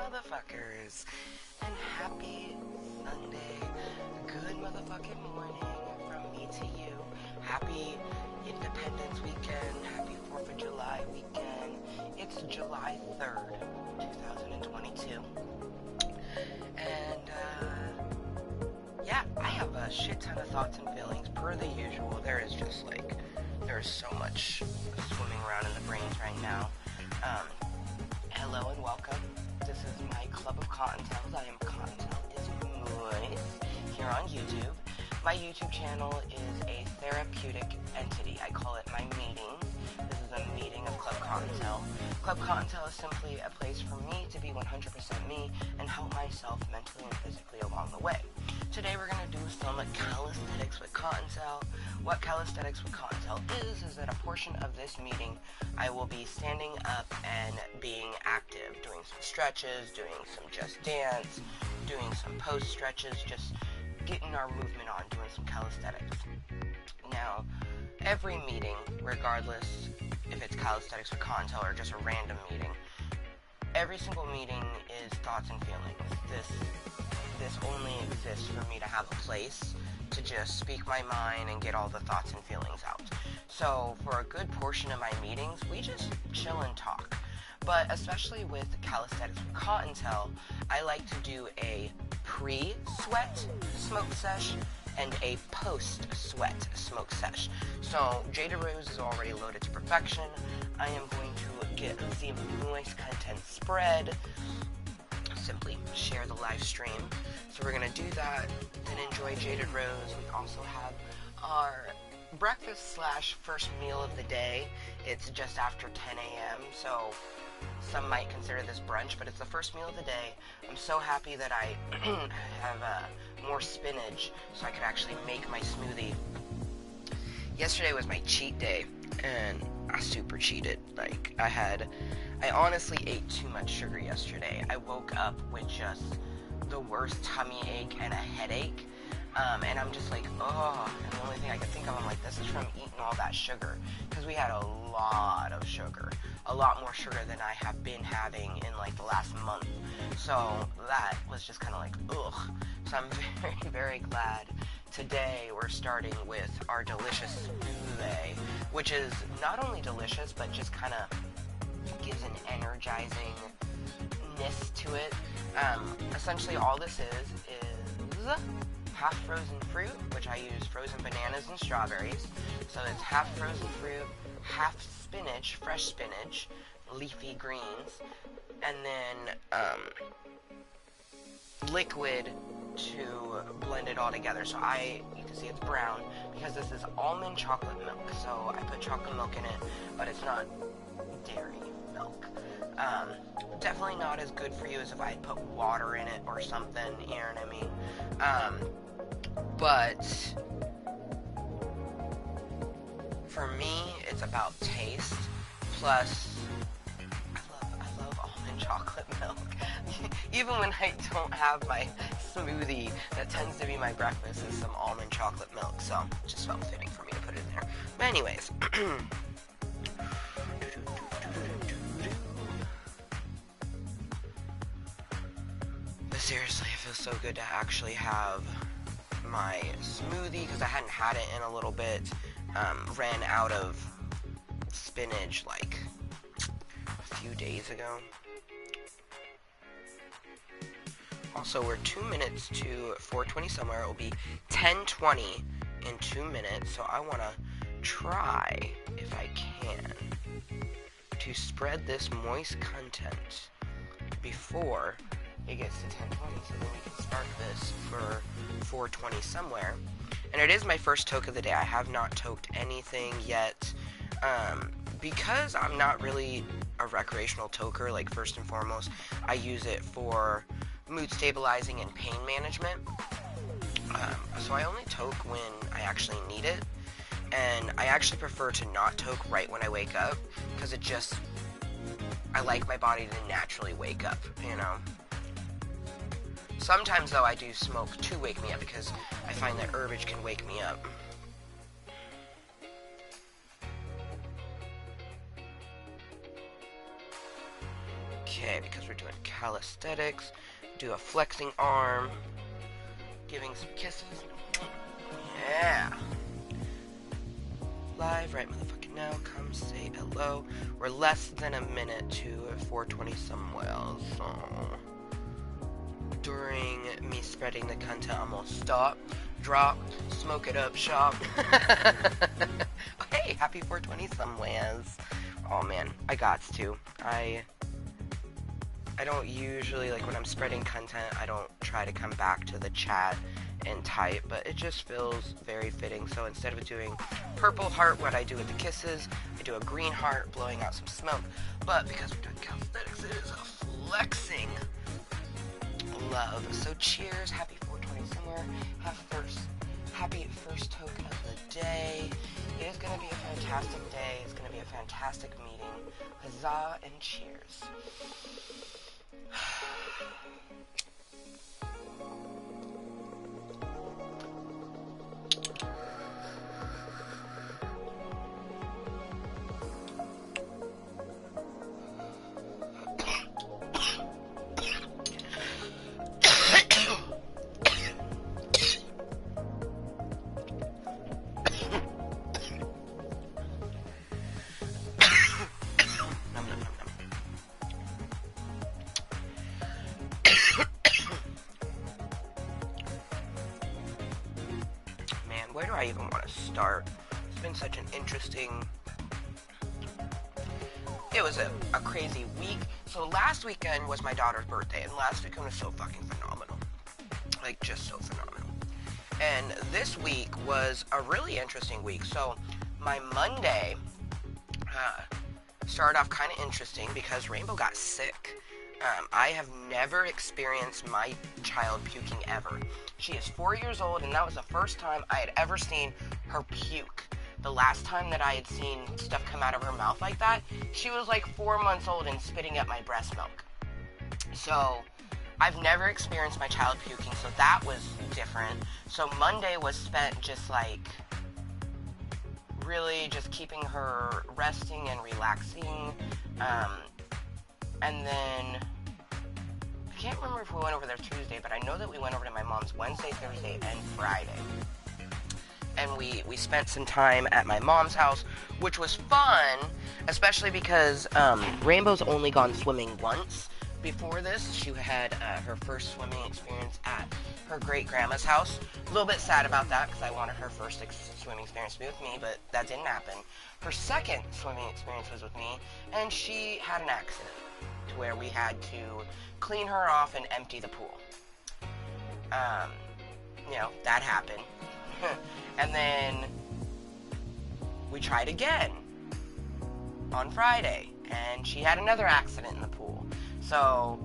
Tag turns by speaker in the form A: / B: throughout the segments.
A: Motherfuckers, and happy Sunday. Good motherfucking morning from me to you. Happy Independence Weekend. Happy 4th of July weekend. It's July 3rd, 2022. And, yeah, I have a shit ton of thoughts and feelings per the usual. There's so much swimming around in the brains right now. Hello and welcome. This is my club of Kottontales. I am Cuntent is Mooiisstt here on YouTube. My YouTube channel is a therapeutic entity. I call it my meeting. This is a meeting of Club Kottontale. Club Kottontale is simply a place for me to be 100% me and help myself mentally and physically along the way. Today we're going to do some calisthenics with Kottontale. What calisthenics with Kottontale is that a portion of this meeting I will be standing up and being active, doing some stretches, doing some just dance, doing some post stretches, just getting our movement on, doing some calisthenics. Now, every meeting, regardless if it's calisthenics with Kottontale or just a random meeting, every single meeting is thoughts and feelings. This only exists for me to have a place to just speak my mind and get all the thoughts and feelings out. So for a good portion of my meetings, we just chill and talk. But especially with calisthenics with Kottontale, I like to do a pre-sweat smoke sesh and a post-sweat smoke sesh. So Jada Rose is already loaded to perfection. I am going to get the moist content spread. Simply share the live stream. So we're gonna do that, then enjoy Jaded Rose. We also have our breakfast slash first meal of the day. It's just after 10 a.m. so some might consider this brunch, but it's the first meal of the day. I'm so happy that I have more spinach so I could actually make my smoothie. Yesterday was my cheat day, and I super cheated. I honestly ate too much sugar yesterday. I woke up with just the worst tummy ache and a headache, and I'm just like, oh, and the only thing I could think of, I'm like, this is from eating all that sugar, because we had a lot of sugar, a lot more sugar than I have been having in like the last month, so that was just kind of like, ugh. So I'm very, very glad today we're starting with our delicious smoothie, which is not only delicious, but just kind of gives an energizingness to it. Essentially all this is half frozen fruit, which I use frozen bananas and strawberries. So it's half frozen fruit, half spinach, fresh spinach, leafy greens, and then liquid to blend it all together. So you can see it's brown because this is almond chocolate milk. So I put chocolate milk in it, but it's not dairy milk. Definitely not as good for you as if I had put water in it or something, you know what I mean? But for me, it's about taste, plus I love almond chocolate milk. Even when I don't have my smoothie, that tends to be my breakfast, is some almond chocolate milk, so it just felt fitting for me to put it in there. But anyways, but seriously, it feels so good to actually have my smoothie, because I hadn't had it in a little bit. Ran out of spinach like a few days ago. Also, we're 2 minutes to 4:20 somewhere. It will be 10:20 in 2 minutes, so I want to try, if I can, to spread this moist content before it gets to 10:20, so then we can start this for 4:20 somewhere. And it is my first toke of the day. I have not toked anything yet, because I'm not really a recreational toker. Like, first and foremost, I use it for mood stabilizing and pain management. So I only toke when I actually need it, and I actually prefer to not toke right when I wake up, because I like my body to naturally wake up, you know. Sometimes, though, I do smoke to wake me up, because I find that herbage can wake me up. Okay, because we're doing calisthenics, do a flexing arm, giving some kisses. Yeah. Live right motherfucking now. Come say hello. We're less than a minute to 420 somewhere. So during me spreading the content, I'm gonna stop, drop, smoke it up, shop. Hey, happy 420 somewheres. Oh man, I gots to. I don't usually, like when I'm spreading content, I don't try to come back to the chat and type, but it just feels very fitting. So instead of doing purple heart, what I do with the kisses, I do a green heart blowing out some smoke. But because we're doing calisthenics, it is a flexing love. So cheers, happy 420 somewhere. Happy first token of the day. It is going to be a fantastic day. It's going to be a fantastic meeting. Huzzah and cheers. Where do I even want to start? It's been such an interesting... It was a crazy week. So last weekend was my daughter's birthday, and last weekend was so fucking phenomenal. Like, just so phenomenal. And this week was a really interesting week. So my Monday started off kind of interesting because Rainbow got sick. I have never experienced my child puking ever. She is 4 years old, and that was the first time I had ever seen her puke. The last time that I had seen stuff come out of her mouth like that, she was like 4 months old and spitting up my breast milk. So I've never experienced my child puking, so that was different. So Monday was spent just like really just keeping her resting and relaxing. And then, I can't remember if we went over there Tuesday, but I know that we went over to my mom's Wednesday, Thursday, and Friday. And we spent some time at my mom's house, which was fun, especially because Rainbow's only gone swimming once. Before this, she had her first swimming experience at her great-grandma's house. A little bit sad about that, because I wanted her first swimming experience to be with me, but that didn't happen. Her second swimming experience was with me, and she had an accident to where we had to clean her off and empty the pool. You know, that happened. And then we tried again on Friday, and she had another accident in the pool. So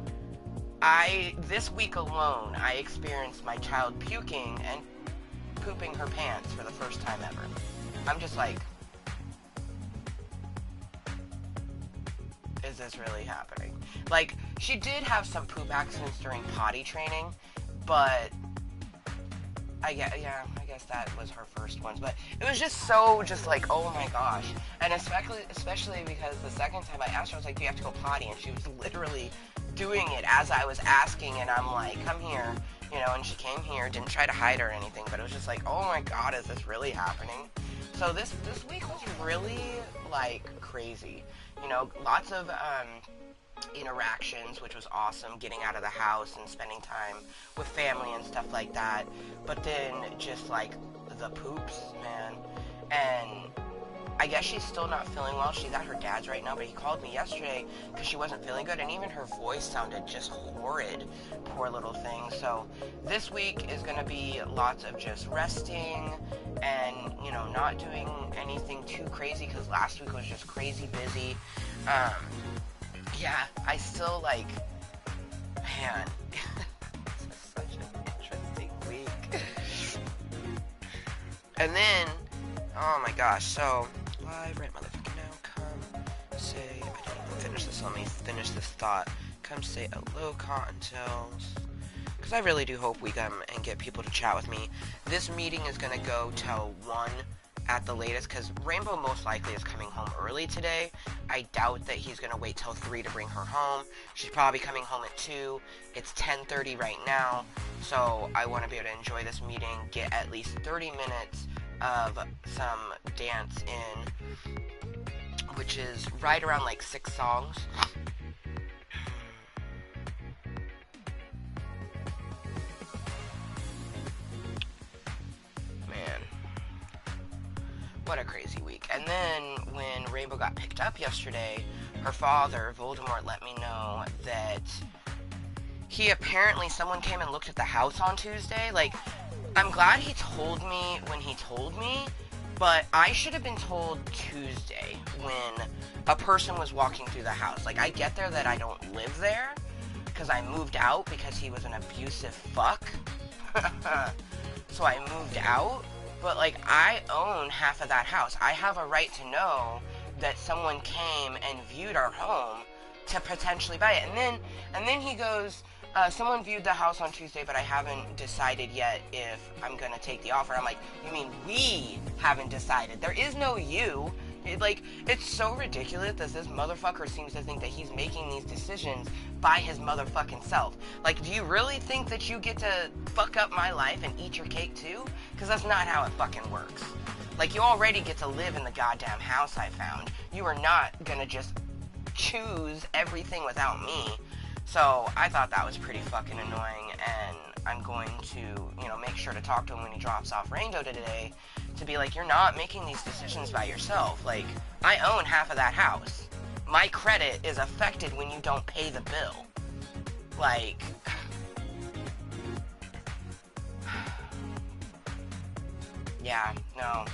A: this week alone, I experienced my child puking and pooping her pants for the first time ever. I'm just like, is this really happening? Like, she did have some poop accidents during potty training, but I guess that was her first ones. But it was just so, like, oh my gosh. And especially because the second time I asked her, I was like, do you have to go potty? And she was literally doing it as I was asking, and I'm like, come here, you know, and she came here, didn't try to hide or anything, but it was just like, oh my god, is this really happening? So this week was really, like, crazy. You know, lots of interactions, which was awesome, getting out of the house and spending time with family and stuff like that. But then just, like, the poops, man. And I guess she's still not feeling well. She's at her dad's right now, but he called me yesterday because she wasn't feeling good, and even her voice sounded just horrid. Poor little thing. So this week is going to be lots of just resting and, you know, not doing anything too crazy because last week was just crazy busy. Yeah, I still, like, man, this is such an interesting week. And then, oh my gosh, so, live right motherfucking now, come say, I didn't even finish this, let me finish this thought. Come say hello, Kottontales, because I really do hope we come and get people to chat with me. This meeting is going to go till 1 at the latest, because Rainbow most likely is coming home early today. I doubt that he's going to wait till 3 to bring her home. She's probably coming home at 2. It's 10:30 right now, so I want to be able to enjoy this meeting, get at least 30 minutes of some dance in, which is right around like 6 songs. Man, what a crazy week. And then when Rainbow got picked up yesterday, her father, Voldemort, let me know that someone came and looked at the house on Tuesday. Like, I'm glad he told me when he told me, but I should have been told Tuesday when a person was walking through the house. Like, I get there that I don't live there, because I moved out because he was an abusive fuck. So I moved out, but like, I own half of that house. I have a right to know that someone came and viewed our home to potentially buy it. And then he goes, someone viewed the house on Tuesday, but I haven't decided yet if I'm gonna take the offer. I'm like, you mean we haven't decided? There is no you. It's so ridiculous that this motherfucker seems to think that he's making these decisions by his motherfucking self. Like, do you really think that you get to fuck up my life and eat your cake too? Because that's not how it fucking works. Like, you already get to live in the goddamn house I found. You are not gonna just choose everything without me. So I thought that was pretty fucking annoying, and I'm going to, make sure to talk to him when he drops off Rainbow today, to be like, you're not making these decisions by yourself. Like, I own half of that house. My credit is affected when you don't pay the bill. Like, yeah, no.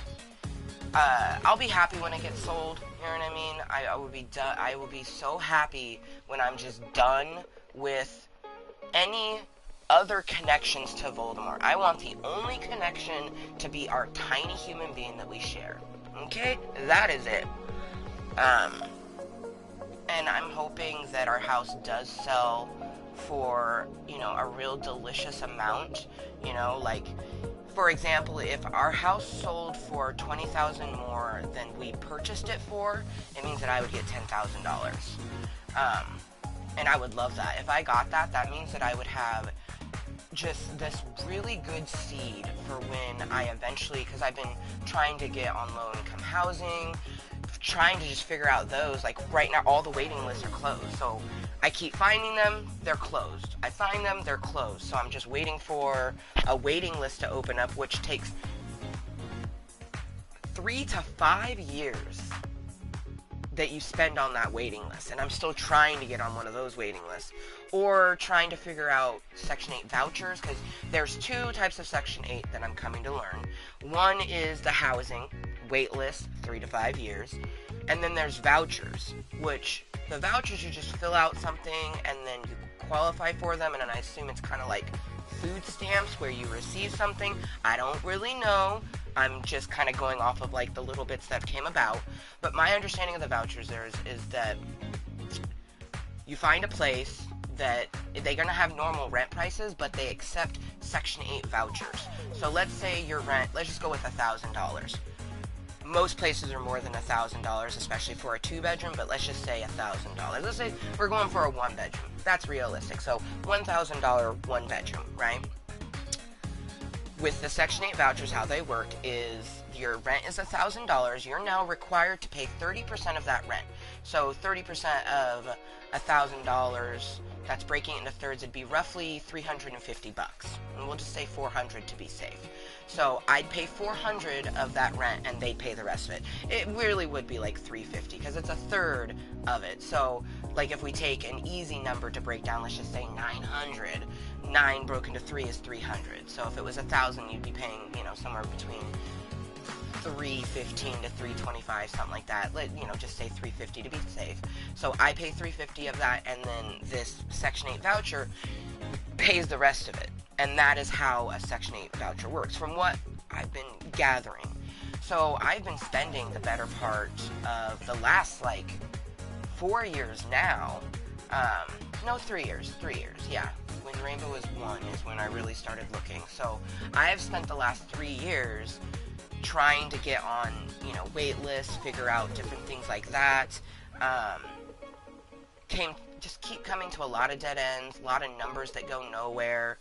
A: I'll be happy when it gets sold, you know what I mean? I will be so happy when I'm just done with any other connections to Voldemort. I want the only connection to be our tiny human being that we share. Okay? That is it. And I'm hoping that our house does sell for, a real delicious amount. Like, for example, if our house sold for $20,000 more than we purchased it for, it means that I would get $10,000. And I would love that. If I got that, that means that I would have just this really good seed for when I eventually, because I've been trying to get on low-income housing, trying to just figure out those. Like, right now, all the waiting lists are closed. So I keep finding them, they're closed. I find them, they're closed. So I'm just waiting for a waiting list to open up, which takes 3 to 5 years that you spend on that waiting list. And I'm still trying to get on one of those waiting lists. Or trying to figure out Section 8 vouchers, because there's 2 types of Section 8 that I'm coming to learn. One is the housing wait list, 3 to 5 years. And then there's vouchers, which the vouchers, you just fill out something and then you qualify for them, and then I assume it's kind of like food stamps where you receive something. I don't really know. I'm just kind of going off of like the little bits that came about. But my understanding of the vouchers is that you find a place that they're going to have normal rent prices, but they accept Section 8 vouchers. So let's say your rent, let's just go with $1,000. Most places are more than $1,000, especially for a 2-bedroom, but let's just say $1,000. Let's say we're going for a 1-bedroom. That's realistic. So $1,000 1-bedroom, right? With the Section 8 vouchers, how they work is your rent is $1,000. You're now required to pay 30% of that rent. So 30% of $1,000, that's breaking it into thirds, it'd be roughly $350. And we'll just say $400 to be safe. So I'd pay $400 of that rent and they'd pay the rest of it. It really would be like $350 because it's a third of it. So like if we take an easy number to break down, let's just say $900. 9 broken to 3 is $300. So if it was $1,000, you'd be paying, somewhere between $315 to $325, something like that. Just say $350 to be safe. So I pay $350 of that, and then this Section 8 voucher pays the rest of it. And that is how a Section 8 voucher works, from what I've been gathering. So I've been spending the better part of the last, 4 years now. No, 3 years. 3 years, yeah. When Rainbow was 1 is when I really started looking. So I have spent the last 3 years trying to get on, you know, wait lists, figure out different things like that. Um, just keep coming to a lot of dead ends, a lot of numbers that go nowhere.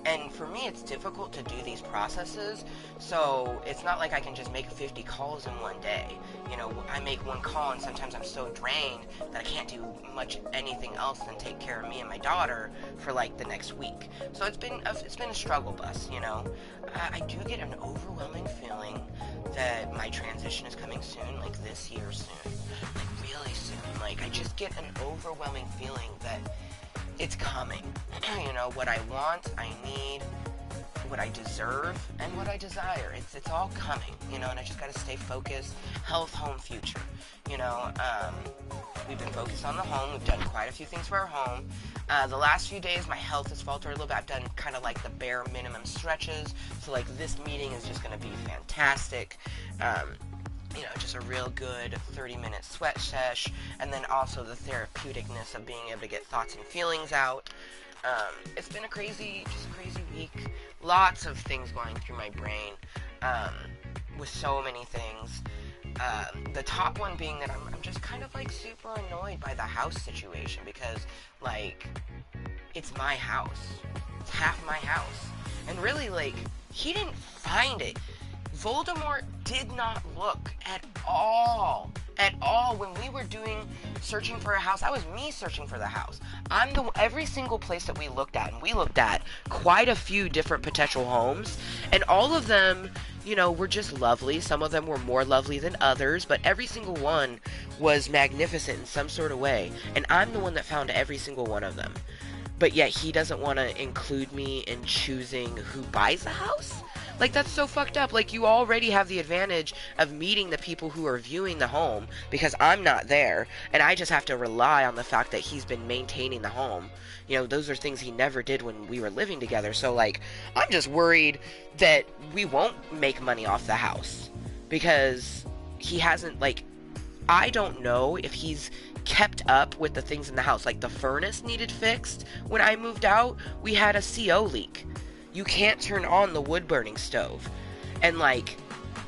A: And for me, it's difficult to do these processes, so it's not like I can just make 50 calls in one day. You know, I make one call, and sometimes I'm so drained that I can't do much anything else than take care of me and my daughter for like the next week. So it's been a struggle bus, you know. I do get an overwhelming feeling that my transition is coming soon, like this year soon, like really soon. Like I just get an overwhelming feeling that it's coming. You know, what I want, I need, what I deserve, and what I desire. It's all coming, you know, and I just gotta stay focused. Health, home, future. You know, we've been focused on the home. We've done quite a few things for our home. The last few days, my health has faltered a little bit. I've done kind of like the bare minimum stretches. So, like, this meeting is just gonna be fantastic. You know, just a real good 30-minute sweat sesh, and then also the therapeuticness of being able to get thoughts and feelings out. It's been a crazy week. Lots of things going through my brain, with so many things. The top one being that I'm just kind of like super annoyed by the house situation, because like it's my house. It's half my house. And really, like, he didn't find it. Voldemort did not look at all when we were searching for a house. That was me searching for the house. Every single place that we looked at, and we looked at quite a few different potential homes, and all of them, you know, were just lovely. Some of them were more lovely than others, but every single one was magnificent in some sort of way, and I'm the one that found every single one of them. But yet he doesn't want to include me in choosing who buys the house? Like, that's so fucked up. Like, you already have the advantage of meeting the people who are viewing the home, because I'm not there, and I just have to rely on the fact that he's been maintaining the home. You know, those are things he never did when we were living together. So, like, I'm just worried that we won't make money off the house, because he hasn't, like, I don't know if he's kept up with the things in the house. Like, the furnace needed fixed. When I moved out, we had a CO leak. You can't turn on the wood-burning stove. And, like,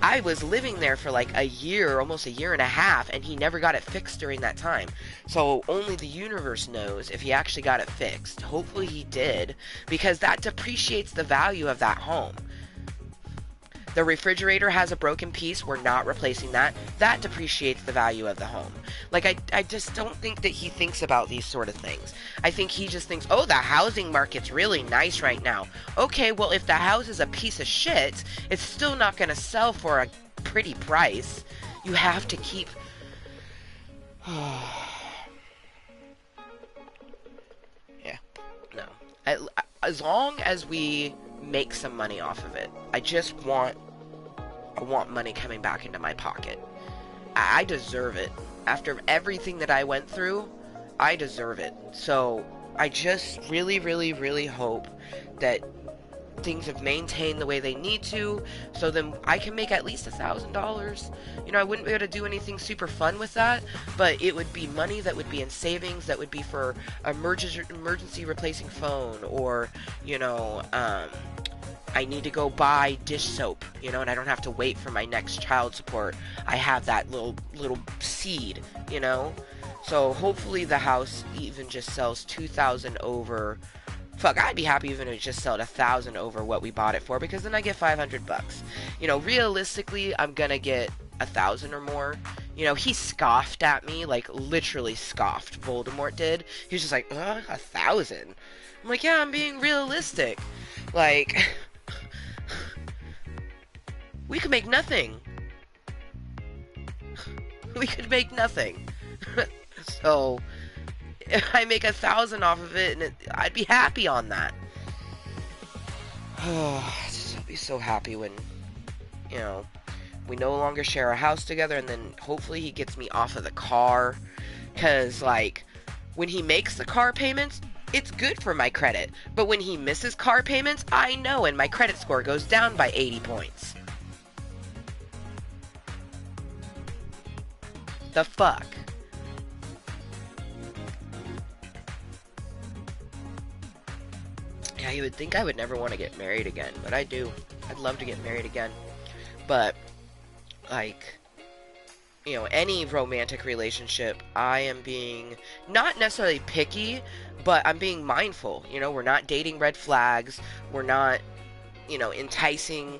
A: I was living there for, like, a year, almost a year and a half, and he never got it fixed during that time. So only the universe knows if he actually got it fixed. Hopefully he did, because that depreciates the value of that home. The refrigerator has a broken piece. We're not replacing that. That depreciates the value of the home. Like, I just don't think that he thinks about these sort of things. I think he just thinks, oh, the housing market's really nice right now. Okay, well, if the house is a piece of shit, it's still not going to sell for a pretty price. You have to keep... Yeah, no. As long as we make some money off of it, I want money coming back into my pocket. I deserve it. After everything that I went through, I deserve it. So I just really, really, really hope that things have maintained the way they need to, so then I can make at least $1,000. You know, I wouldn't be able to do anything super fun with that, but it would be money that would be in savings, that would be for emergency replacing phone, or, you know, I need to go buy dish soap, you know, and I don't have to wait for my next child support. I have that little seed, you know. So hopefully the house even just sells $2,000 over. Fuck, I'd be happy even if it just sold $1,000 over what we bought it for, because then I get $500. You know, realistically, I'm gonna get $1,000 or more. You know, he scoffed at me, like literally scoffed. Voldemort did. He was just like, $1,000. I'm like, yeah, I'm being realistic. Like, we could make nothing. We could make nothing. So if I make $1,000 off of it, and I'd be happy on that. I'll be so happy when, you know, we no longer share a house together, and then hopefully he gets me off of the car. Because, like, when he makes the car payments, it's good for my credit. But when he misses car payments, I know, and my credit score goes down by 80 points. The fuck? Yeah, you would think I would never want to get married again, but I do. I'd love to get married again. But, like, you know, any romantic relationship, I am being not necessarily picky, but I'm being mindful. You know, we're not dating red flags. We're not, you know, enticing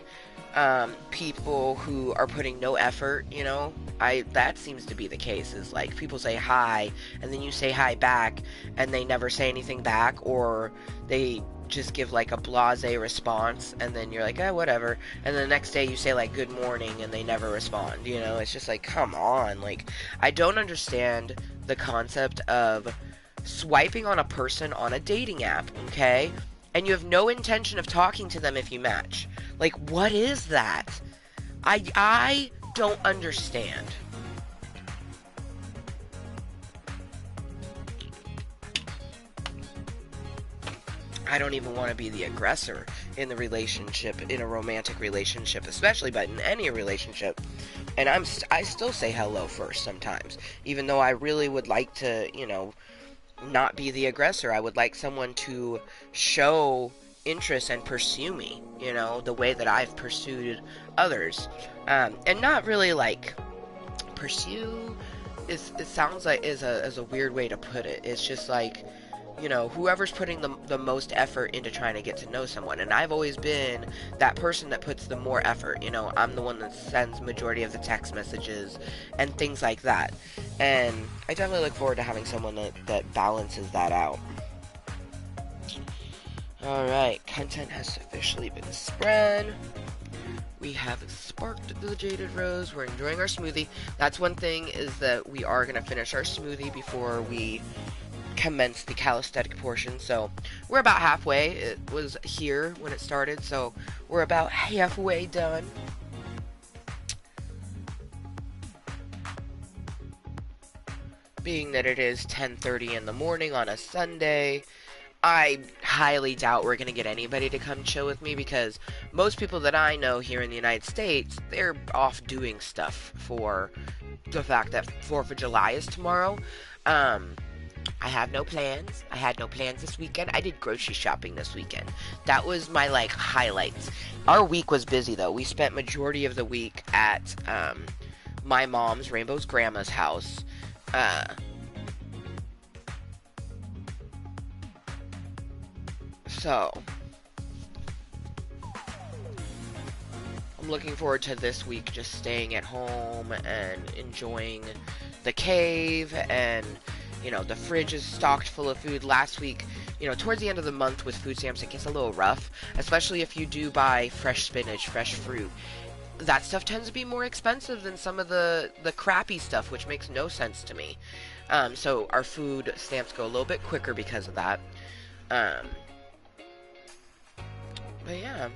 A: people who are putting no effort. You know, that seems to be the case. Is like people say hi, and then you say hi back, and they never say anything back, or they just give like a blasé response, and then you're like, oh, whatever, and the next day you say like good morning, and they never respond. You know, it's just like, come on. Like, I don't understand the concept of swiping on a person on a dating app, okay? And you have no intention of talking to them if you match. Like, what is that? I don't understand. I don't even want to be the aggressor in the relationship, in a romantic relationship, especially, but in any relationship. And I still say hello first sometimes, even though I really would like to, you know, not be the aggressor. I would like someone to show interest and pursue me, you know, the way that I've pursued others. And not really like pursue. It sounds like is a weird way to put it. It's just like, you know, whoever's putting the most effort into trying to get to know someone. And I've always been that person that puts the more effort. You know, I'm the one that sends majority of the text messages and things like that. And I definitely look forward to having someone that balances that out. Alright, content has officially been spread. We have sparked the Jaded Rose. We're enjoying our smoothie. That's one thing, is that we are going to finish our smoothie before we commence the calisthenic portion. So we're about halfway. It was here when it started, so we're about halfway done. Being that it is 10:30 in the morning on a Sunday, I highly doubt we're going to get anybody to come chill with me, because most people that I know here in the United States, they're off doing stuff for the fact that 4th of July is tomorrow. I have no plans. I had no plans this weekend. I did grocery shopping this weekend. That was my, like, highlights. Our week was busy, though. We spent majority of the week at my mom's, Rainbow's grandma's house. So, I'm looking forward to this week just staying at home and enjoying the cave, and, you know, the fridge is stocked full of food. Last week, you know, towards the end of the month with food stamps, it gets a little rough, especially if you do buy fresh spinach, fresh fruit. That stuff tends to be more expensive than some of the crappy stuff, which makes no sense to me. So our food stamps go a little bit quicker because of that. But yeah,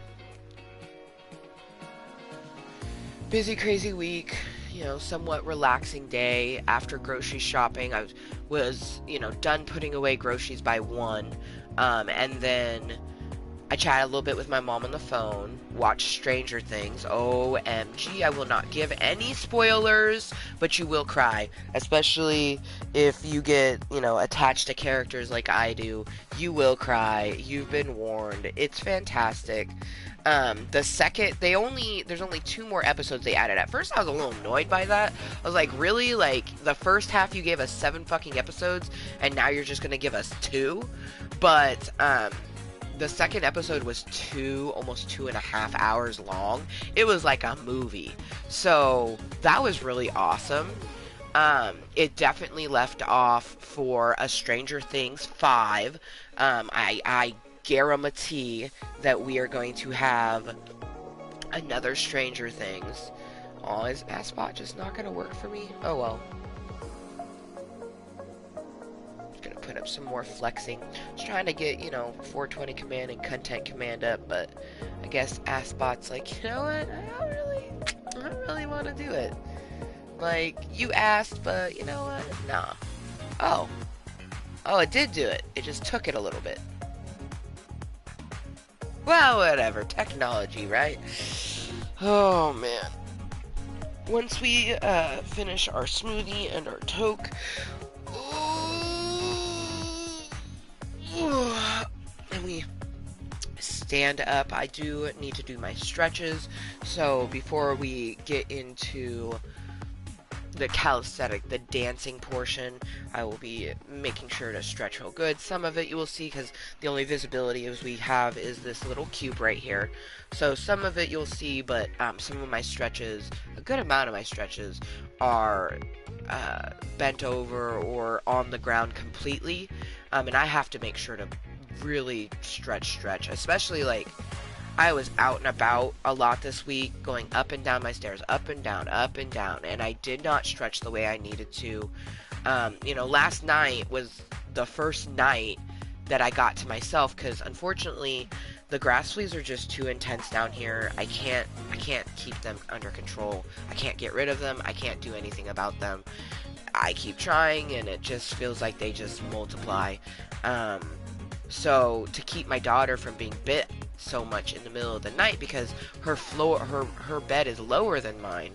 A: busy, crazy week, you know, somewhat relaxing day. After grocery shopping, I was, you know, done putting away groceries by 1, and then I chatted a little bit with my mom on the phone, watched Stranger Things. OMG, I will not give any spoilers, but you will cry, especially if you get, you know, attached to characters like I do. You will cry. You've been warned. It's fantastic. There's only 2 more episodes they added. At first I was a little annoyed by that. I was like, really? Like, the first half you gave us 7 fucking episodes, and now you're just gonna give us 2? But, the second episode was almost 2.5 hours long. It was like a movie. So, that was really awesome. It definitely left off for a Stranger Things 5. I guarantee that we are going to have another Stranger Things. Oh, is Asbot just not going to work for me? Oh well. Gonna put up some more flexing. Just trying to get, you know, 420 command and Cuntent command up, but I guess Asbot's like, you know what? I don't really want to do it. Like, you asked, but you know what? Nah. Oh, it did do it. It just took it a little bit. Well, whatever. Technology, right? Oh, man. Once we finish our smoothie and our toke, and we stand up, I do need to do my stretches. So before we get into the calisthenic, the dancing portion, I will be making sure to stretch real good. Some of it you will see because the only visibility as we have is this little cube right here. So some of it you'll see, but some of my stretches, a good amount of my stretches, are bent over or on the ground completely. And I have to make sure to really stretch, especially like I was out and about a lot this week, going up and down my stairs, up and down, and I did not stretch the way I needed to. Last night was the first night that I got to myself, because unfortunately the grass fleas are just too intense down here. I can't keep them under control. I can't get rid of them. I can't do anything about them. I keep trying, and it just feels like they just multiply. So to keep my daughter from being bit so much in the middle of the night, because her bed is lower than mine,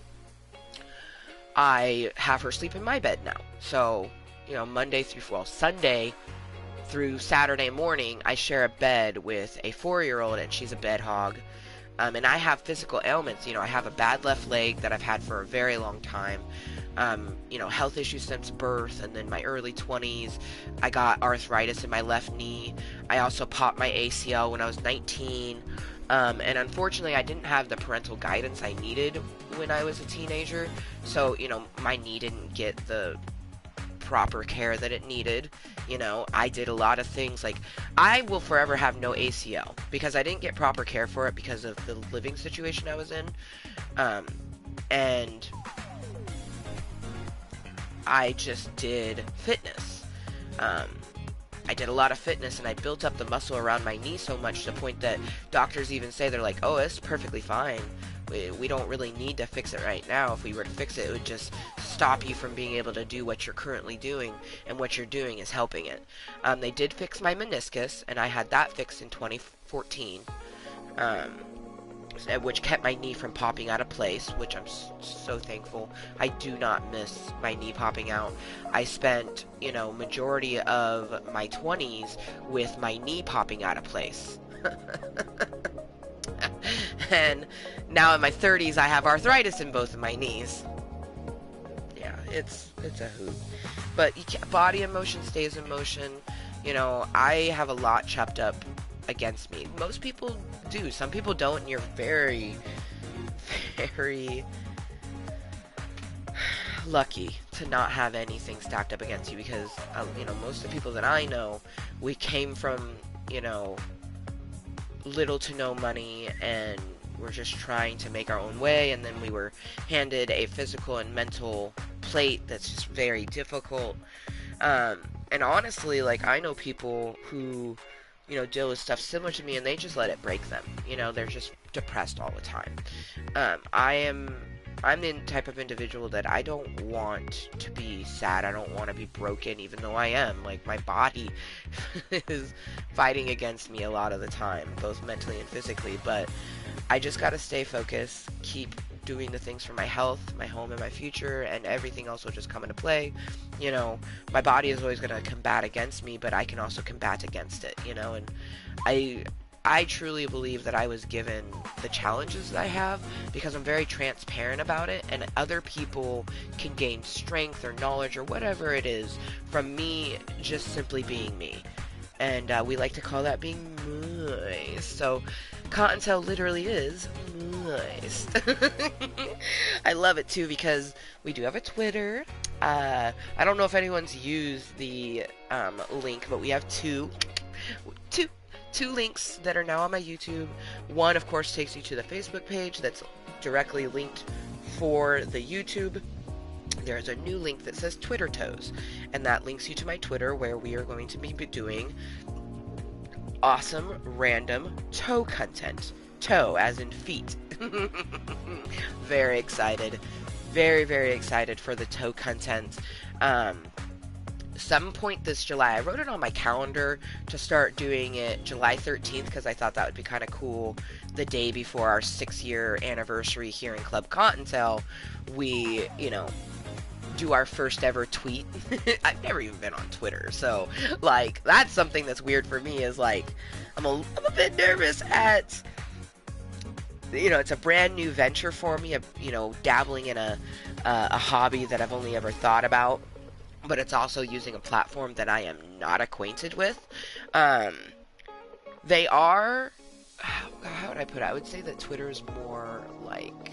A: I have her sleep in my bed now. So, Sunday through Saturday morning, I share a bed with a 4-year-old, and she's a bed hog. And I have physical ailments. I have a bad left leg that I've had for a very long time. Health issues since birth, and then my early 20s, I got arthritis in my left knee. I also popped my ACL when I was 19, and unfortunately I didn't have the parental guidance I needed when I was a teenager, so, my knee didn't get the proper care that it needed. I did a lot of things, like, I will forever have no ACL, because I didn't get proper care for it because of the living situation I was in, and I just did fitness. I did a lot of fitness, and I built up the muscle around my knee so much to the point that doctors even say, they're like, oh, it's perfectly fine. We don't really need to fix it right now. If we were to fix it, it would just stop you from being able to do what you're currently doing, and what you're doing is helping it. They did fix my meniscus, and I had that fixed in 2014. Which kept my knee from popping out of place, which I'm so thankful. I do not miss my knee popping out. I spent, majority of my 20s with my knee popping out of place. And now in my 30s, I have arthritis in both of my knees. Yeah, it's a hoot. But body in motion stays in motion. I have a lot chopped up against me. Most people do. Some people don't, and you're very, very lucky to not have anything stacked up against you, because, most of the people that I know, we came from, little to no money, and we're just trying to make our own way, and then we were handed a physical and mental plate that's just very difficult. And honestly, like, I know people who deal with stuff similar to me, and they just let it break them. They're just depressed all the time. I'm the type of individual that I don't want to be sad. I don't want to be broken, even though I am. Like, my body is fighting against me a lot of the time, both mentally and physically, but I just gotta stay focused, keep doing the things for my health, my home, and my future, and everything else will just come into play. My body is always going to combat against me, but I can also combat against it, and I truly believe that I was given the challenges that I have because I'm very transparent about it, and other people can gain strength or knowledge or whatever it is from me just simply being me. And we like to call that being moist. So Kottontale literally is moist. I love it too because we do have a Twitter. I don't know if anyone's used the link, but we have two links that are now on my YouTube. One, of course, takes you to the Facebook page that's directly linked for the YouTube. There's a new link that says Twitter Toes, and that links you to my Twitter, where we are going to be doing awesome random toe content. Toe as in feet. Very excited. Very, very excited for the toe content. Some point this July, I wrote it on my calendar to start doing it July 13th because I thought that would be kind of cool. The day before our 6-year anniversary here in Club Kottontale, we, do our first ever tweet. I've never even been on Twitter, so like that's something that's weird for me. Is like I'm a bit nervous at, you know, it's a brand new venture for me. You know, dabbling in a hobby that I've only ever thought about, but it's also using a platform that I am not acquainted with. They are, how would I put it? I would say that Twitter is more like,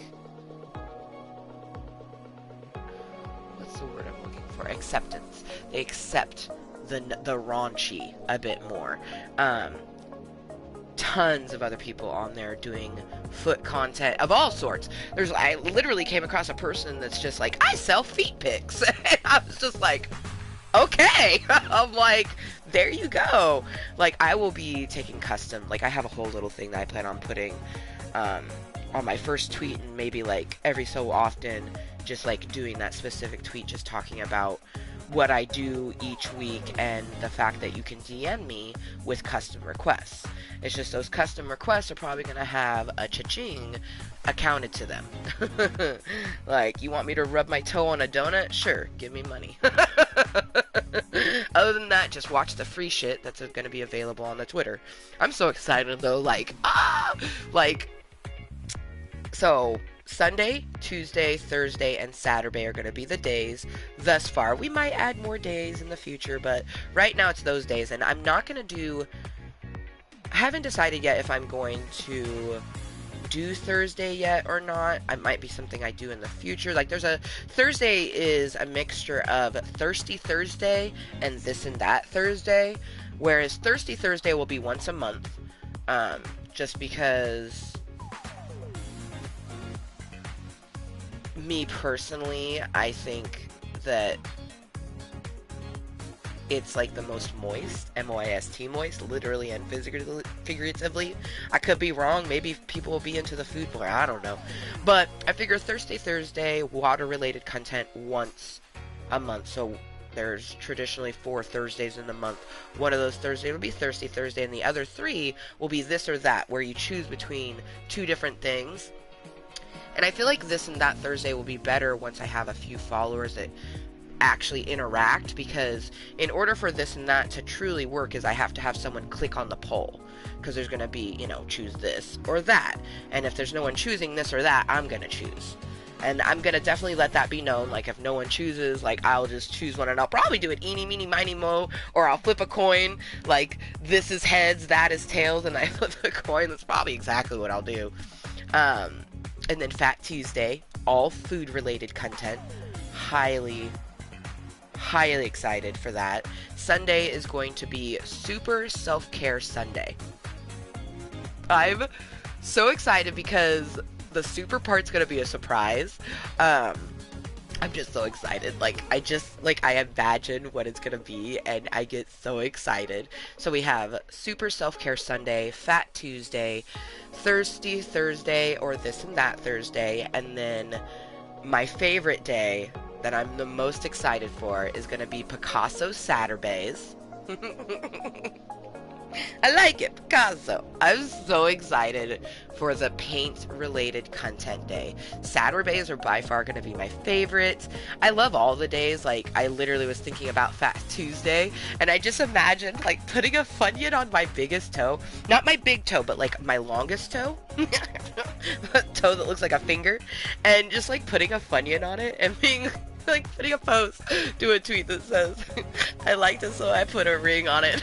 A: what's the word I'm looking for? Acceptance. They accept the raunchy a bit more. Tons of other people on there doing foot content of all sorts. I literally came across a person that's just like, I sell feet pics. And I was just like, okay. I'm like, there you go. Like, I will be taking custom, like I have a whole little thing that I plan on putting on my first tweet, and maybe like every so often just like doing that specific tweet, just talking about what I do each week and the fact that you can DM me with custom requests. It's just those custom requests are probably going to have a cha-ching accounted to them. Like, you want me to rub my toe on a donut? Sure, give me money. Other than that, just watch the free shit that's going to be available on the Twitter. I'm so excited though, like, so Sunday, Tuesday, Thursday, and Saturday are going to be the days thus far. We might add more days in the future, but right now it's those days, and I'm not going to do, I haven't decided yet if I'm going to do Thursday yet or not. It might be something I do in the future. Like, Thursday is a mixture of Thirsty Thursday and This and That Thursday, whereas Thirsty Thursday will be once a month, just because me personally, I think that it's like the most moist, M-O-I-S-T moist, literally and figuratively. I could be wrong, maybe people will be into the food more, I don't know. But I figure Thirsty Thursday, water-related content once a month, so there's traditionally 4 Thursdays in the month. One of those Thursdays will be Thirsty Thursday, and the other 3 will be This or That, where you choose between 2 different things. And I feel like This and That Thursday will be better once I have a few followers that actually interact, because in order for This and That to truly work is I have to have someone click on the poll, because there's going to be, you know, choose this or that, and if there's no one choosing this or that, I'm going to choose. And I'm going to definitely let that be known. Like, if no one chooses, like, I'll just choose one, and I'll probably do it eeny, meeny, miny, mo, or I'll flip a coin, like, this is heads, that is tails, and I flip a coin. That's probably exactly what I'll do. And then Fat Tuesday, all food-related content. Highly excited for that. Sunday is going to be Super Self-Care Sunday. I'm so excited because the super part's going to be a surprise. I'm just so excited. Like, I imagine what it's going to be, and I get so excited. So we have Super Self-Care Sunday, Fat Tuesday, Thirsty Thursday, or This and That Thursday, and then my favorite day that I'm the most excited for is going to be Picasso Saturdays. I like it, Picasso. I'm so excited for the paint-related content day. Saturdays are by far going to be my favorite. I love all the days. Like, I literally was thinking about Fat Tuesday, and I just imagined, like, putting a Funyun on my biggest toe. Not my big toe, but, like, my longest toe. A toe that looks like a finger. And just, like, putting a Funyun on it and being, like, putting a post, do a tweet that says, I liked it, so I put a ring on it.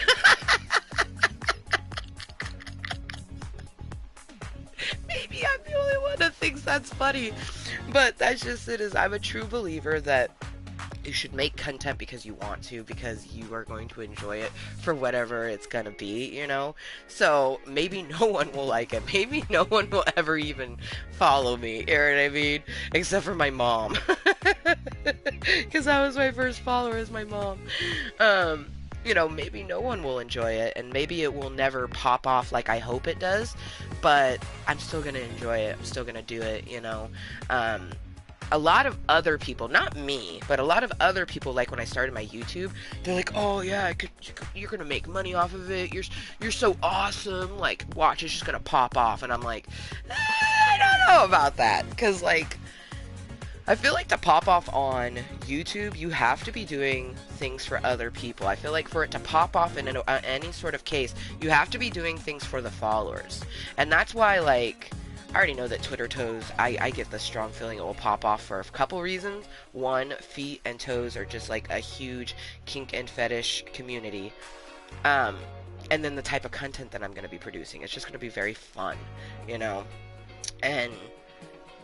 A: Maybe I'm the only one that thinks that's funny, but that's just it. Is I'm a true believer that you should make content because you want to, because you are going to enjoy it for whatever it's gonna be, you know? So maybe no one will like it. Maybe no one will ever even follow me, you know what I mean? Except for my mom. Because that was my first follower, is my mom. You know, maybe no one will enjoy it, and maybe it will never pop off like I hope it does, but I'm still gonna enjoy it. I'm still gonna do it, you know? A lot of other people, not me, but a lot of other people, like when I started my YouTube, they're like, oh yeah, you're gonna make money off of it, you're so awesome, like, watch, it's just gonna pop off. And I'm like, I don't know about that, because, like, I feel like to pop off on YouTube, you have to be doing things for other people. I feel like for it to pop off in any sort of case, you have to be doing things for the followers. And that's why, like, I already know that Twitter toes, I get the strong feeling it will pop off for a couple reasons. One, feet and toes are just like a huge kink and fetish community. And then the type of content that I'm going to be producing. It's just going to be very fun, you know? And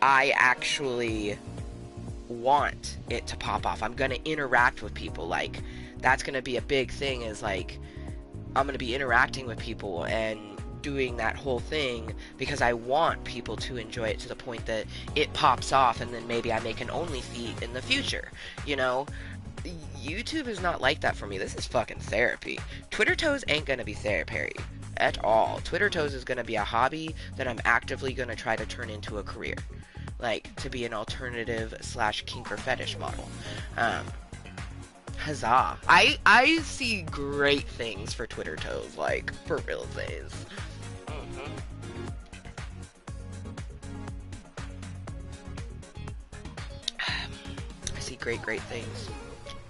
A: I actually want it to pop off. I'm going to interact with people. Like, that's going to be a big thing, is like, I'm going to be interacting with people and doing that whole thing because I want people to enjoy it to the point that it pops off, and then maybe I make an only feed in the future, you know? YouTube is not like that for me. This is fucking therapy. Twitter toes ain't gonna be therapy at all. Twitter toes is gonna be a hobby that I'm actively gonna try to turn into a career. Like, to be an alternative / kink or fetish model. Huzzah. I see great things for Twitter toes, like, for real things. I see great things.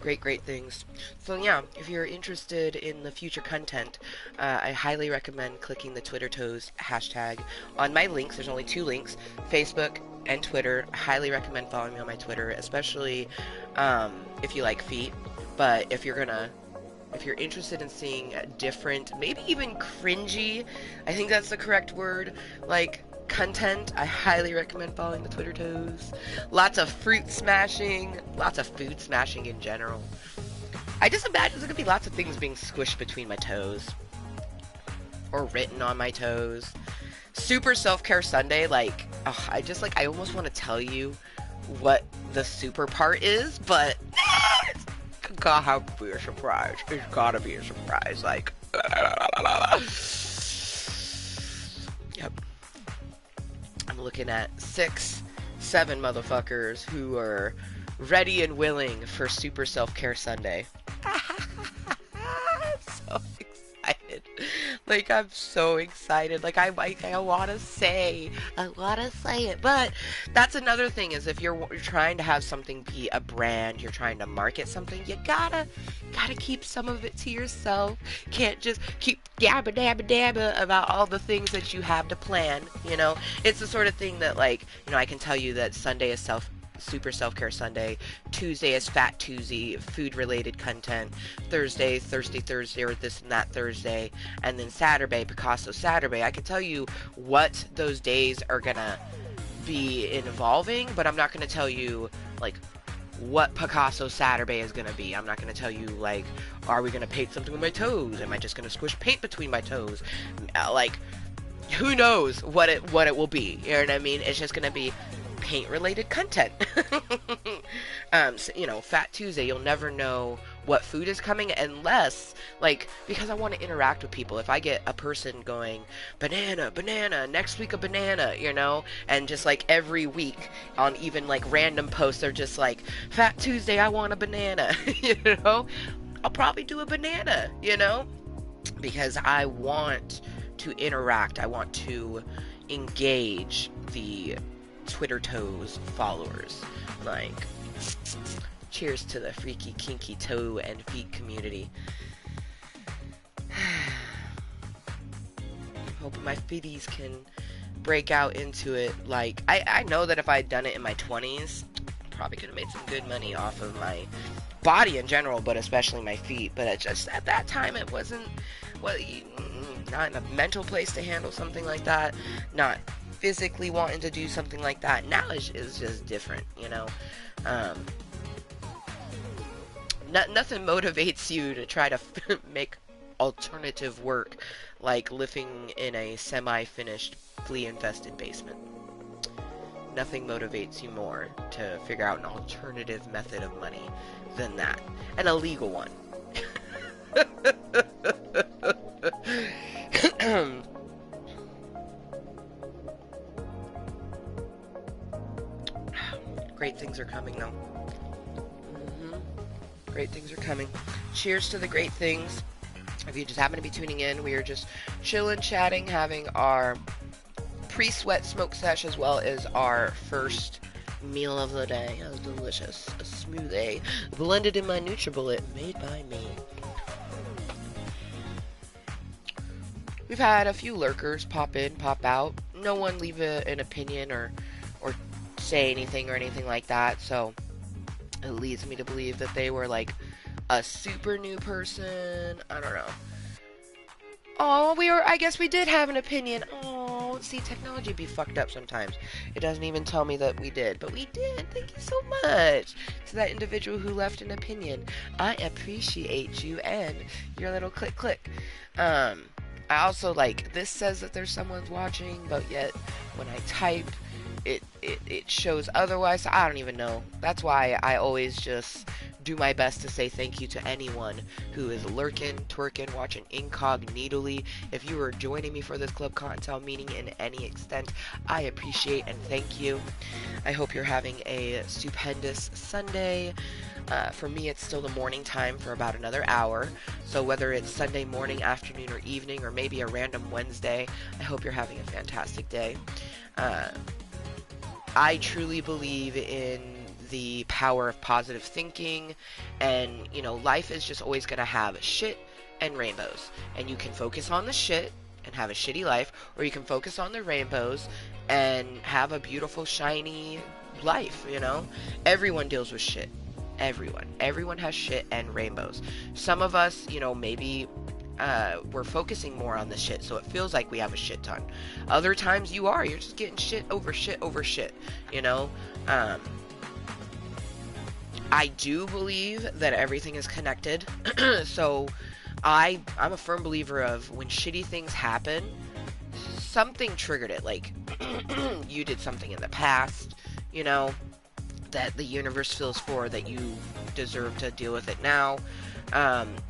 A: Great things. So yeah, if you're interested in the future content, I highly recommend clicking the Twitter toes hashtag on my links. There's only 2 links, Facebook and Twitter. I highly recommend following me on my Twitter, especially if you like feet. But if you're interested in seeing different, maybe even cringy, I think that's the correct word, like, content, I highly recommend following the Twitter toes. Lots of fruit smashing, lots of food smashing in general. I just imagine there's gonna be lots of things being squished between my toes, or written on my toes. Super self-care Sunday, like, I almost want to tell you what the super part is, but it's gotta have to be a surprise. It's gotta be a surprise, like, yep. I'm looking at 6, 7 motherfuckers who are ready and willing for Super Self-Care Sunday. I'm so excited. Like, I'm so excited. Like, I want to say it. But that's another thing, is if you're trying to have something be a brand, you're trying to market something, you gotta keep some of it to yourself. Can't just keep dabba about all the things that you have to plan, you know? It's the sort of thing that, like, you know, I can tell you that Sunday is Super Self-Care Sunday, Tuesday is Fat Tuesday, food-related content, Thursday, or this and that Thursday, and then Saturday, Picasso Saturday. I can tell you what those days are gonna be involving, but I'm not gonna tell you, like, what Picasso Saturday is gonna be. I'm not gonna tell you, like, are we gonna paint something with my toes? Am I just gonna squish paint between my toes? Like, who knows what it will be? You know what I mean? It's just gonna be paint-related content. So, you know, Fat Tuesday, you'll never know what food is coming unless, like, because I want to interact with people. If I get a person going, banana, next week a banana, you know, and just, like, every week on even, like, random posts, they're just like, Fat Tuesday, I want a banana, you know, I'll probably do a banana, you know, because I want to interact. I want to engage the Twitter toes followers. Like, cheers to the freaky kinky toe and feet community. Hoping my feeties can break out into it. Like, I know that if I'd done it in my 20s, probably could have made some good money off of my body in general, but especially my feet. But it just, at that time, it wasn't, well, not in a mental place to handle something like that, not physically wanting to do something like that. Now is just different, you know. Nothing motivates you to try to make alternative work like living in a semi-finished, flea-infested basement. Nothing motivates you more to figure out an alternative method of money than that. An illegal one. Great things are coming, though. Great things are coming. Cheers to the great things. If you just happen to be tuning in, we are just chilling, chatting, having our pre-sweat smoke sesh as well as our first meal of the day. It was delicious. A smoothie blended in my NutriBullet, made by me. We've had a few lurkers pop in, pop out. No one leave an opinion or say anything or anything like that, so it leads me to believe that they were like a super new person. I don't know. Oh, I guess we did have an opinion. Oh, see, technology be fucked up sometimes. It doesn't even tell me that we did, but we did. Thank you so much to that individual who left an opinion. I appreciate you and your little click click. I also, like, this says that there's someone's watching, but yet when I type, it shows otherwise. So I don't even know. That's why I always just do my best to say thank you to anyone who is lurking, twerking, watching incognitally. If you are joining me for this Club Kottontale meeting in any extent, I appreciate and thank you. I hope you're having a stupendous Sunday. For me, it's still the morning time for about another hour. So whether it's Sunday morning, afternoon, or evening, or maybe a random Wednesday, I hope you're having a fantastic day. I truly believe in the power of positive thinking, and, you know, life is just always going to have shit and rainbows. And you can focus on the shit and have a shitty life, or you can focus on the rainbows and have a beautiful, shiny life, you know? Everyone deals with shit. Everyone has shit and rainbows. Some of us, you know, maybe we're focusing more on the shit, so it feels like we have a shit ton. Other times you're just getting shit over shit, you know? I do believe that everything is connected. So I'm a firm believer of when shitty things happen, something triggered it. Like, you did something in the past, you know, that the universe feels for that you deserve to deal with it now.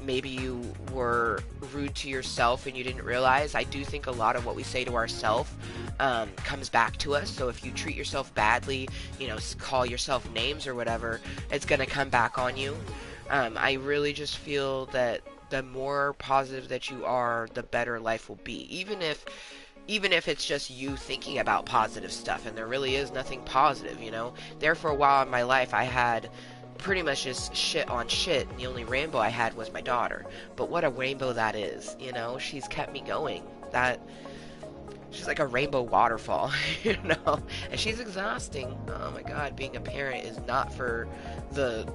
A: Maybe you were rude to yourself and you didn't realize. I do think a lot of what we say to ourselves comes back to us. So if you treat yourself badly, you know, call yourself names or whatever, it's going to come back on you. I really just feel that the more positive that you are, the better life will be. Even if it's just you thinking about positive stuff, and there really is nothing positive, you know. There for a while in my life, I had pretty much just shit on shit, and the only rainbow I had was my daughter. But what a rainbow that is, you know. She's kept me going. She's like a rainbow waterfall, you know. And she's exhausting. Oh my god, being a parent is not for the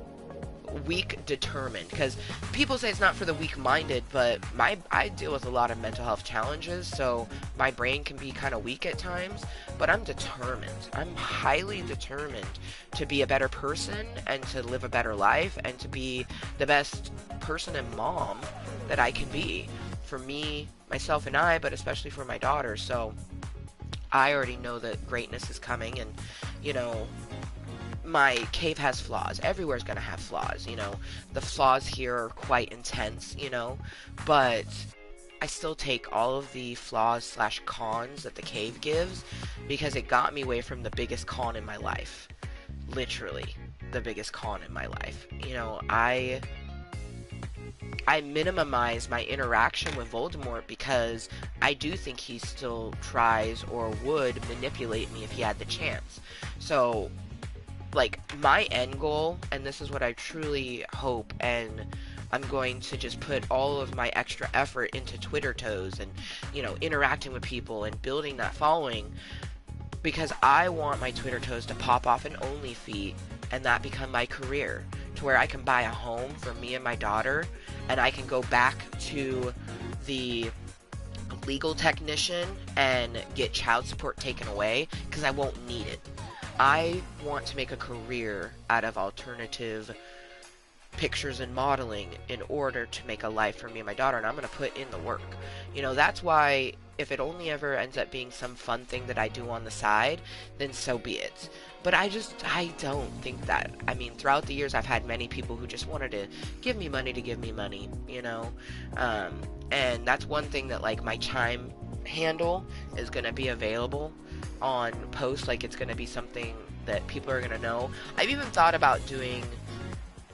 A: weak determined, because people say it's not for the weak-minded, but I deal with a lot of mental health challenges, so my brain can be kind of weak at times, but I'm determined. I'm highly determined to be a better person and to live a better life and to be the best person and mom that I can be for me, myself, and I, but especially for my daughter. So I already know that greatness is coming, and, you know, my cave has flaws. Everywhere's gonna have flaws, you know. The flaws here are quite intense, you know, but I still take all of the flaws / cons that the cave gives, because it got me away from the biggest con in my life. Literally, the biggest con in my life. You know, I minimize my interaction with Voldemort because I do think he still tries or would manipulate me if he had the chance. So, like, my end goal, and this is what I truly hope, and I'm going to just put all of my extra effort into Twitter toes and, you know, interacting with people and building that following, because I want my Twitter toes to pop off an OnlyFeed feed and that become my career, to where I can buy a home for me and my daughter, and I can go back to the legal technician and get child support taken away, because I won't need it. I want to make a career out of alternative pictures and modeling in order to make a life for me and my daughter, and I'm going to put in the work. You know, that's why if it only ever ends up being some fun thing that I do on the side, then so be it. But I don't think that. I mean, throughout the years, I've had many people who just wanted to give me money, you know? And that's one thing that, like, my Chime handle is going to be available on posts. Like, it's going to be something that people are going to know. I've even thought about doing,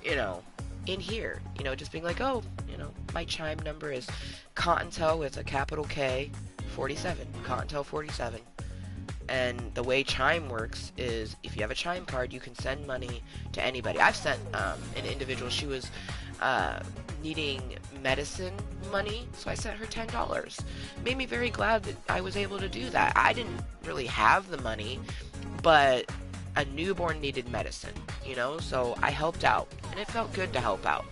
A: you know, in here, you know, just being like, oh, you know, my Chime number is Kottontale with a capital K 47, Kottontale 47. And the way Chime works is if you have a Chime card, you can send money to anybody. I've sent an individual, she was needing medicine money, so I sent her $10. Made me very glad that I was able to do that. I didn't really have the money, but a newborn needed medicine, you know, so I helped out, and it felt good to help out.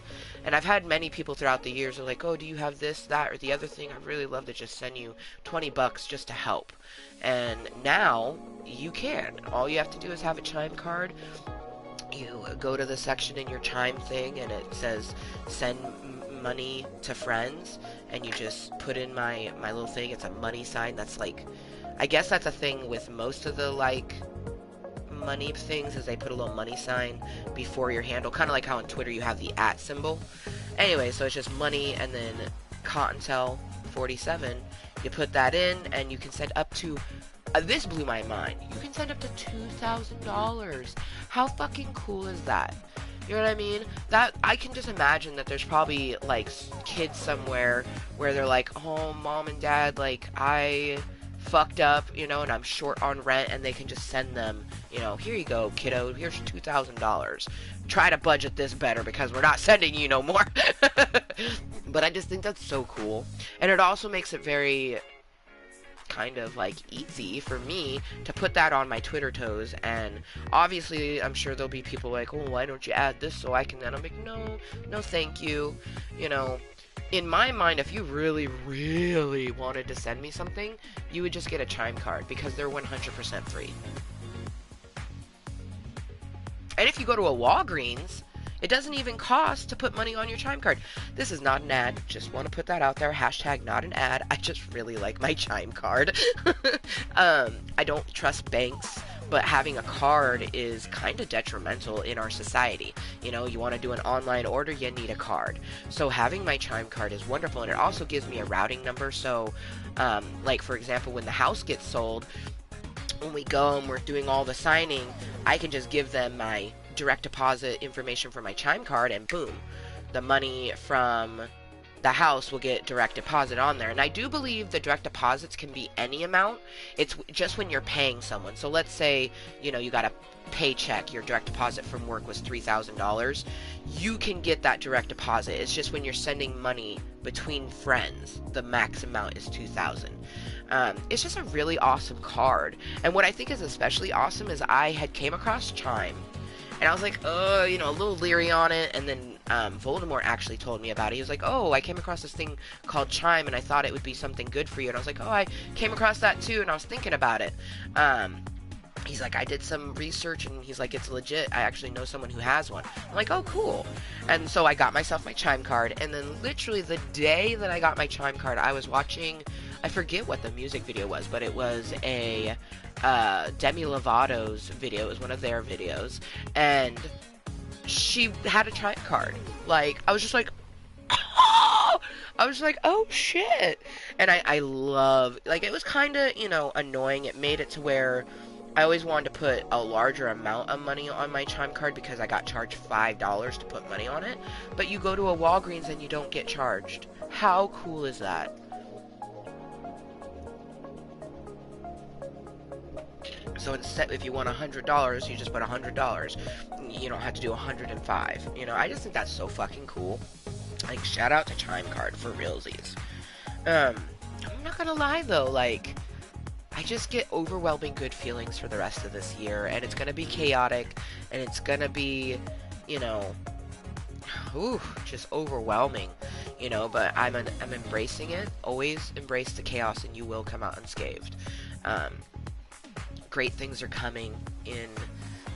A: And I've had many people throughout the years who are like, oh, do you have this, that, or the other thing? I'd really love to just send you $20 just to help. And now you can. All you have to do is have a Chime card. You go to the section in your Chime thing, and it says send money to friends, and you just put in my little thing. It's a money sign. That's like, I guess that's a thing with most of the like money things, is they put a little money sign before your handle, kind of like how on Twitter you have the @ symbol. Anyway, so it's just money and then Kottontale 47. You put that in, and you can send up to this blew my mind. You can send up to $2,000. How fucking cool is that? You know what I mean? That I can just imagine that there's probably like kids somewhere where they're like, oh, mom and dad, like I fucked up, you know, and I'm short on rent, and they can just send them, you know, here you go, kiddo, here's $2,000. Try to budget this better because we're not sending you no more. But I just think that's so cool. And it also makes it very kind of like easy for me to put that on my Twitter toes. And obviously I'm sure there'll be people like, oh, why don't you add this so I can, then I'm like, no thank you. You know, in my mind, if you really wanted to send me something, you would just get a Chime card because they're 100% free. And if you go to a Walgreens, it doesn't even cost to put money on your Chime card. This is not an ad. Just want to put that out there. Hashtag not an ad. I just really like my Chime card. I don't trust banks, but having a card is kind of detrimental in our society. You know, you want to do an online order, you need a card. So having my Chime card is wonderful, and it also gives me a routing number. So, like for example, when the house gets sold, when we go and we're doing all the signing, I can just give them my direct deposit information for my Chime card, and boom, the money from the house will get direct deposit on there. And I do believe the direct deposits can be any amount. It's just when you're paying someone. So let's say, you know, you got a paycheck, your direct deposit from work was $3,000. You can get that direct deposit. It's just when you're sending money between friends, the max amount is $2,000. It's just a really awesome card. And what I think is especially awesome is I had came across Chime, and I was like, you know, a little leery on it. And then Voldemort actually told me about it. He was like, oh, I came across this thing called Chime, and I thought it would be something good for you. And I was like, oh, I came across that too, and I was thinking about it. He's like, I did some research, and he's like, it's legit. I actually know someone who has one. I'm like, oh, cool. And so I got myself my Chime card, and then literally the day that I got my Chime card, I was watching, I forget what the music video was, but it was a Demi Lovato's video. It was one of their videos, and she had a Chime card. Like, I was just like, oh! I was like, oh shit. And I love, like, it was kind of, you know, annoying. It made it to where I always wanted to put a larger amount of money on my Chime card because I got charged $5 to put money on it. But you go to a Walgreens and you don't get charged. How cool is that? So instead, if you want $100, you just put $100. You don't have to do 105. You know, I just think that's so fucking cool. Like, shout out to Chime card for realsies. I'm not gonna lie though, like, I just get overwhelming good feelings for the rest of this year, and it's gonna be chaotic, and it's gonna be, you know, just overwhelming, you know, but I'm embracing it. Always embrace the chaos, and you will come out unscathed. Great things are coming in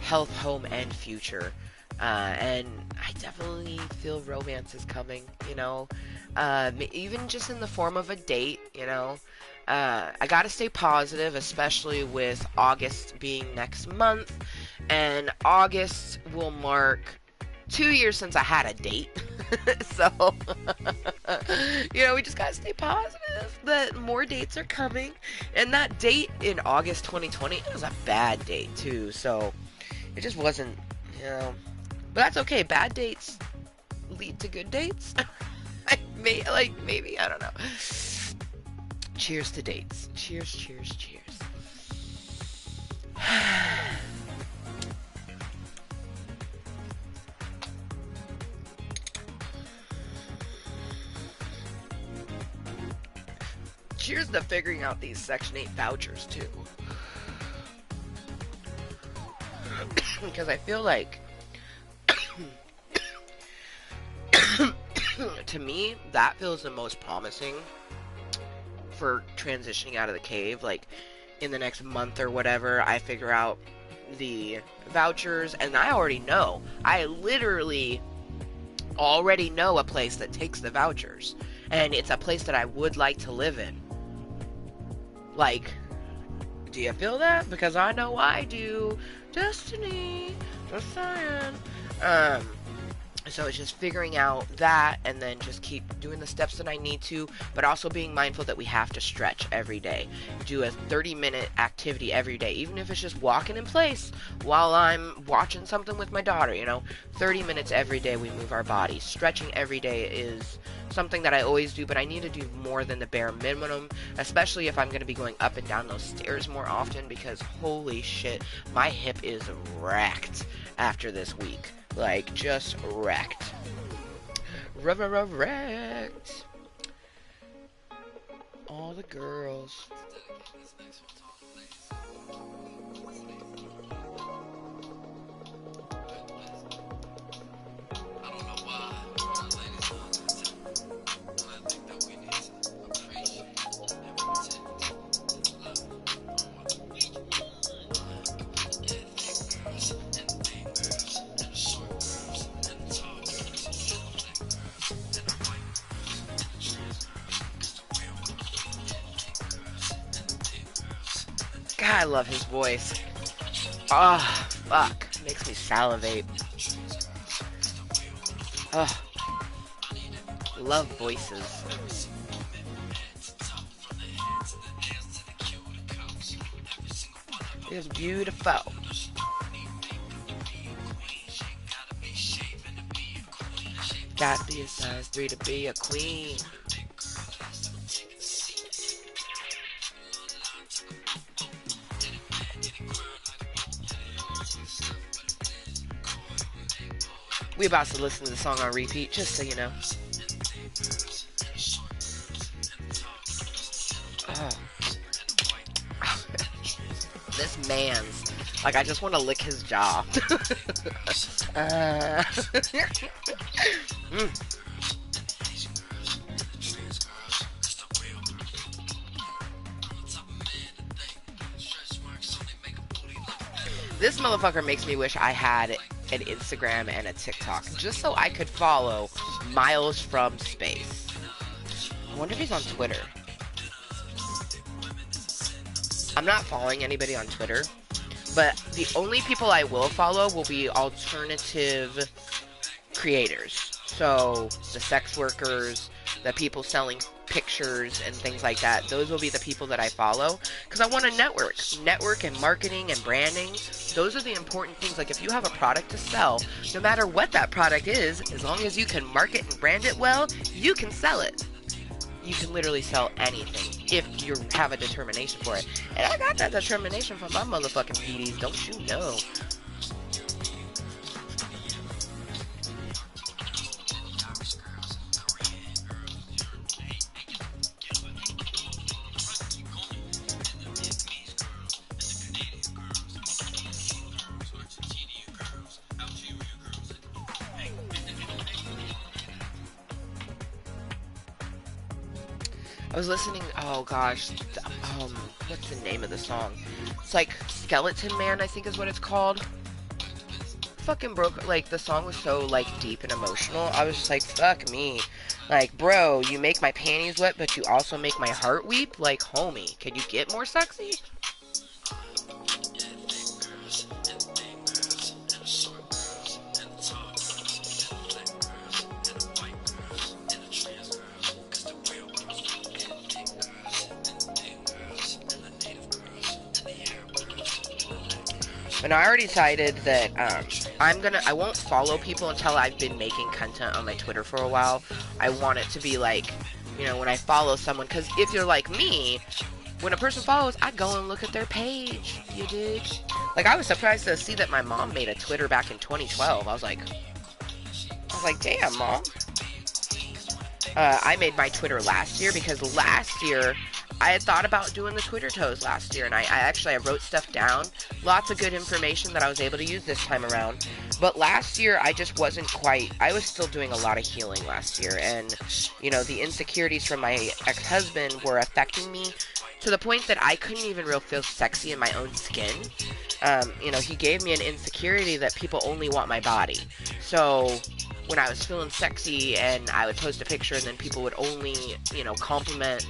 A: health, home, and future. And I definitely feel romance is coming, you know, even just in the form of a date, you know. I gotta stay positive, especially with August being next month, and August will mark 2 years since I had a date. So, you know, we just gotta stay positive that more dates are coming. And that date in August 2020, it was a bad date too, so it just wasn't, you know, but that's okay. Bad dates lead to good dates. Maybe, I don't know. Cheers to dates. Cheers, cheers, cheers. Cheers to figuring out these Section 8 vouchers, too. Because I feel like, to me, that feels the most promising for transitioning out of the cave. Like, in the next month or whatever, I figure out the vouchers, and I already know. I literally already know a place that takes the vouchers, and it's a place that I would like to live in. Like, do you feel that? Because I know I do. Destiny. Just saying. So it's just figuring out that, and then just keep doing the steps that I need to, but also being mindful that we have to stretch every day. Do a 30-minute activity every day, even if it's just walking in place while I'm watching something with my daughter, you know. 30 minutes every day we move our bodies. Stretching every day is something that I always do, but I need to do more than the bare minimum, especially if I'm going to be going up and down those stairs more often, because holy shit, my hip is wrecked after this week. Like, just wrecked. Wrecked. All the girls. God, I love his voice. Ah, oh, fuck. Makes me salivate. Oh, love voices. It's beautiful. Gotta be a size 3 to be a queen. We about to listen to the song on repeat, just so you know. Oh. This man's, like, I just want to lick his jaw. This motherfucker makes me wish I had an Instagram and a TikTok, just so I could follow Miles from Space. I wonder if he's on Twitter. I'm not following anybody on Twitter, but the only people I will follow will be alternative creators. So, the sex workers, the people selling pictures and things like that. Those will be the people that I follow, because I want to network and marketing and branding. Those are the important things. Like, if you have a product to sell, no matter what that product is, as long as you can market and brand it well, you can sell it. You can literally sell anything if you have a determination for it. And I got that determination from my motherfucking PDs, don't you know? I was listening, oh gosh, what's the name of the song? It's like Skeleton Man, I think is what it's called. Fucking broke, like, the song was so, like, deep and emotional. I was just like, fuck me. Like, bro, you make my panties wet, but you also make my heart weep? Like, homie, can you get more sexy? And I already decided that I won't follow people until I've been making content on my Twitter for a while. I want it to be like, you know, when I follow someone, because if you're like me, when a person follows, I go and look at their page, you dig? Like, I was surprised to see that my mom made a Twitter back in 2012. I was like, damn, Mom. I made my Twitter last year because last year I had thought about doing the Twitter toes last year, and I wrote stuff down. Lots of good information that I was able to use this time around. But last year, I just wasn't quite... I was still doing a lot of healing last year, and, you know, the insecurities from my ex-husband were affecting me to the point that I couldn't even really feel sexy in my own skin. You know, he gave me an insecurity that people only want my body. So when I was feeling sexy and I would post a picture and then people would only, you know, compliment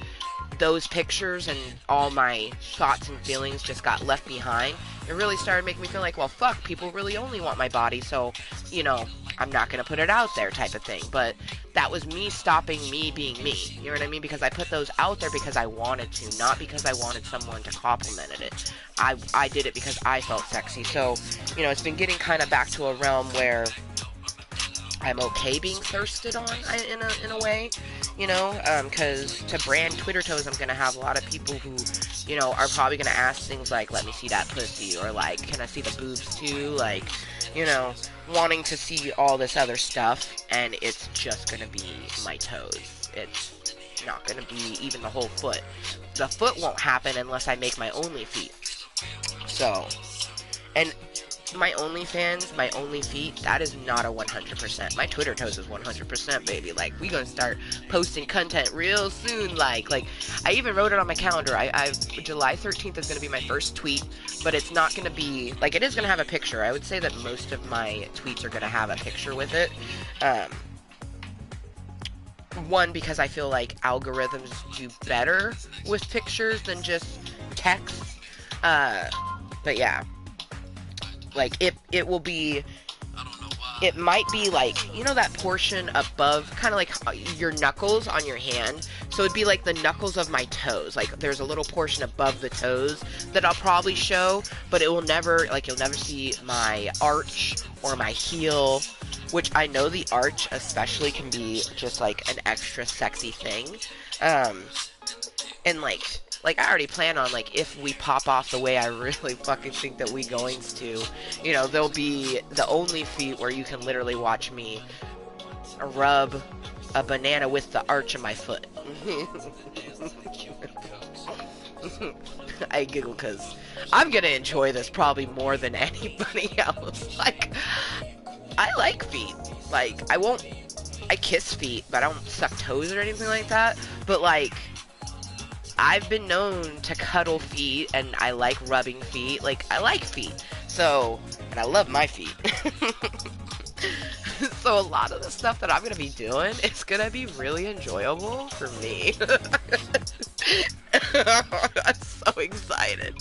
A: those pictures and all my thoughts and feelings just got left behind, it really started making me feel like, well, fuck, people really only want my body, so, you know, I'm not going to put it out there type of thing. But that was me stopping me being me, you know what I mean? Because I put those out there because I wanted to, not because I wanted someone to compliment it. I did it because I felt sexy. So, you know, it's been getting kind of back to a realm where I'm okay being thirsted on in a way, you know, because to brand Twitter toes, I'm going to have a lot of people who, you know, are probably going to ask things like, let me see that pussy, or like, can I see the boobs too, like, you know, wanting to see all this other stuff, and it's just going to be my toes. It's not going to be even the whole foot. The foot won't happen unless I make my only feet. So, and my OnlyFans, my only feet, that is not a 100%. My Twitter toes is 100%, baby. Like, we gonna start posting content real soon. Like, I even wrote it on my calendar. July 13th is gonna be my first tweet, but it's not gonna be, like, it is gonna have a picture. I would say that most of my tweets are gonna have a picture with it. One, because I feel like algorithms do better with pictures than just text. But yeah. Like, it will be, it might be like, you know that portion above, kind of like your knuckles on your hand? So it'd be like the knuckles of my toes. Like, there's a little portion above the toes that I'll probably show, but it will never, like, you'll never see my arch or my heel, which I know the arch especially can be just like an extra sexy thing. And like, I already plan on, like, if we pop off the way I really fucking think that we going to, you know, there'll be the only feet where you can literally watch me rub a banana with the arch of my foot. I giggle because I'm gonna enjoy this probably more than anybody else. Like, I like feet. Like, I kiss feet, but I don't suck toes or anything like that. But, like, I've been known to cuddle feet, and I like rubbing feet. Like, I like feet. So, and I love my feet. So a lot of the stuff that I'm going to be doing, it's going to be really enjoyable for me. I'm so excited.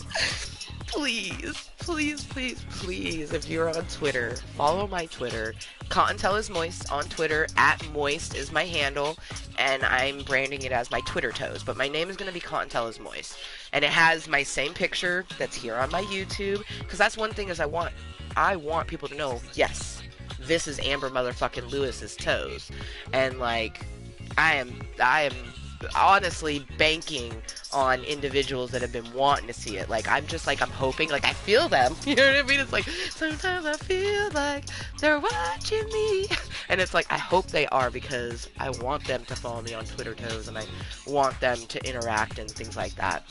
A: Please, please, please, please, if you're on Twitter, follow my Twitter. Kottontale is Mooiisstt on Twitter. @Mooiisstt is my handle, and I'm branding it as my Twitter toes. But my name is going to be Kottontale is Mooiisstt. And it has my same picture that's here on my YouTube. Because that's one thing is I want people to know, yes, this is Amber motherfucking Lewis's toes. And, like, I am honestly banking on individuals that have been wanting to see it. Like, I'm hoping, like, I feel them. You know what I mean? It's like, sometimes I feel like they're watching me. And it's like, I hope they are, because I want them to follow me on Twitter toes, and I want them to interact and things like that.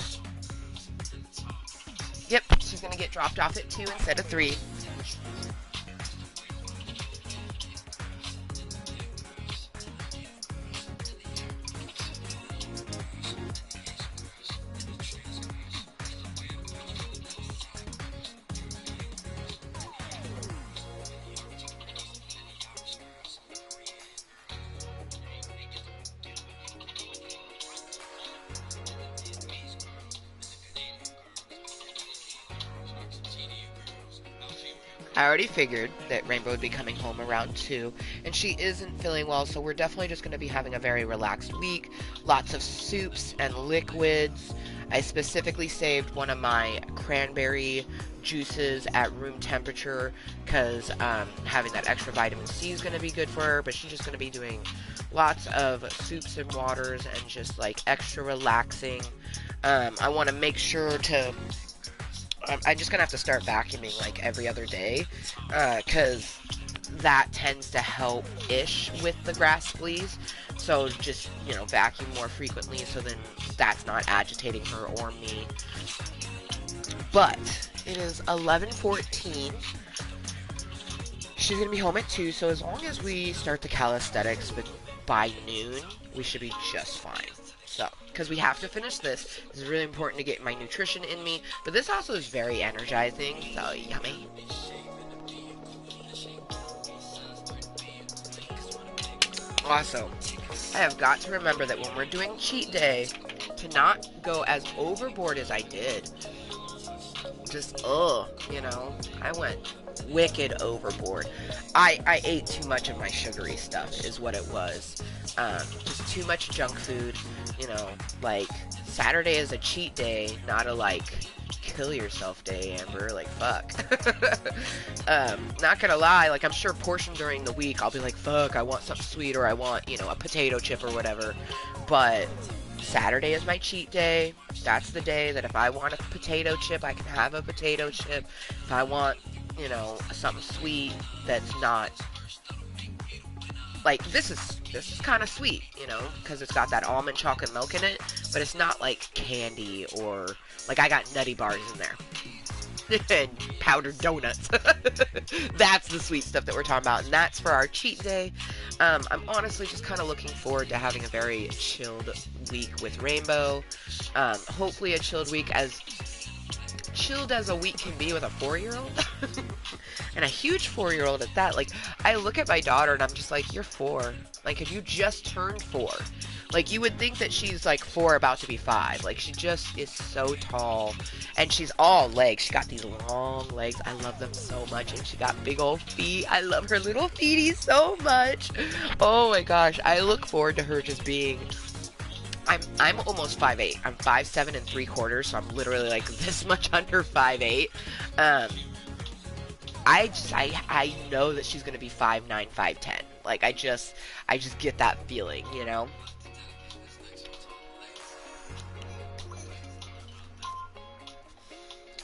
A: Yep, she's gonna get dropped off at 2 instead of 3. I already figured that Rainbow would be coming home around 2, and she isn't feeling well, so we're definitely just going to be having a very relaxed week. Lots of soups and liquids. I specifically saved one of my cranberry juices at room temperature, because having that extra vitamin C is going to be good for her, but she's just going to be doing lots of soups and waters and just, like, extra relaxing. I want to make sure to I'm just gonna have to start vacuuming like every other day, because that tends to help-ish with the grass fleas. So just, you know, vacuum more frequently so then that's not agitating her or me. But it is 11:14. She's gonna be home at 2, so as long as we start the calisthenics by noon, we should be just fine. So, because we have to finish this. This is really important to get my nutrition in me, but this also is very energizing, so yummy. Also, I have got to remember that when we're doing cheat day, to not go as overboard as I did. Just, you know, I went wicked overboard. I ate too much of my sugary stuff is what it was. Just too much junk food, you know, like, Saturday is a cheat day, not a, like, kill yourself day, Amber, like, fuck. Not gonna lie, like, I'm sure portion during the week, I'll be like, fuck, I want something sweet, or I want, you know, a potato chip or whatever, but Saturday is my cheat day. That's the day that if I want a potato chip, I can have a potato chip. If I want, you know, something sweet that's not, like, this is kind of sweet, you know, because it's got that almond chocolate milk in it, but it's not like candy or, like, I got nutty bars in there. And powdered donuts. That's the sweet stuff that we're talking about, and that's for our cheat day. I'm honestly just kind of looking forward to having a very chilled week with Rainbow. Hopefully a chilled week, as chilled as a week can be with a 4-year-old. And a huge 4-year-old at that. Like, I look at my daughter and I'm just like, you're 4. Like, if you just turned 4. Like, you would think that she's, like, 4 about to be 5. Like, she just is so tall. And she's all legs. She got these long legs. I love them so much. And she got big old feet. I love her little feeties so much. Oh, my gosh. I look forward to her just being... I'm almost 5'8". I'm 5'7" and 3/4, so I'm literally, like, this much under 5'8". I know that she's gonna be 5'9", 5'10". Like, I just get that feeling, you know?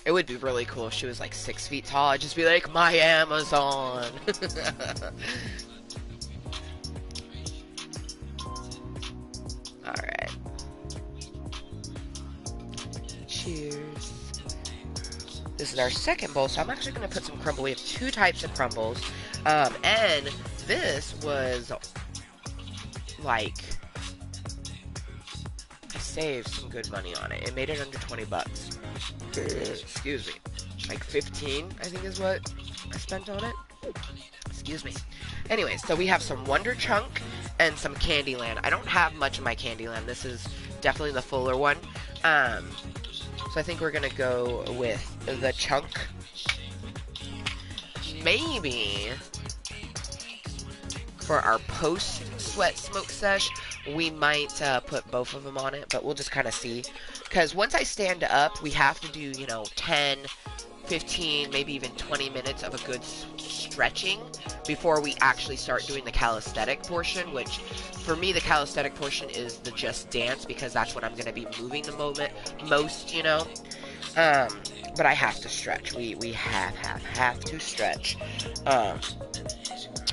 A: It would be really cool if she was like 6 feet tall. I'd just be like, my Amazon. Alright. Cheers. This is our second bowl, so I'm actually going to put some crumble. We have 2 types of crumbles. And this was like, I saved some good money on it. It made it under 20 bucks. Excuse me. Like 15, I think is what I spent on it. Excuse me. Anyway, so we have some Wonder Chunk and some Candyland. I don't have much of my Candyland. This is definitely the fuller one. So I think we're gonna go with the chunk. Maybe for our post-sweat smoke sesh, we might put both of them on it, but we'll just kind of see. Because once I stand up, we have to do, you know, 10, 15, maybe even 20 minutes of a good stretching before we actually start doing the calisthenic portion, which for me the calisthenic portion is the just dance, because that's what I'm going to be moving the most, you know. But I have to stretch. We have to stretch.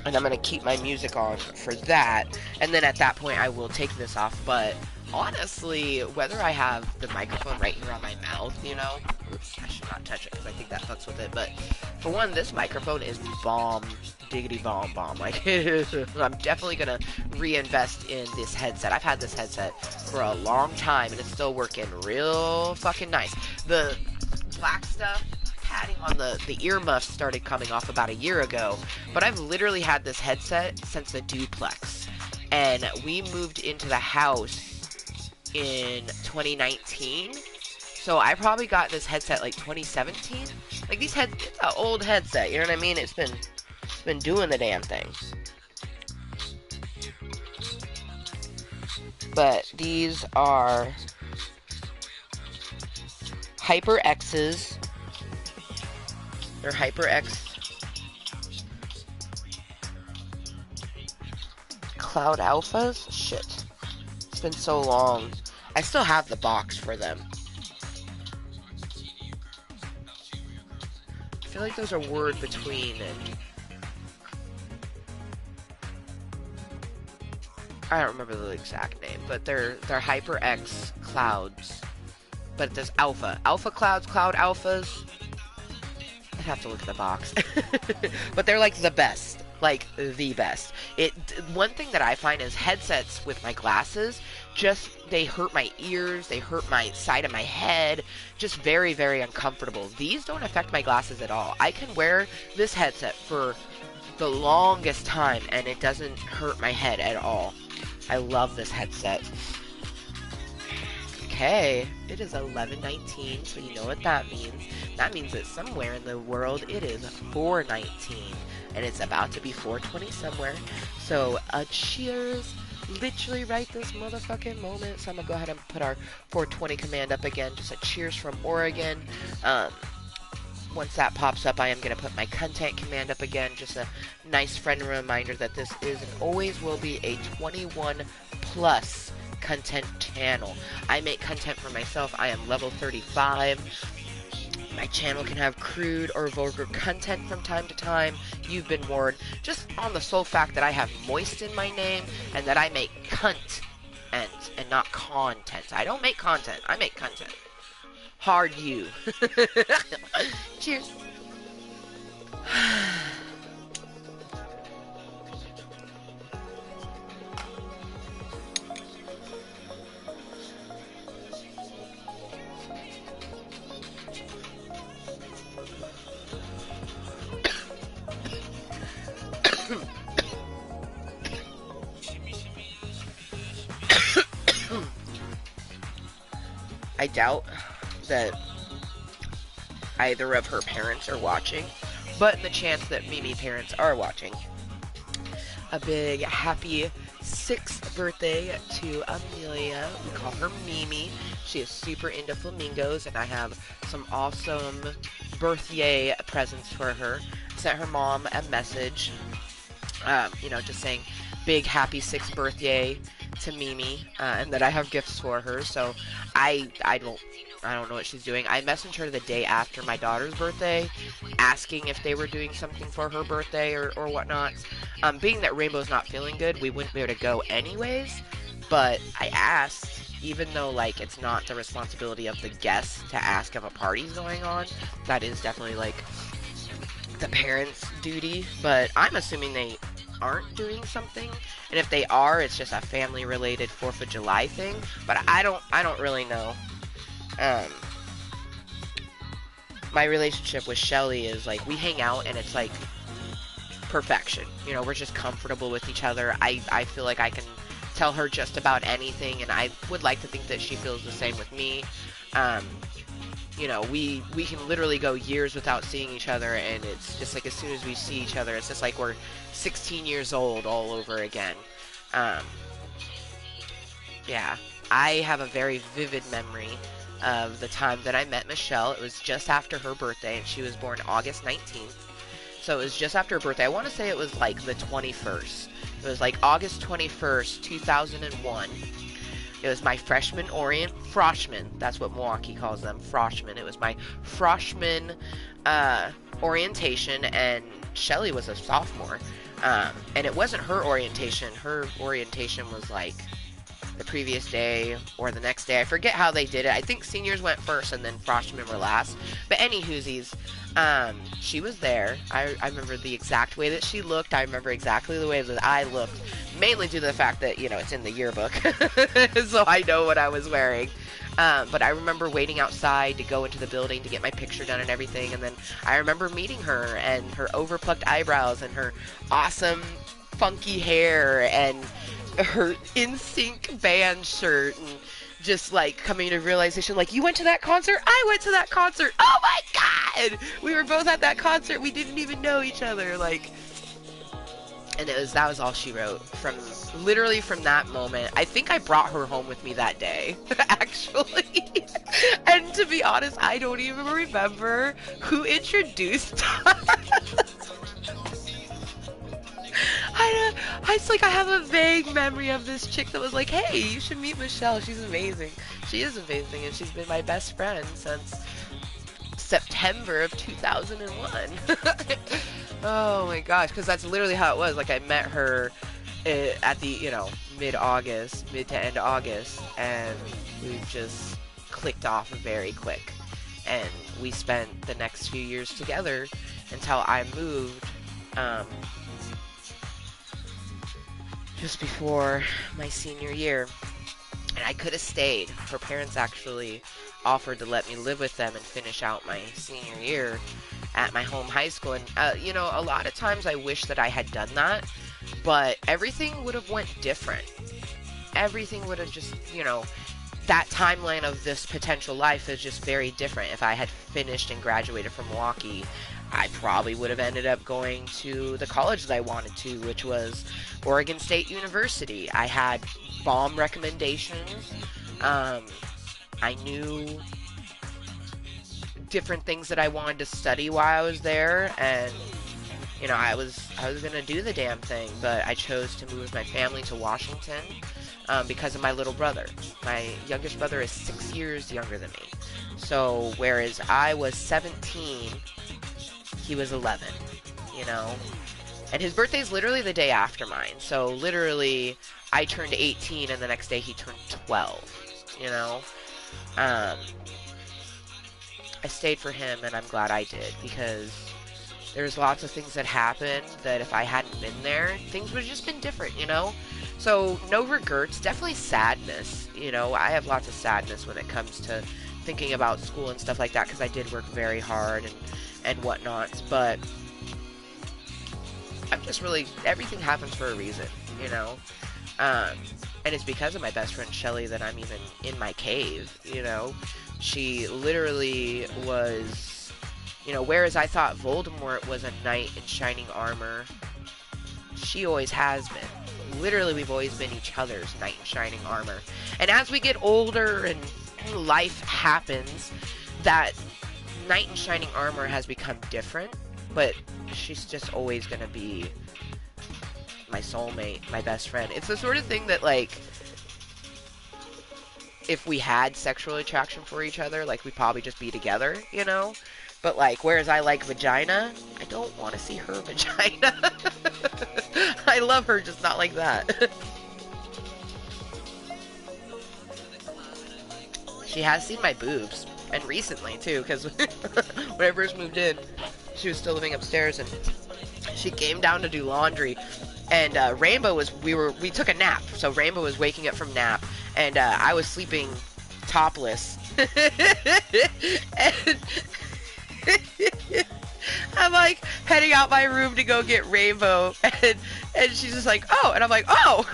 A: And I'm going to keep my music on for that, and then at that point I will take this off. But honestly, whether I have the microphone right here on my mouth, you know, oops, I should not touch it because I think that fucks with it, but for one, this microphone is bomb, diggity bomb. Like, I'm definitely going to reinvest in this headset. I've had this headset for a long time, and it's still working real fucking nice. The black stuff, padding on the earmuffs started coming off about a year ago, but I've literally had this headset since the duplex, and we moved into the house in 2019, so I probably got this headset like 2017. Like, it's an old headset, you know what I mean? It's been doing the damn thing. But these are HyperX's. They're HyperX Cloud Alphas? Shit. It's been so long. I still have the box for them. feel like those are word between. I don't remember the exact name, but they're HyperX clouds. But there's alpha clouds, cloud alphas. I'd have to look at the box. But they're like the best. Like the best. One thing that I find is headsets with my glasses, just they hurt my ears, they hurt my side of my head, just very, very uncomfortable. These don't affect my glasses at all. I can wear this headset for the longest time and it doesn't hurt my head at all. I love this headset. Okay, it is 11:19, so you know what that means. That means that somewhere in the world it is 4:19, and it's about to be 4:20 somewhere. So, cheers, literally right this motherfucking moment. So I'm gonna go ahead and put our 4:20 command up again, just a cheers from Oregon. Once that pops up, I am going to put my Cuntent command up again. Just a nice friendly reminder that this is and always will be a 21 plus content channel. I make content for myself. I am level 35. My channel can have crude or vulgar content from time to time. You've been warned. Just on the sole fact that I have Mooiisstt in my name and that I make cunt and not content. I don't make content. I make content. Hard you. Cheers. I doubt that either of her parents are watching, but in the chance that Mimi parents are watching, a big happy 6th birthday to Amelia. We call her Mimi. She is super into flamingos, and I have some awesome birthday presents for her. I sent her mom a message, just saying big happy 6th birthday to Mimi, and that I have gifts for her. So I don't know what she's doing. I messaged her the day after my daughter's birthday, asking if they were doing something for her birthday or whatnot. Being that Rainbow's not feeling good, we wouldn't be able to go anyways, but I asked, even though, like, it's not the responsibility of the guests to ask if a party's going on. That is definitely, like, the parents' duty, but I'm assuming they aren't doing something, and if they are, it's just a family-related 4th of July thing, but I don't really know. My relationship with Shelly is, like, we hang out, and it's, like, perfection. You know, we're just comfortable with each other. I feel like I can tell her just about anything, and I would like to think that she feels the same with me. You know, we can literally go years without seeing each other, and it's just like as soon as we see each other, it's just like we're 16 years old all over again. Yeah, I have a very vivid memory of the time that I met Michelle. It was just after her birthday, and she was born August 19th. So it was just after her birthday. I want to say it was like the 21st. It was like August 21st, 2001. It was my freshman that's what Milwaukee calls them, froshman. It was my freshman orientation, and Shelly was a sophomore. And it wasn't her orientation. Her orientation was like the previous day or the next day. I forget how they did it. I think seniors went first and then freshmen were last. But any whoosies, she was there. I remember the exact way that she looked. I remember exactly the way that I looked. Mainly due to the fact that, you know, it's in the yearbook. So I know what I was wearing. But I remember waiting outside to go into the building to get my picture done and everything. And then I remember meeting her and her overplucked eyebrows and her awesome funky hair and her NSYNC band shirt, and just like coming to realization, like, you went to that concert? I went to that concert. Oh my god! We were both at that concert. We didn't even know each other. Like, and that was all she wrote. Literally from that moment. I think I brought her home with me that day, actually. And to be honest, I don't even remember who introduced us. I have a vague memory of this chick that was like, hey, you should meet Michelle. She's amazing. She is amazing, and she's been my best friend since September of 2001. Oh my gosh, because that's literally how it was. Like, I met her at the, you know, mid to end August, and we just clicked off very quick. And we spent the next few years together until I moved just before my senior year. And I could have stayed. Her parents actually offered to let me live with them and finish out my senior year at my home high school. And, you know, a lot of times I wish that I had done that, but everything would have went different. Everything would have just, you know, that timeline of this potential life is just very different. If I had finished and graduated from Milwaukee, I probably would have ended up going to the college that I wanted to, which was Oregon State University. I had bomb recommendations. I knew different things that I wanted to study while I was there, and you know, I was gonna do the damn thing, but I chose to move with my family to Washington because of my little brother. My youngest brother is 6 years younger than me. So whereas I was 17, he was 11, you know? And his birthday's literally the day after mine. So literally, I turned 18 and the next day he turned 12, you know? I stayed for him, and I'm glad I did, because there's lots of things that happened that if I hadn't been there, things would have just been different, you know? So, no regrets, definitely sadness, you know? I have lots of sadness when it comes to thinking about school and stuff like that, because I did work very hard and whatnot, but I'm just really, everything happens for a reason, you know? And it's because of my best friend Shelly that I'm even in my cave, you know? She literally was, you know, whereas I thought Voldemort was a knight in shining armor, she always has been. Literally, we've always been each other's knight in shining armor. And as we get older and life happens, that knight in shining armor has become different, but she's just always gonna be my soulmate, my best friend. It's the sort of thing that, like, if we had sexual attraction for each other, like, we'd probably just be together, you know? But, like, whereas I like vagina, I don't want to see her vagina. I love her, just not like that. She has seen my boobs, and recently, too, because when I first moved in, she was still living upstairs, and she came down to do laundry, and Rainbow was, we took a nap, so Rainbow was waking up from nap, and I was sleeping topless. And I'm like heading out my room to go get Rainbow, and she's just like, oh, and I'm like, oh.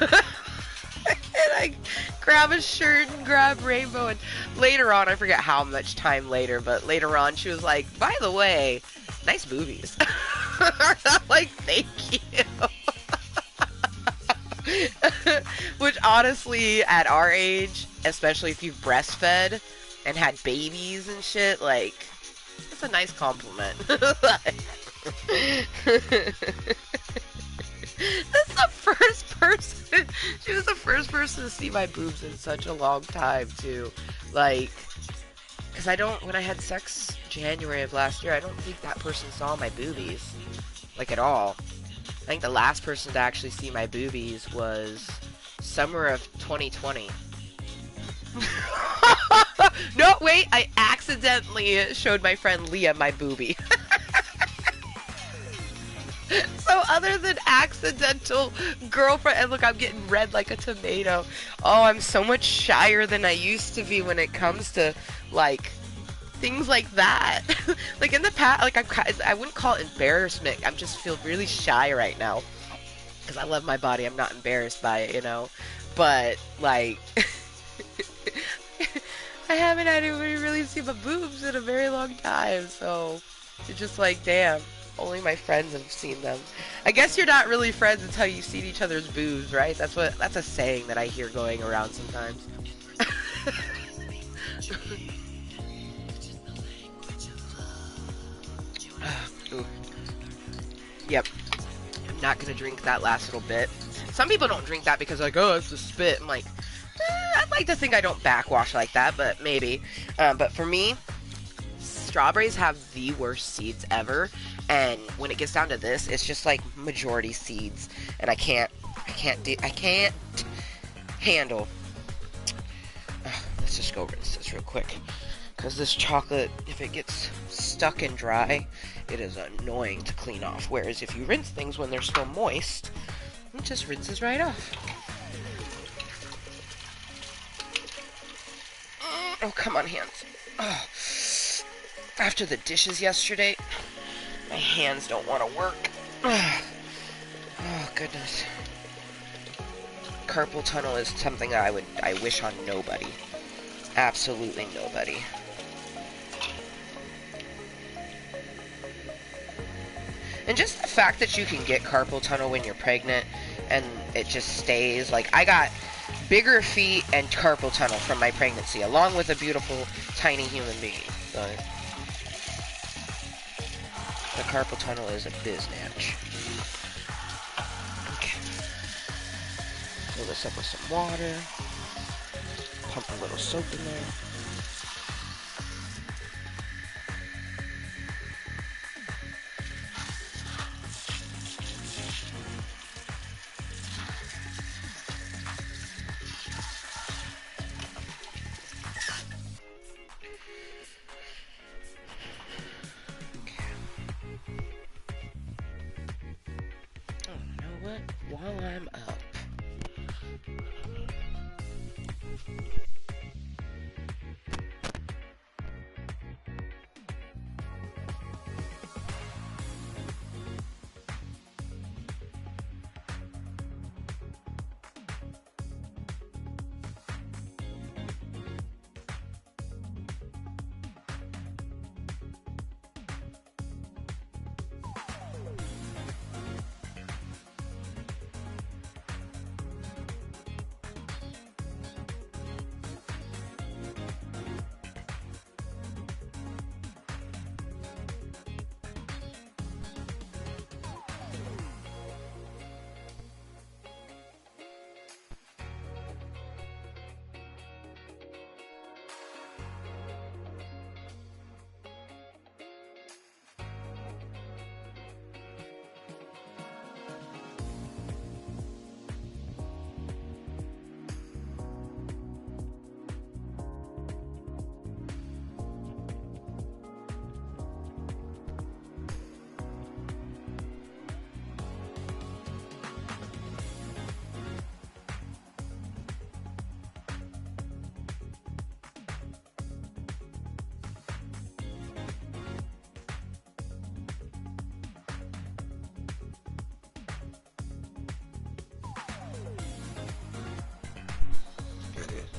A: And I grab a shirt and grab Rainbow, and later on, I forget how much time later, but later on she was like, by the way, nice boobies. I'm like, thank you. Which honestly, at our age, especially if you've breastfed and had babies and shit, like, that's a nice compliment. That's the first person, she was the first person to see my boobs in such a long time, too. Like, because when I had sex January of last year, I don't think that person saw my boobies, like, at all. I think the last person to actually see my boobies was summer of 2020. No, wait, I accidentally showed my friend Leah my boobie. So other than accidental girlfriend, and look, I'm getting red like a tomato. Oh, I'm so much shyer than I used to be when it comes to, like, things like that. Like, in the past, like, I wouldn't call it embarrassment. I just feel really shy right now. Because I love my body. I'm not embarrassed by it, you know. But, like, I haven't had anybody really see my boobs in a very long time. So, it's just like, damn. Only my friends have seen them. I guess you're not really friends until you've seen each other's boobs, right? That's a saying that I hear going around sometimes. Ooh. Yep. I'm not gonna drink that last little bit. Some people don't drink that because, like, oh, it's a spit. I'm like, I'd like to think I don't backwash like that, but maybe. But for me, strawberries have the worst seeds ever, and when it gets down to this, it's just like majority seeds, and I can't handle. Let's just go rinse this real quick, because this chocolate, if it gets stuck and dry, it is annoying to clean off. Whereas if you rinse things when they're still moist, it just rinses right off. Oh, come on, hands. Oh. After the dishes yesterday, my hands don't want to work. Oh, goodness. Carpal tunnel is something I wish on nobody. Absolutely nobody. And just the fact that you can get carpal tunnel when you're pregnant and it just stays. Like, I got bigger feet and carpal tunnel from my pregnancy, along with a beautiful, tiny human being. So, the carpal tunnel is a biznatch. Okay. Fill this up with some water. Pump a little soap in there. While I'm up,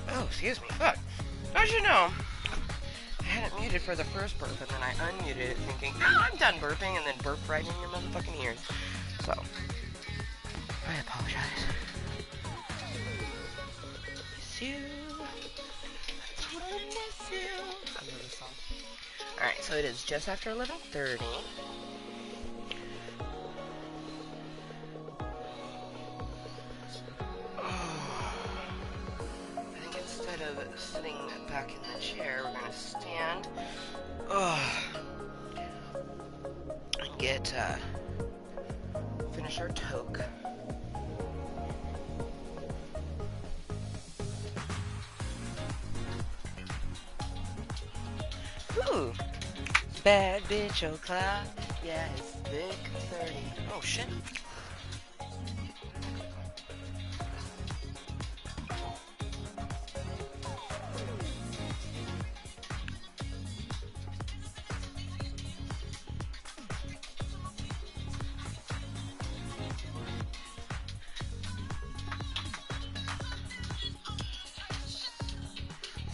A: oh, excuse me, fuck. How'd you know? I had it muted for the first burp, and then I unmuted it thinking, oh, I'm done burping, and then burped right in your motherfucking ears. So, I apologize. Miss you. I miss you. I love this song. Alright, so it is just after 11:30. Sitting back in the chair, we're gonna stand and get finish our toque. Ooh, bad bitch o'clock, yeah, it's thick 30. Oh shit.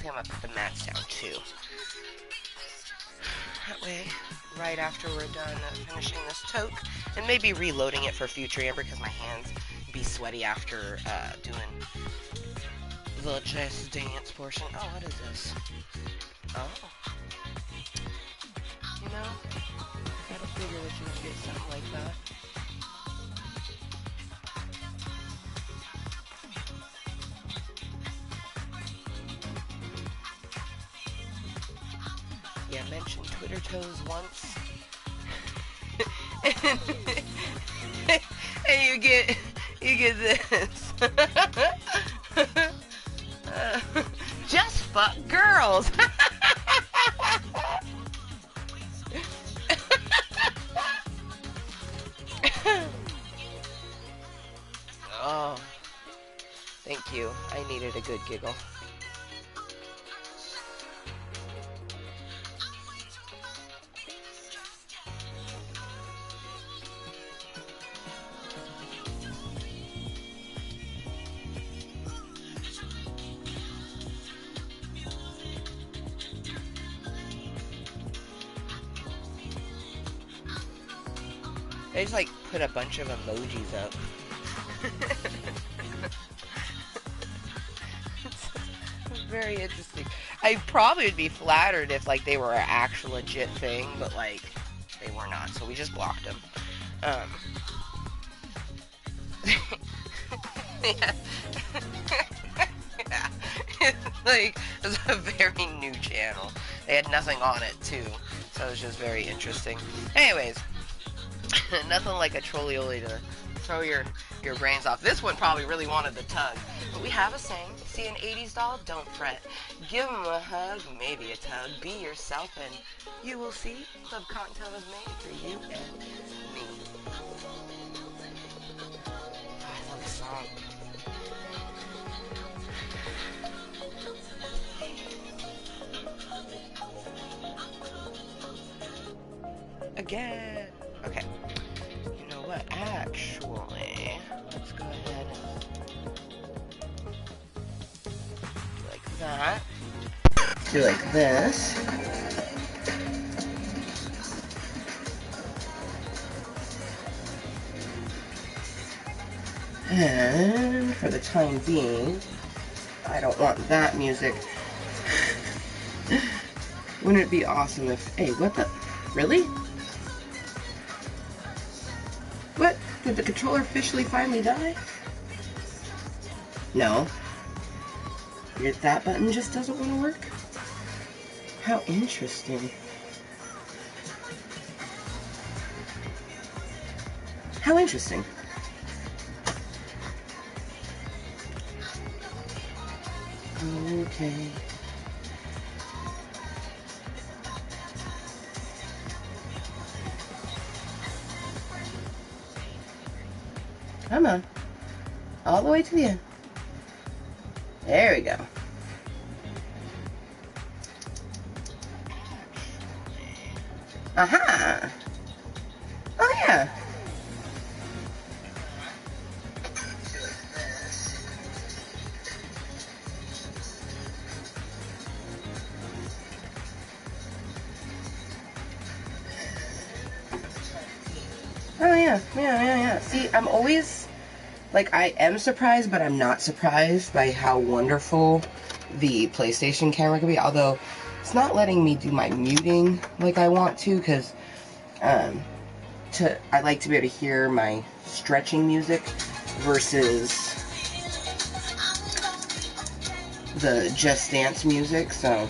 A: I'm gonna put the mats down too. That way, right after we're done finishing this toque, and maybe reloading it for future Amber, because my hands be sweaty after doing the Just Dance portion. Oh, what is this? Oh. You know, I gotta figure that you would get something like that. Yeah, mentioned Twitter toes once. and you get this. Just fuck girls. Oh, thank you. I needed a good giggle. They just like put a bunch of emojis up. It's very interesting. I probably would be flattered if like they were an actual legit thing, but like they were not, so we just blocked them. Yeah. Yeah. Like, it was a very new channel. They had nothing on it too, so it was just very interesting. Anyways, nothing like a trollioli to throw your brains off. This one probably really wanted the tug, but we have a saying: see an 80s doll, don't fret. Give them a hug, maybe a tug. Be yourself, and you will see Club Kottontale is made for you and me. Oh, I love this song. Again. Okay. You know what? Actually, let's go ahead and do like that. Do like this. And for the time being, I don't want that music. Wouldn't it be awesome if... Hey, what the... Really? What? Did the controller officially finally die? No. That button just doesn't want to work? How interesting. How interesting. Okay. Come on. All the way to the end. There we go. Aha! Oh yeah! Oh yeah. See, I'm always, like, I am surprised, but I'm not surprised by how wonderful the PlayStation camera can be, although it's not letting me do my muting like I want to, because I like to be able to hear my stretching music versus the Just Dance music, so...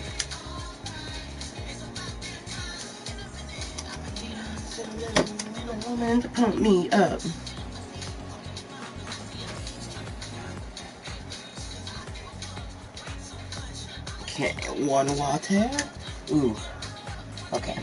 A: To pump me up. Okay, 1 water. Ooh. Okay.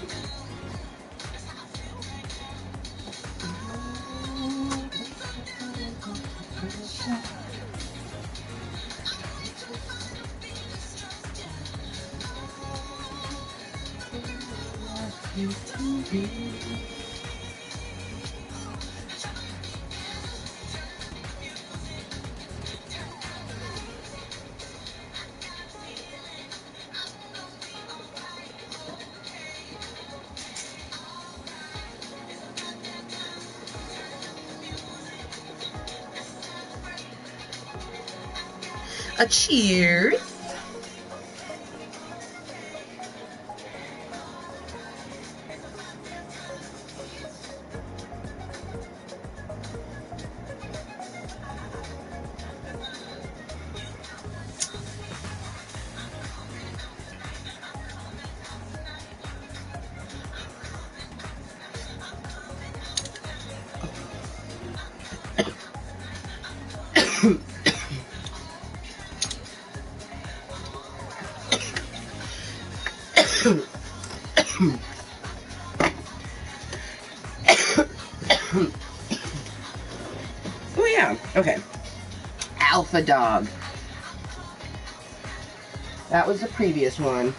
A: A cheers. Oh yeah, okay. Alpha Dog. That was the previous one.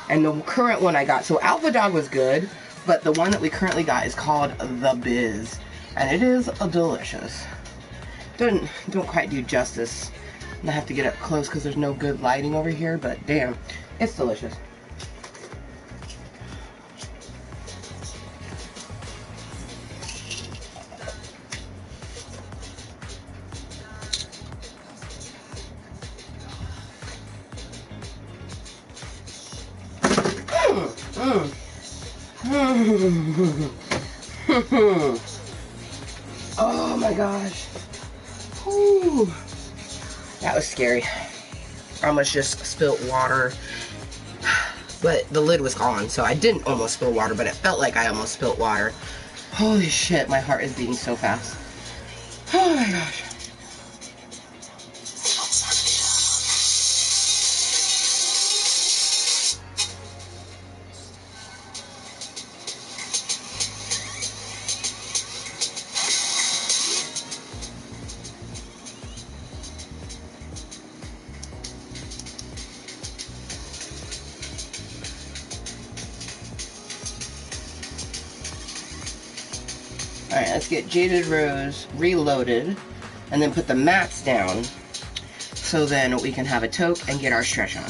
A: And the current one I got, so Alpha Dog was good, but the one that we currently got is called The Biz. And it is delicious. Don't quite do justice. I have to get up close because there's no good lighting over here, but damn, it's delicious. Oh my gosh. Whew. That was scary. I almost just spilt water. But the lid was on, so I didn't almost spill water, but it felt like I almost spilt water. Holy shit, my heart is beating so fast. Oh my gosh. Alright, let's get Jaded Rose reloaded and then put the mats down so then we can have a toque and get our stretch on.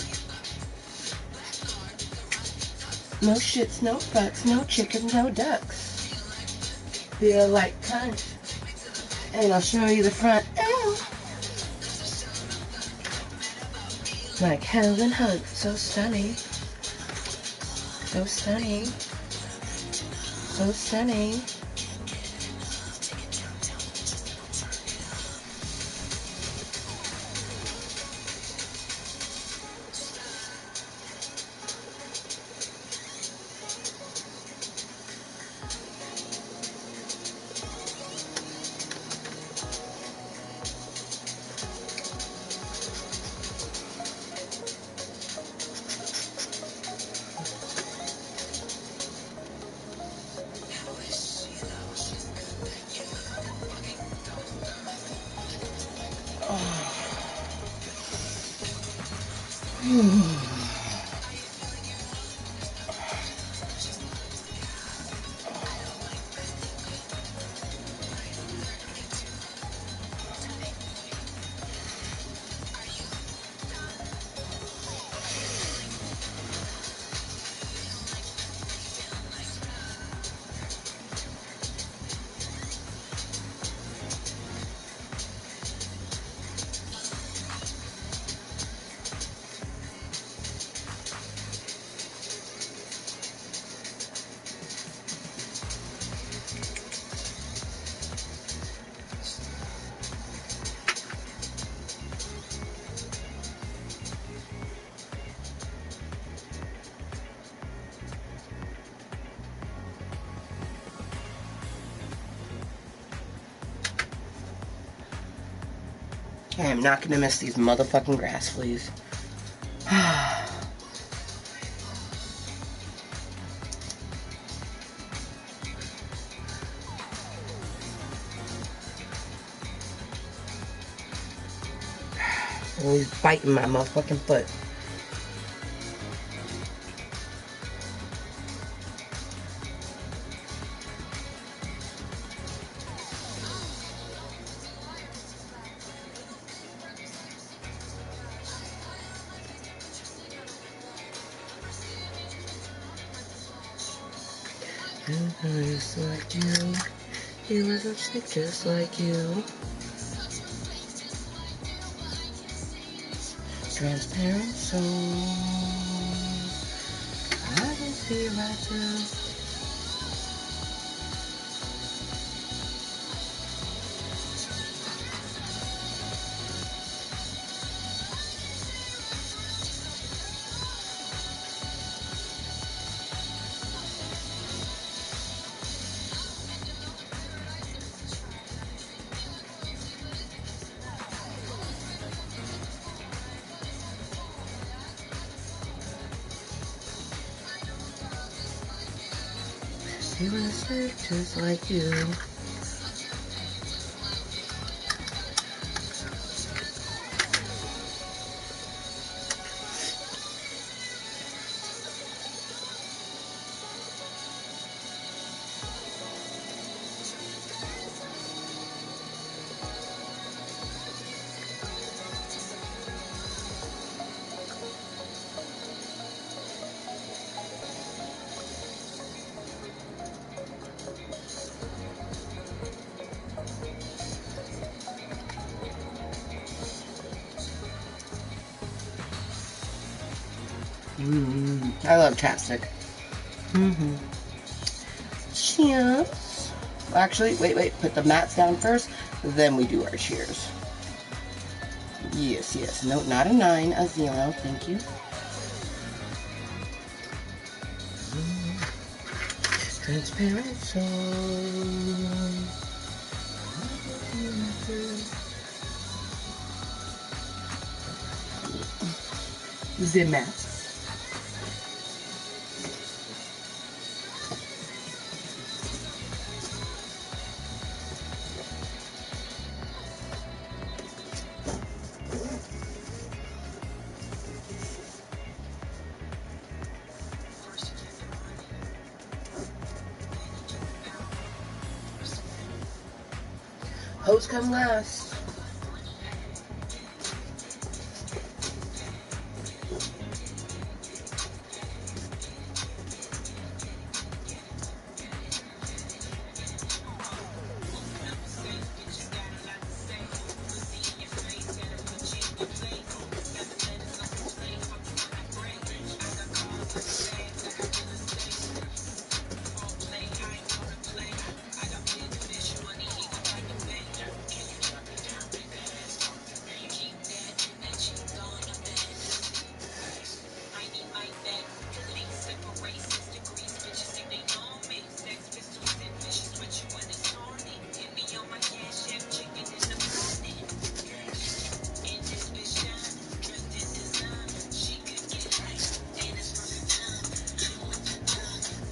A: No shits, no fucks, no chickens, no ducks. Feel like cunt. And I'll show you the front. Like Helen Hunt, so stunning. So stunning. So stunning. I am not gonna miss these motherfucking grass fleas. Always biting my motherfucking foot. Just like you, he was a chick just like you. Transparent soul, I can see right through. He was just like you. I love chapstick. Cheers. Actually, wait. Put the mats down first, then we do our cheers. Yes. No, not a 9, a 0. Thank you. Transparent soul. The mats. Hoes come last.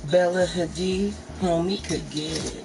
A: Bella Hadid, homie, could get it.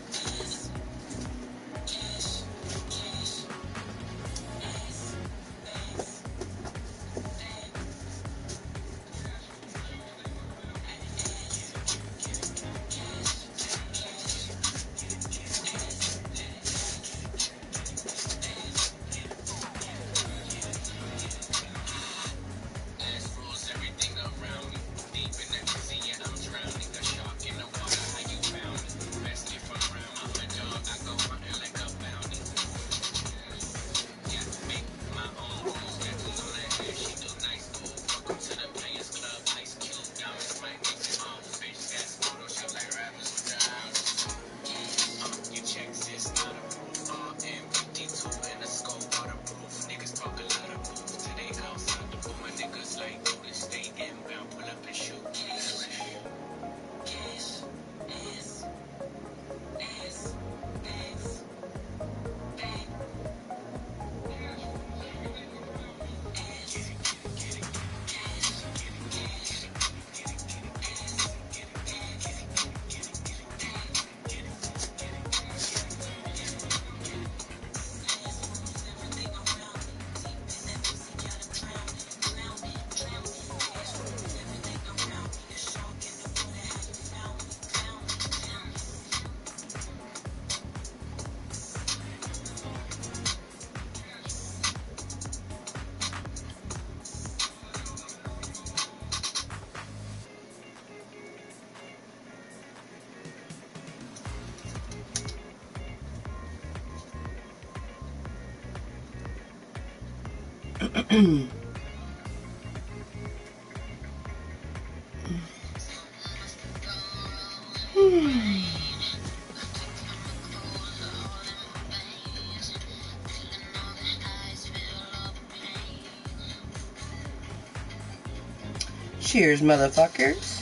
A: Cheers, motherfuckers.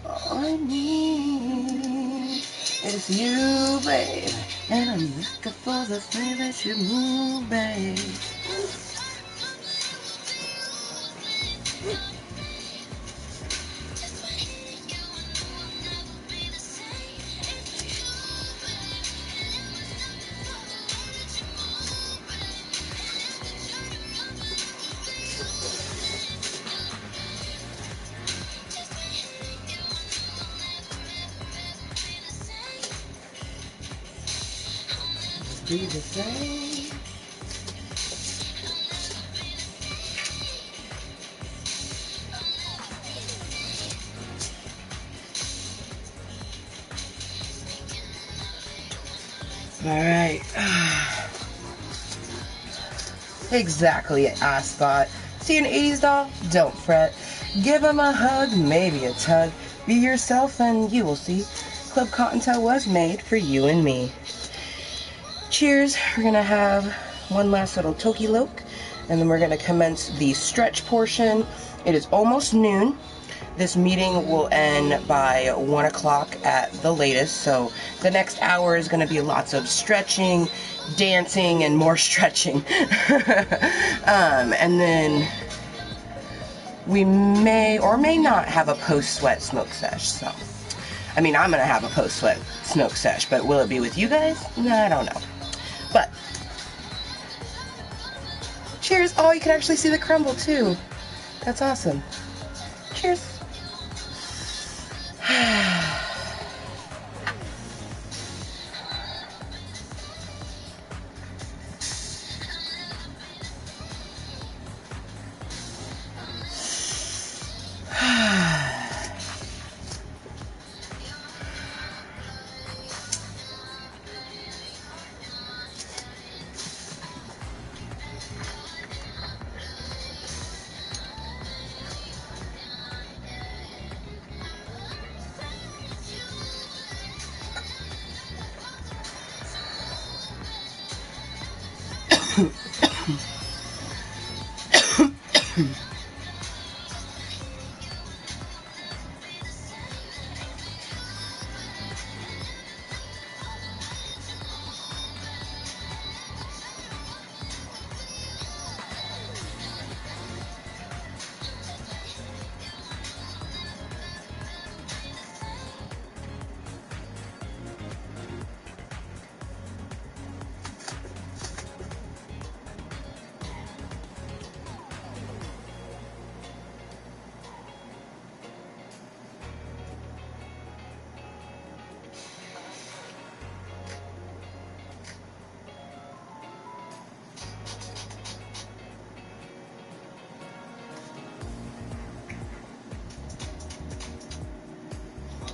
A: All I need is you, babe. And I'm looking for the thing that you move, babe. Be the same. All right. Exactly, Ascot. See an 80s doll? Don't fret. Give him a hug, maybe a tug. Be yourself and you will see. Club Kottontale was made for you and me. Cheers. We're going to have one last little Toki Loke, and then we're going to commence the stretch portion. It is almost noon. This meeting will end by 1 o'clock at the latest, so the next hour is going to be lots of stretching, dancing, and more stretching. And then we may or may not have a post-sweat smoke sesh. So, I mean, I'm going to have a post-sweat smoke sesh, but will it be with you guys? No, I don't know. But, cheers. Oh, you can actually see the crumble, too. That's awesome. Cheers.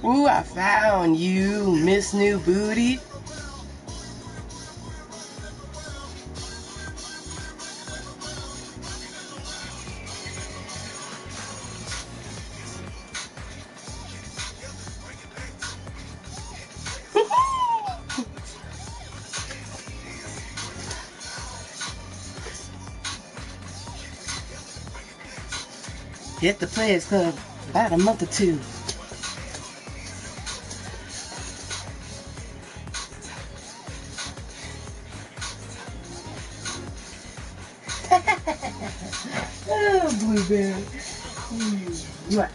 A: Ooh, I found you, Miss New Booty. Hit the Players Club about a month or two. Oh, Blueberry. What?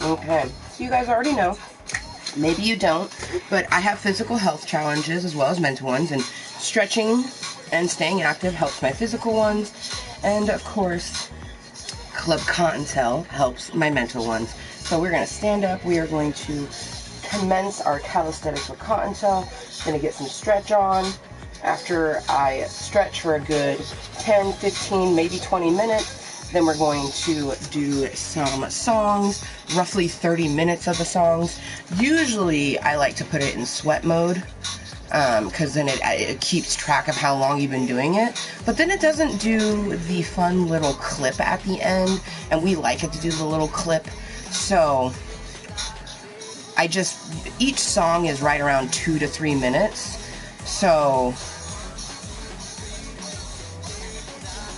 A: Okay, so you guys already know. Maybe you don't, but I have physical health challenges as well as mental ones, and stretching and staying active helps my physical ones, and of course, Club Kottontale helps my mental ones. So we're going to stand up. We are going to commence our calisthenics with Kottontale. Going to get some stretch on. After I stretch for a good 10, 15, maybe 20 minutes, then we're going to do some songs, roughly 30 minutes of the songs. Usually I like to put it in sweat mode, because then it keeps track of how long you've been doing it. But then it doesn't do the fun little clip at the end, and we like it to do the little clip. So each song is right around 2 to 3 minutes. So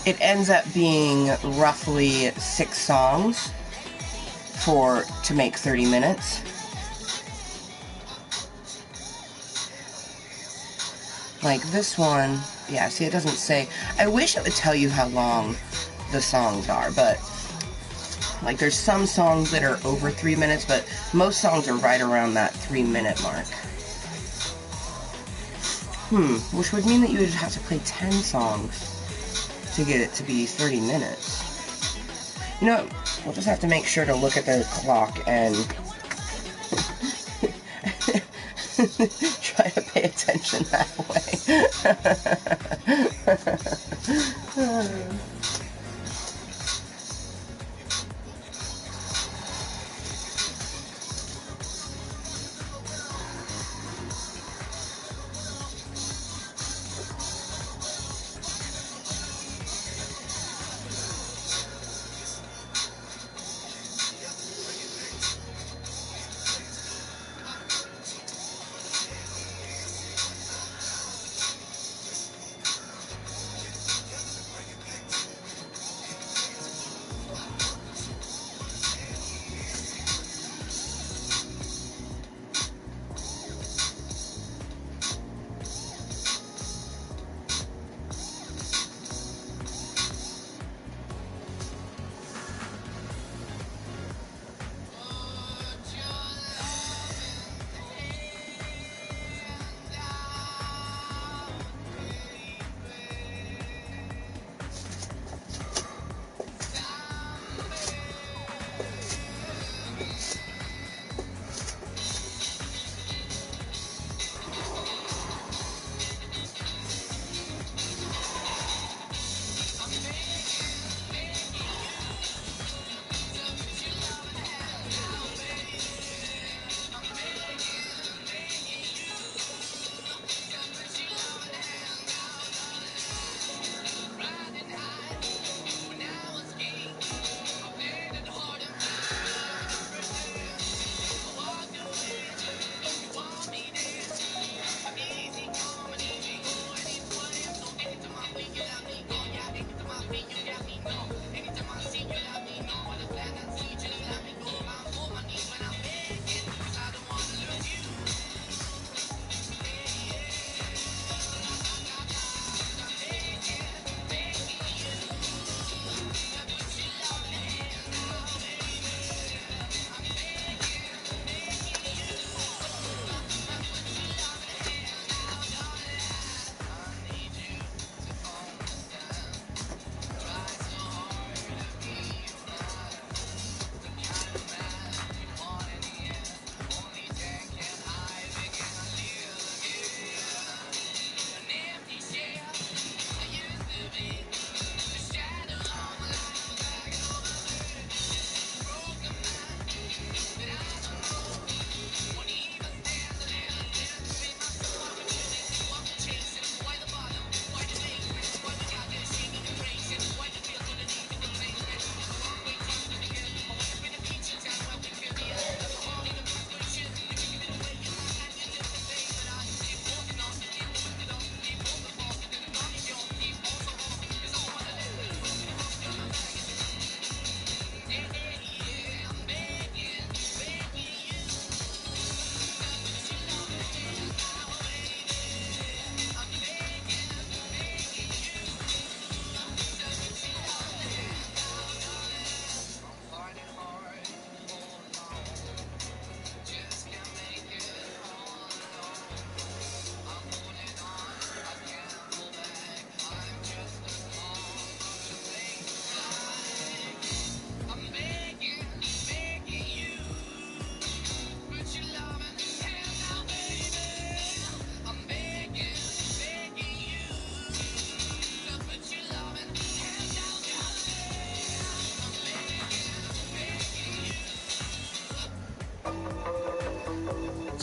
A: it ends up being roughly 6 songs to make 30 minutes. Like this one, yeah, see, it doesn't say. I wish it would tell you how long the songs are, but like there's some songs that are over 3 minutes, but most songs are right around that 3-minute mark. Which would mean that you would have to play 10 songs to get it to be 30 minutes. You know, we'll just have to make sure to look at the clock and try to pay attention that way.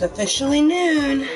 A: It's officially noon.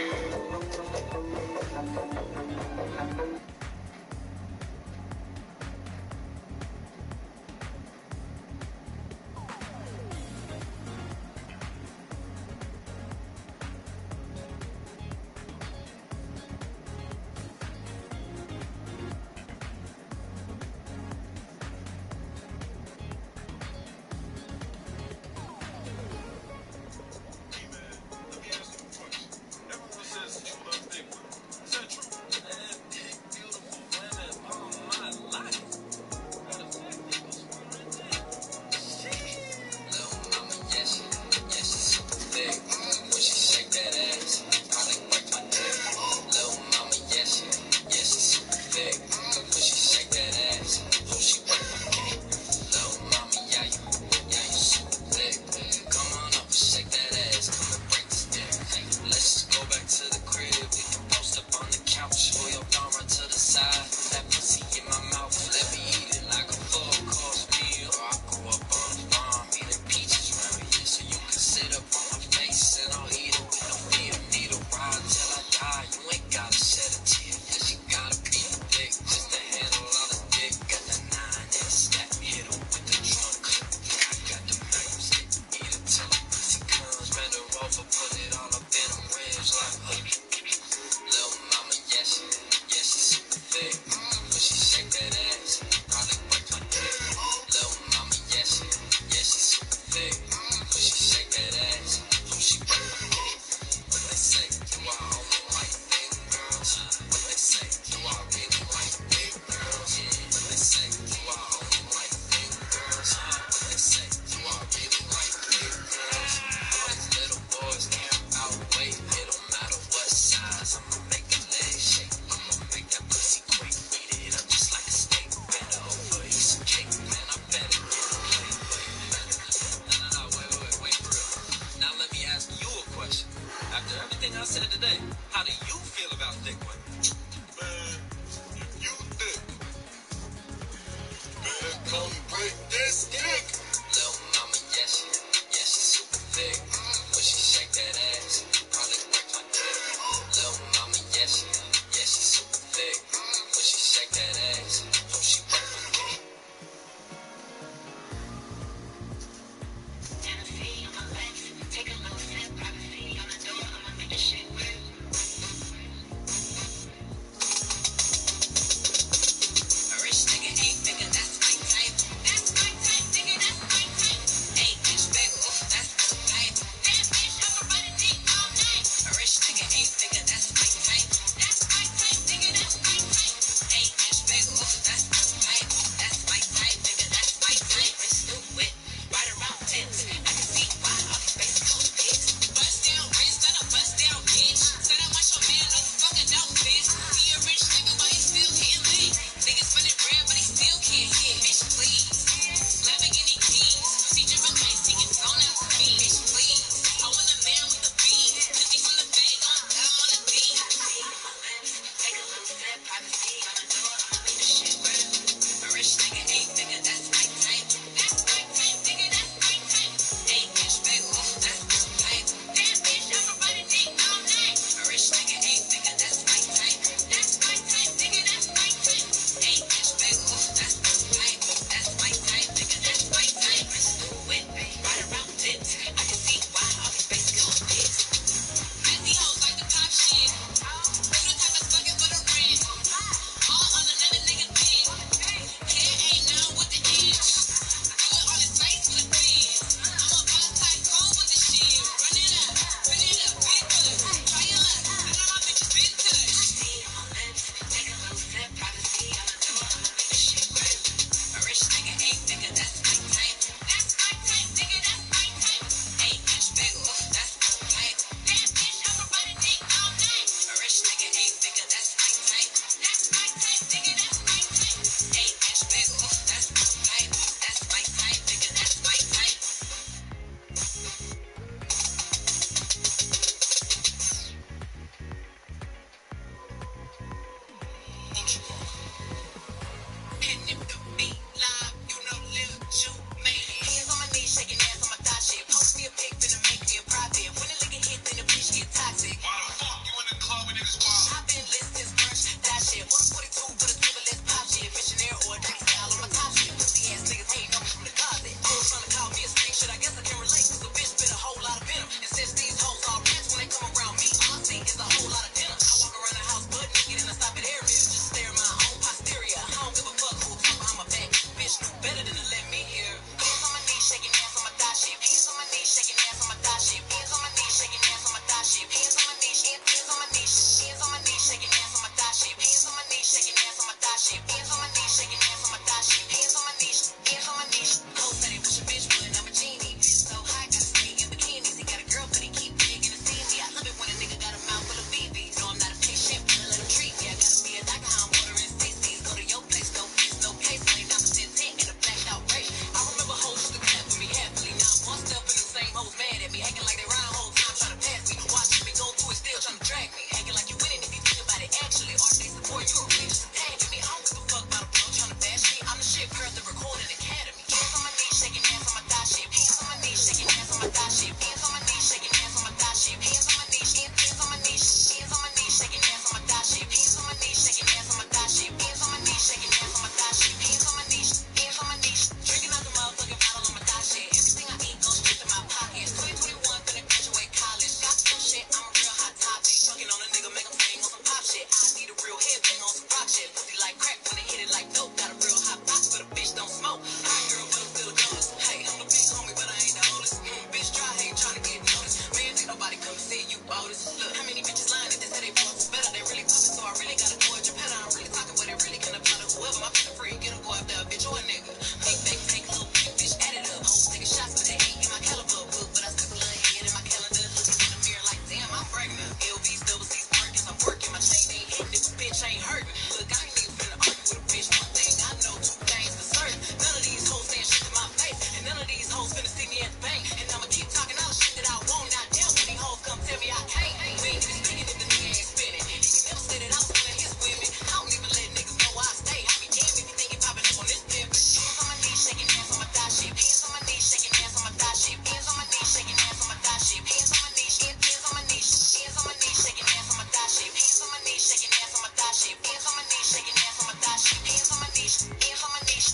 A: ain't hurt. Look, I ain't even finna argue with a bitch. One thing I know, two things for certain. None of these hoes saying shit to my face, and none of these hoes finna see me at the bank. And I'ma keep talking all the shit that I want. Now damn when these hoes come tell me I can't. We ain't even speaking if the nigga ain't spinning. He never said that I was one of his women. I don't even let niggas know I stay. I be damned if you think you popping up on this tip. Hands on my knees, shaking ass on my thigh shit. Hands on my knees, shaking ass on my thigh shit. Hands on my knees, shaking ass on my thigh shit. Hands on my knees, hands on my knees, hands on my knees, shaking ass on my thigh shit. Hands on my knees, shaking ass on my thigh shit. Hands on my knees, shaking ass on my thigh shit. Hands on my knees, hands on my knees.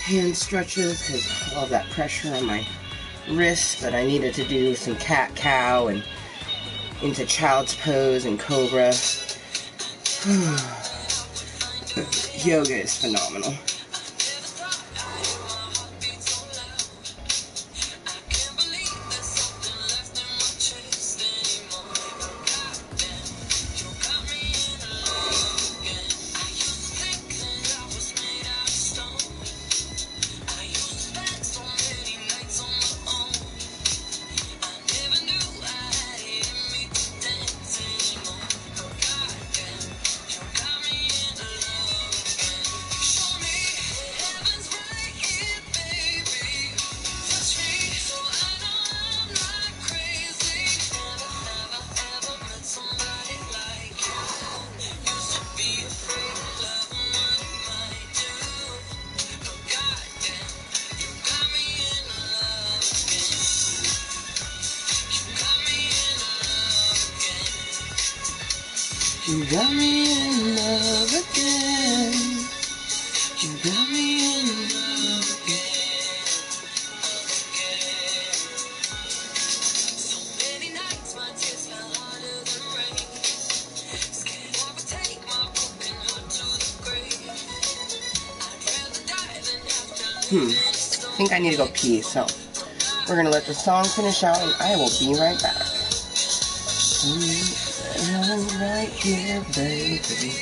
A: Hand stretches because all that pressure on my wrists, but I needed to do some cat-cow and into child's pose and cobra. Yoga is phenomenal. You got me in love again. You got me in love again. So many nights my tears fell harder than rain. Scared I would take my broken heart to the grave. I'd rather die than have to live. I think I need to go pee, so we're gonna let the song finish out and I will be right back. I'm right here, baby.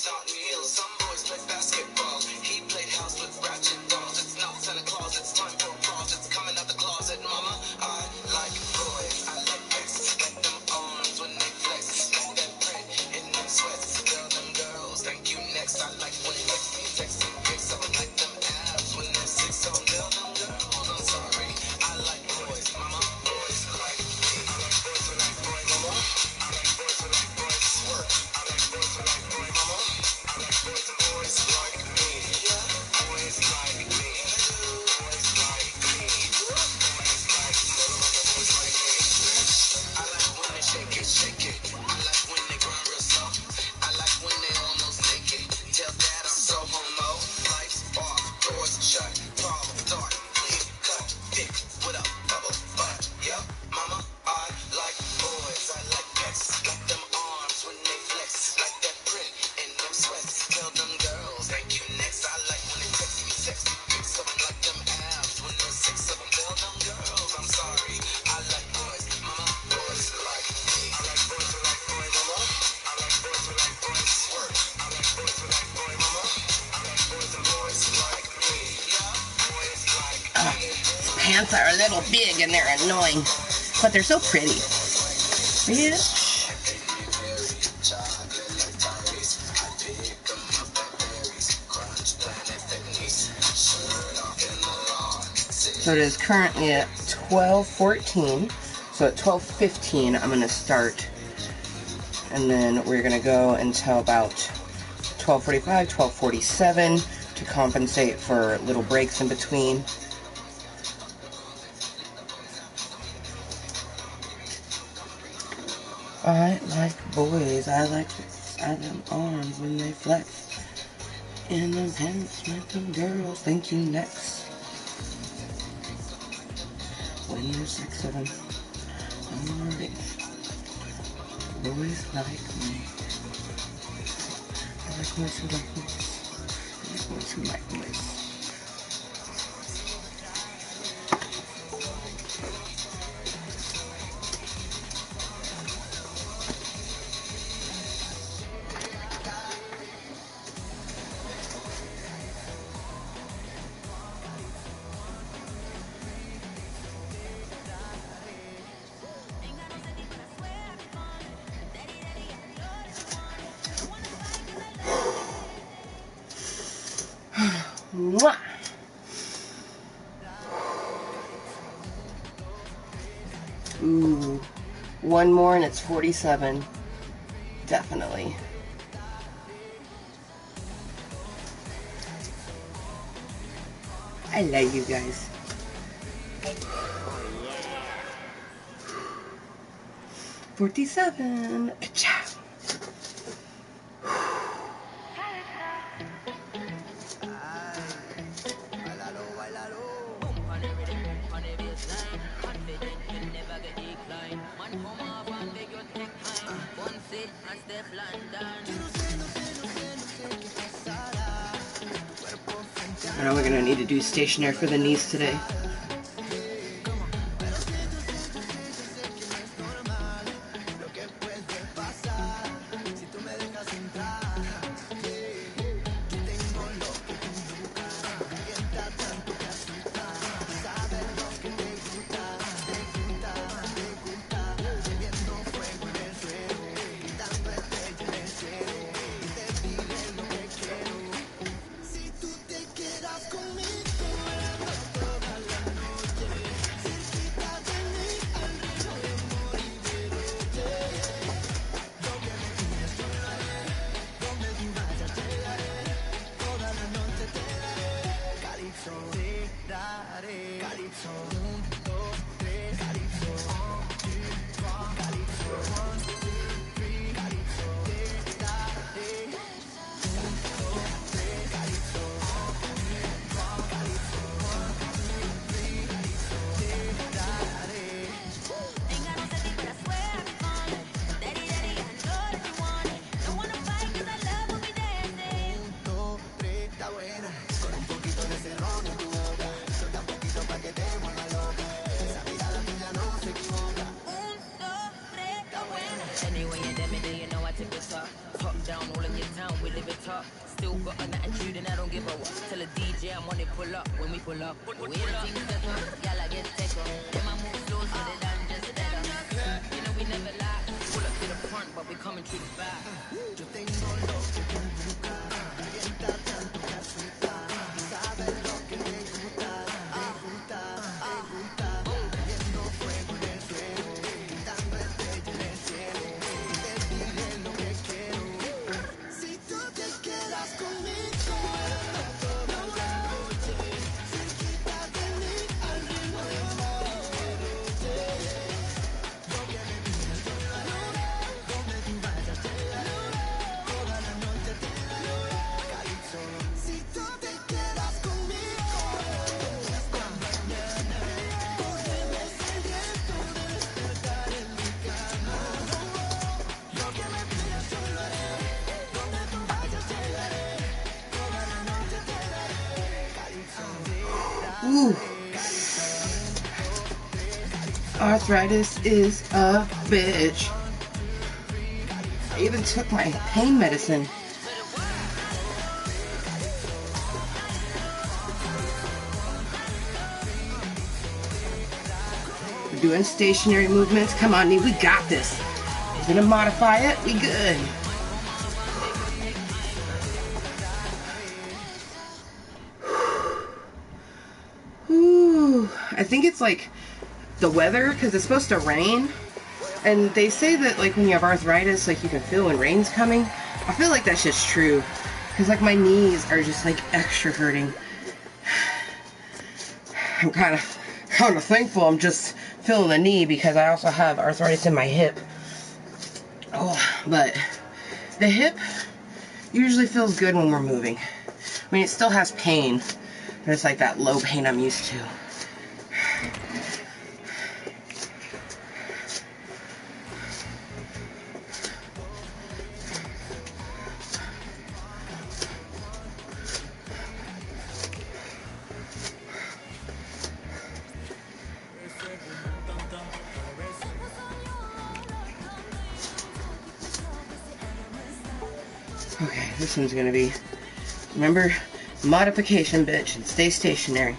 A: homies on wheels. Some boys play basketball. He played house with ratchet dolls. It's not Santa Claus, it's time for applause. It's coming out the closet, mama. I like boys, I like X. Like them arms when they flex. Like that print in them sweats. Tell them girls, thank you next. I like when they text me, texting pics. I like them abs when they're six. So tell them girls, I'm sorry. I like boys, mama. Boys like me. I like boys who like boy, mama. I like boys who like boys work. I like boys who like boy, mama. I like boys and boys like me. Yeah, boys like me. Boys like me. Boys like boys like me. I like when they shake it, shake it. I like when they grind real slow. I like when they almost naked. Tell dad I'm so homo. Lights off, doors shut. Tall, dark, clean, cut, thick, with a bubble butt. Yup, mama, I like boys. I like pecs, like them arms when they flex. Like that print in them sweats. Tell them girls, thank you next. I like when they text me, sexy pics of them. Like them abs when there's six of them. Tell them girls, I'm sorry. I like boys, mama, boys like me. I like boys who like boy, mama. I like boys who like boys work. I like boys who like boy, mama. I like boys and boys like me. Yeah, boys like me. These pants are a little big and they're annoying, but they're so pretty. Yeah. So it is currently at 12:14. So at 12:15, I'm going to start. And then we're going to go until about 12:45, 12:47 to compensate for little breaks in between. I like boys. I like them arms when they flex. In them pants with them girls. Thank you, next. When there's six of them. Alright. Boys like me. I like boys who like boys. I like boys who like boys. Mwah! Ooh, one more and it's 47. Definitely. I love you guys. $47. Ka-chow. I know we're gonna need to do stationary for the knees today.
B: top. Still got an attitude and I don't give a what. Tell a DJ I'm on it, pull up when we pull up. We the team step up, y'all I get take up. Then my move slow so they done just better. You know we never lie. Pull up to the front, but we coming through the back. Yo tengo lo que tú buscas. Calienta tanto que asusta. Sabes lo que te gusta. Te gusta, te gusta. Viendo fuego en el suelo. Dando estrella en el cielo. Te diré lo que quiero. Si tú te quedas conmigo, toda la noche. Cerquita de mí, al ritmo de amor. Yo que me pidas, yo lo haré. Donde tú vayas, te daré. Toda la noche te daré. Calipso. Si tú te quedas conmigo, esta mañana corremos el viento de despertar en mi cama. Lo que me pidas, yo lo haré. Donde tú vayas, llegaré. Toda la noche te daré. Calipso.
A: Ooh. Arthritis is a bitch. I even took my pain medicine. We're doing stationary movements. Come on, knee, we got this. We're gonna modify it. We good. Ooh. I think it's like the weather, because it's supposed to rain, and they say that like when you have arthritis, like you can feel when rain's coming. I feel like that's just true, because like my knees are just like extra hurting. I'm kind of thankful I'm just feeling the knee, because I also have arthritis in my hip. Oh, but the hip usually feels good when we're moving. I mean, it still has pain, but it's like that low pain I'm used to. Okay, this one's gonna be, remember, modification, bitch, and stay stationary.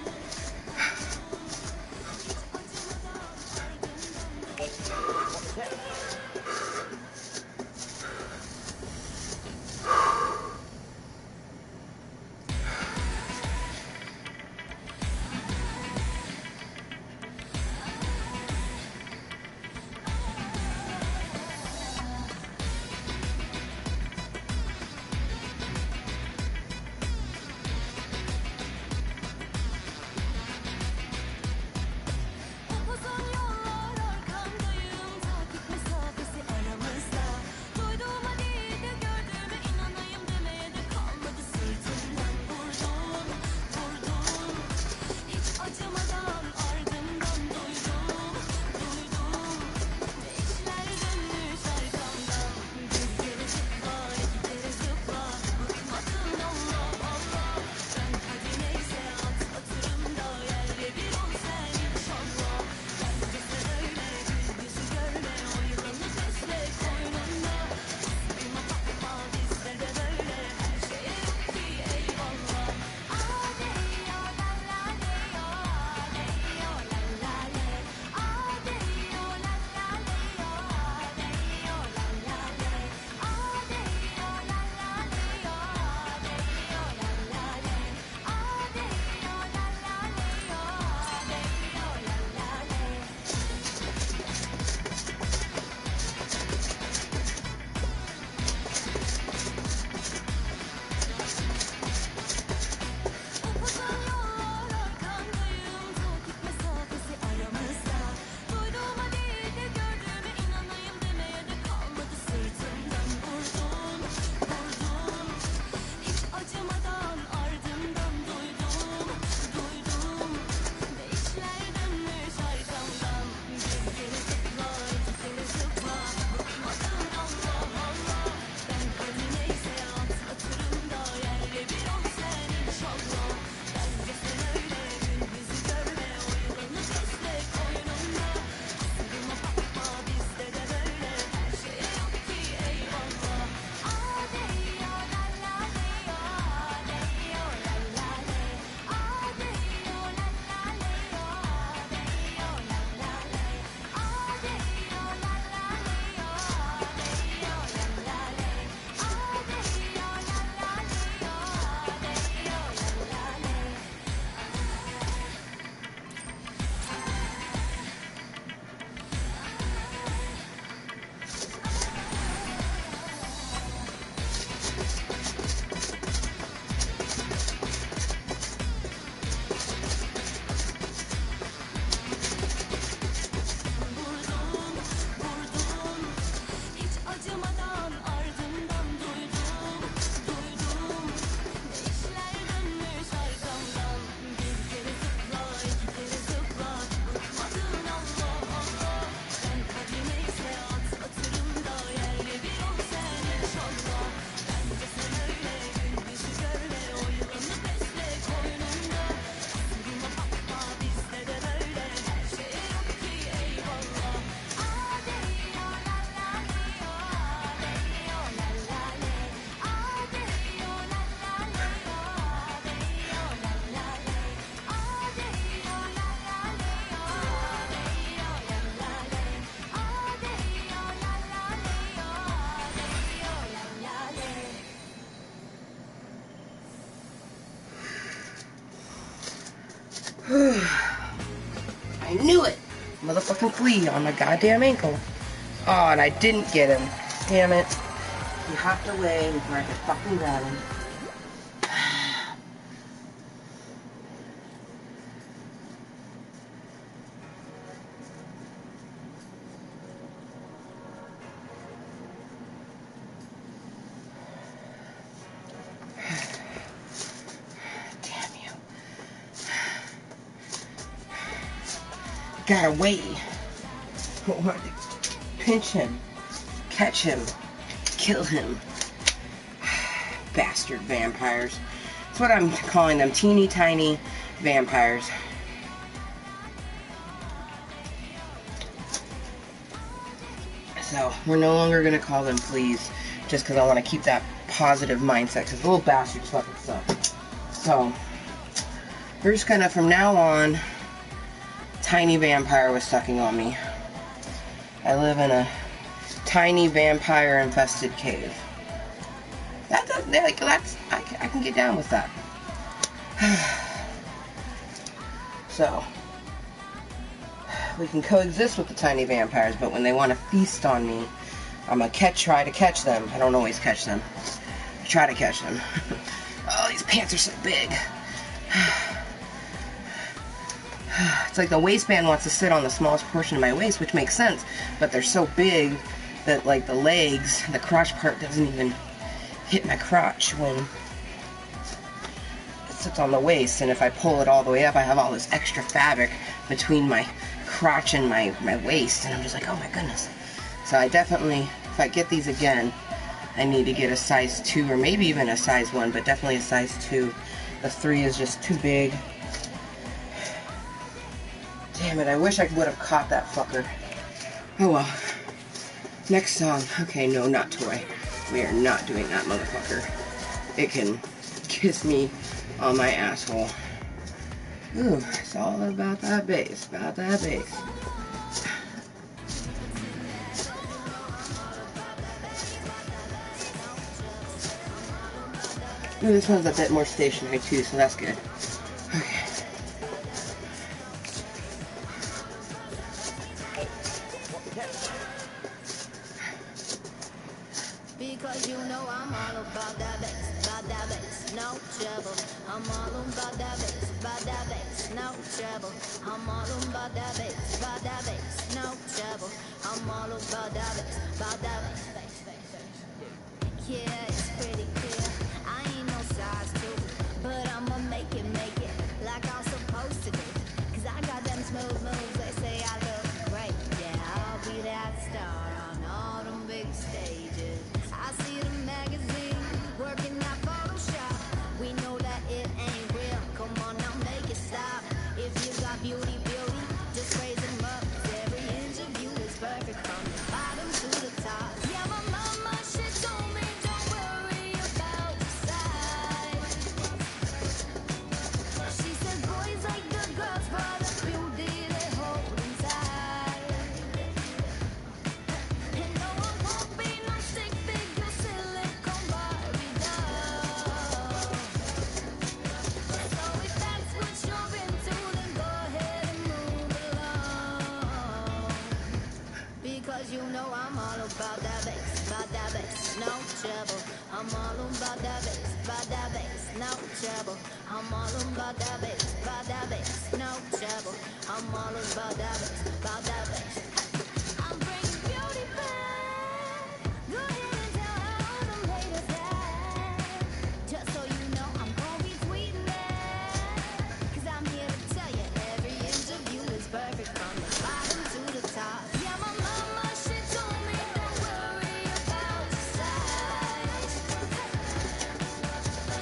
A: I knew it! Motherfucking flea on my goddamn ankle. Oh, and I didn't get him. Damn it. He hopped away before I could fucking grab him. Gotta wait. Pinch him. Catch him. Kill him. Bastard vampires. That's what I'm calling them. Teeny tiny vampires. So, we're no longer going to call them fleas. Just because I want to keep that positive mindset. Because little bastards fucking suck. So, we're just going to, from now on, tiny vampire was sucking on me. I live in a tiny vampire infested cave. I can get down with that. So we can coexist with the tiny vampires, but when they want to feast on me, I'm gonna try to catch them. I don't always catch them. I try to catch them. Oh, these pants are so big. It's like the waistband wants to sit on the smallest portion of my waist, which makes sense, but they're so big that, like, the legs, the crotch part doesn't even hit my crotch when it sits on the waist, and if I pull it all the way up, I have all this extra fabric between my crotch and my waist, and I'm just like, oh my goodness. So I definitely, if I get these again, I need to get a size 2, or maybe even a size 1, but definitely a size 2. The 3 is just too big. Damn it, I wish I would have caught that fucker. Oh well. Next song. Okay, no, not toy. We are not doing that, motherfucker. It can kiss me on my asshole. Ooh, it's all about that bass. About that bass. Ooh, this one's a bit more stationary too, so that's good. Okay.
B: Because you know I'm all about that bass, no trouble. I'm all about that bass, no trouble. I'm all about that bass, no trouble. I'm all about that bass. Yeah, it's pretty clear. I ain't no size 2, but I'ma make it like I'm supposed to do. Cause I got them smooth moves, they say I look great. Yeah, I'll be that star on all them big stages. I see the magazine, working out Photoshop. We know that it ain't real. Come on now, make it stop. If you got beauty, just raise them up. 'Cause every inch of you is perfect from the bottom to the top. Yeah, my mama, she told me don't worry about the size. She said boys like the girls for the beauty they hold inside. And no, I won't be no stick figure, silicone Barbie doll. So if that's what you're into, then go ahead and move along. Because you know I'm all about that bass, no trouble. I'm all about that bass, no trouble. I'm all about that bass, no trouble. I'm all about that bass. I'm bringing beauty back. Go ahead and tell all them haters that. Just so you know, I'm gonna be tweeting that. 'Cause I'm here to tell you, every inch of you is perfect from the bottom to the top. Yeah, my mama, she told me don't worry about the size.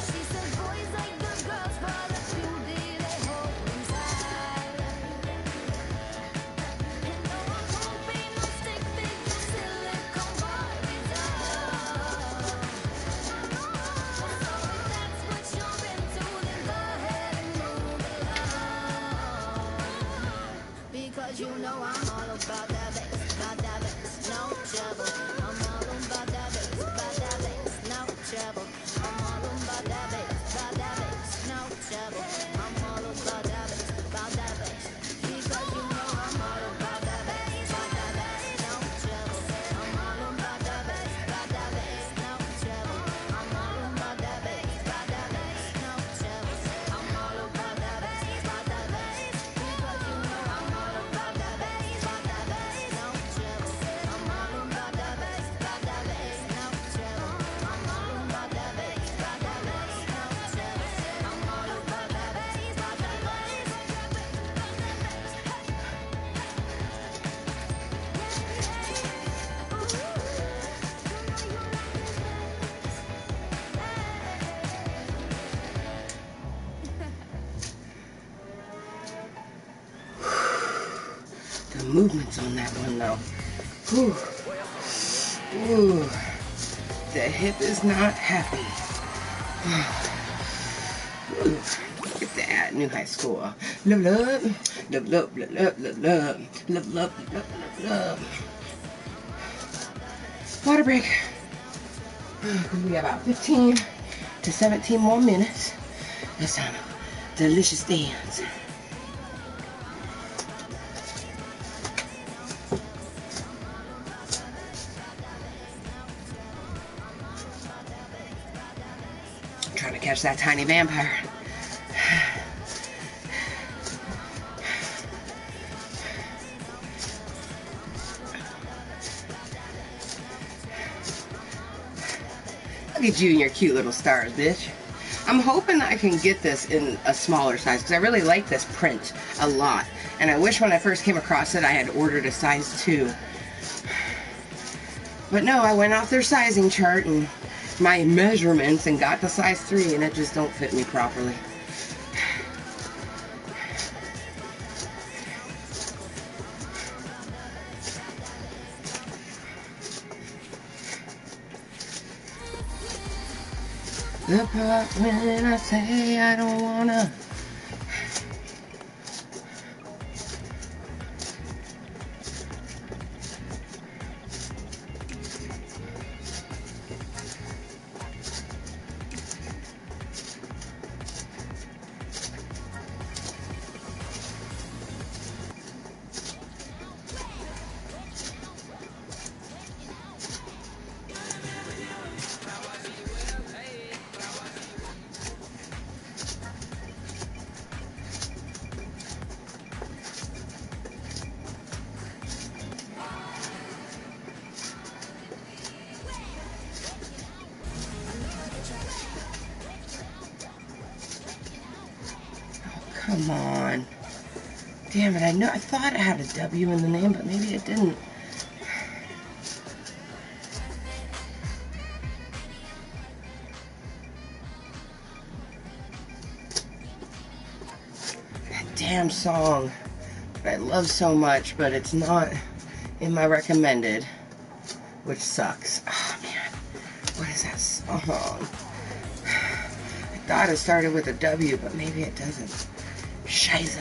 B: She said boys like the girls for the beauty they hold inside. And
A: movements on that one though. Whew. Ooh. The hip is not happy. Ooh. Look at that, new high school. Love, love, love, love, love, love, love, love, love, love, love, love. Water break. We have about 15 to 17 more minutes. Let's have a delicious dance. Trying to catch that tiny vampire. Look at you and your cute little stars, bitch. I'm hoping I can get this in a smaller size because I really like this print a lot. And I wish when I first came across it I had ordered a size 2. But no, I went off their sizing chart and my measurements and got the size 3 and it just don't fit me properly. The part when I say I don't wanna. Come on. Damn it, I thought it had a W in the name, but maybe it didn't. That damn song that I love so much, but it's not in my recommended, which sucks. Oh man, what is that song? I thought it started with a W, but maybe it doesn't. Scheiße.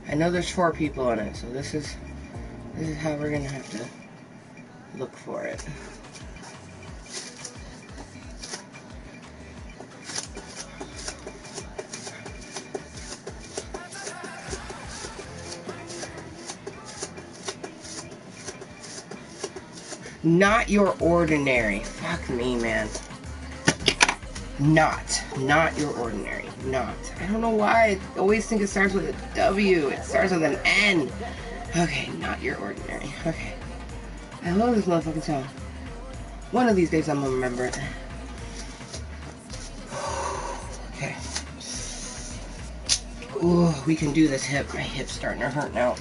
A: I know there's 4 people in it, so this is how we're gonna have to look for it. Not your ordinary. Fuck me, man. Not your ordinary. Not. I don't know why. I always think it starts with a W. It starts with an N. Okay, not your ordinary. Okay. I love this motherfucking song. One of these days I'm gonna remember it. Okay. Ooh, we can do this hip. My hip's starting to hurt now.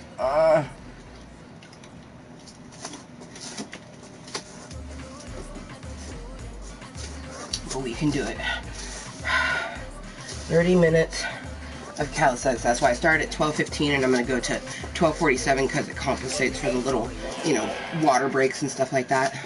A: But we can do it. 30 minutes of calisthenics. That's why I started at 12:15 and I'm going to go to 12:47 because it compensates for the little, you know, water breaks and stuff like that.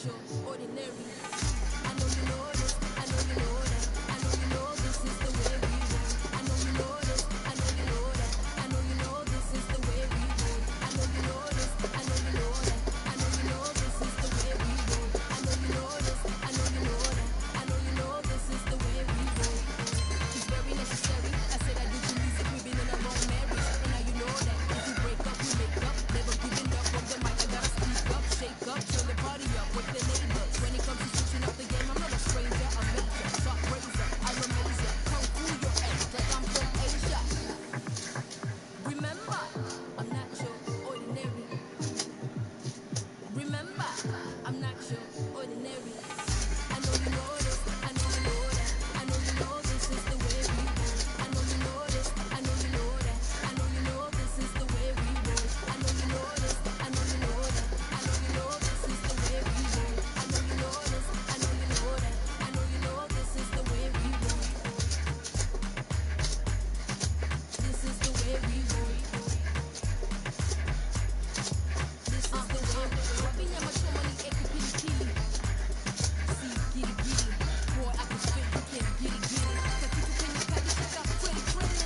B: sure, ordinary. I know you know this, I know you know that. I know you know this is the way we roll. I know you know this, I know you know that. I know you know this is the way we roll. I know you know this, I know you know that. I know you know this is the way we roll. I know you know this, I know you know that. I know you know this is the way we roll. It's very necessary. I said I do to music, we've been in a long marriage. And now you know that if we break up, we make up. Never giving up on the mic, I gotta speak up, shake up, turn the party up with the neighbors. When it comes to switching up the game, I'm not a stranger, a major, sharp razor, I'll amaze ya. Kung Fu your ass, like I'm from Asia. Remember, I'm not your ordinary. Remember, I'm not your ordinary. I know you know this, I know you know that. I know you know this is the way we roll. I know you know this, I know you know that. I know you know this is the way we roll. I know you know this, I know you know that. I know you know this is the way we roll. I know you know this, I know you know that. I know you know this is the way we roll. This is the way we roll. This is the way we roll. Wapinya machomani ekipilipili. See, giddy giddy. Boy, I can spit, you can't giddy giddy. Kakitu kwenye kadi shaka, pretty pretty.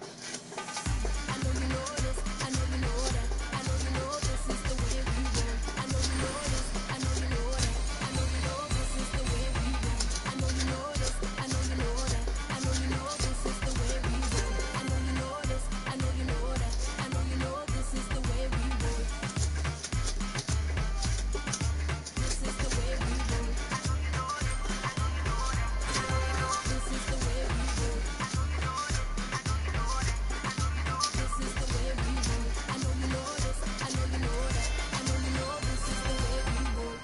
B: I know you know this, I know you know that. I know you know this is the way we roll. I know you know this, I know you know that. I know you know this is the way we roll. I know you know this, I know you know that. I know you know this is the way we roll. I know you know this, I know you know that. I know you know this is the way we roll. This is the way we roll. This is the way we roll. This is the way we roll. I know you know this, I know you know that. I know you know this is the way we roll.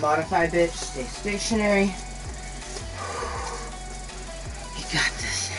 A: Modify, bitch. Stay stationary. You got this.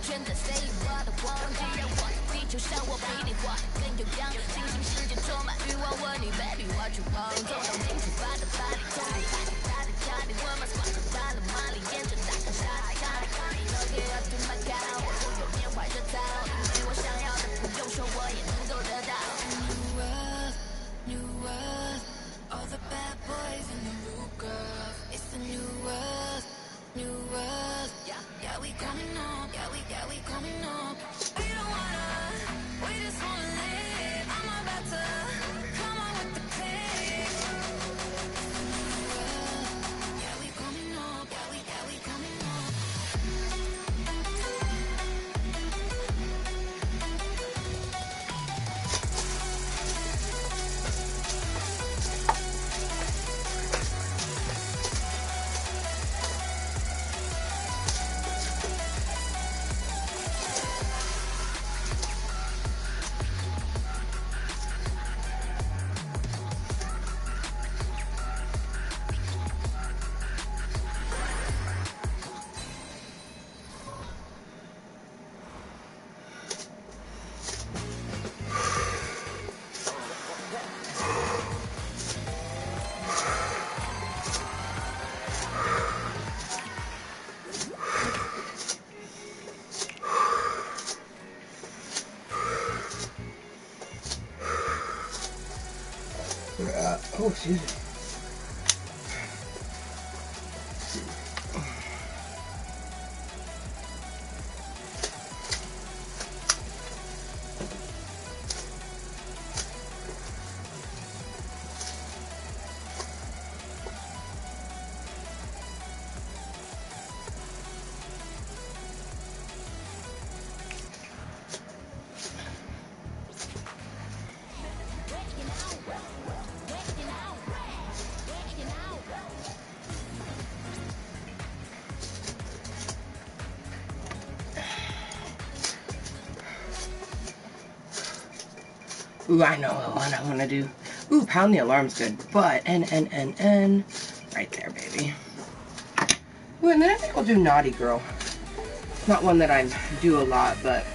B: 圈着谁我的光，只有我地球上我比你活得更有样，平行世界充满欲望，问你 baby what you want，总统进出发的巴黎，从你发给他的家里，我们 spot 到了马里，沿着大河沙滩，Look it up to my cow， 我不用缅怀着他，因为我想要的不用说我也能够得到。New world, all the bad boys and the rude girls. It's a new world, new world. Yeah, we coming up, yeah, we coming up. We don't wanna, we just wanna live. I'm about to come on with the click. New world, yeah, we coming up, yeah, we coming up.
A: Oh, excuse me. Ooh, I know what one I'm gonna do. Ooh, pound the alarm's good, but N, right there, baby. Ooh, and then I think I'll do Naughty Girl. Not one that I do a lot, but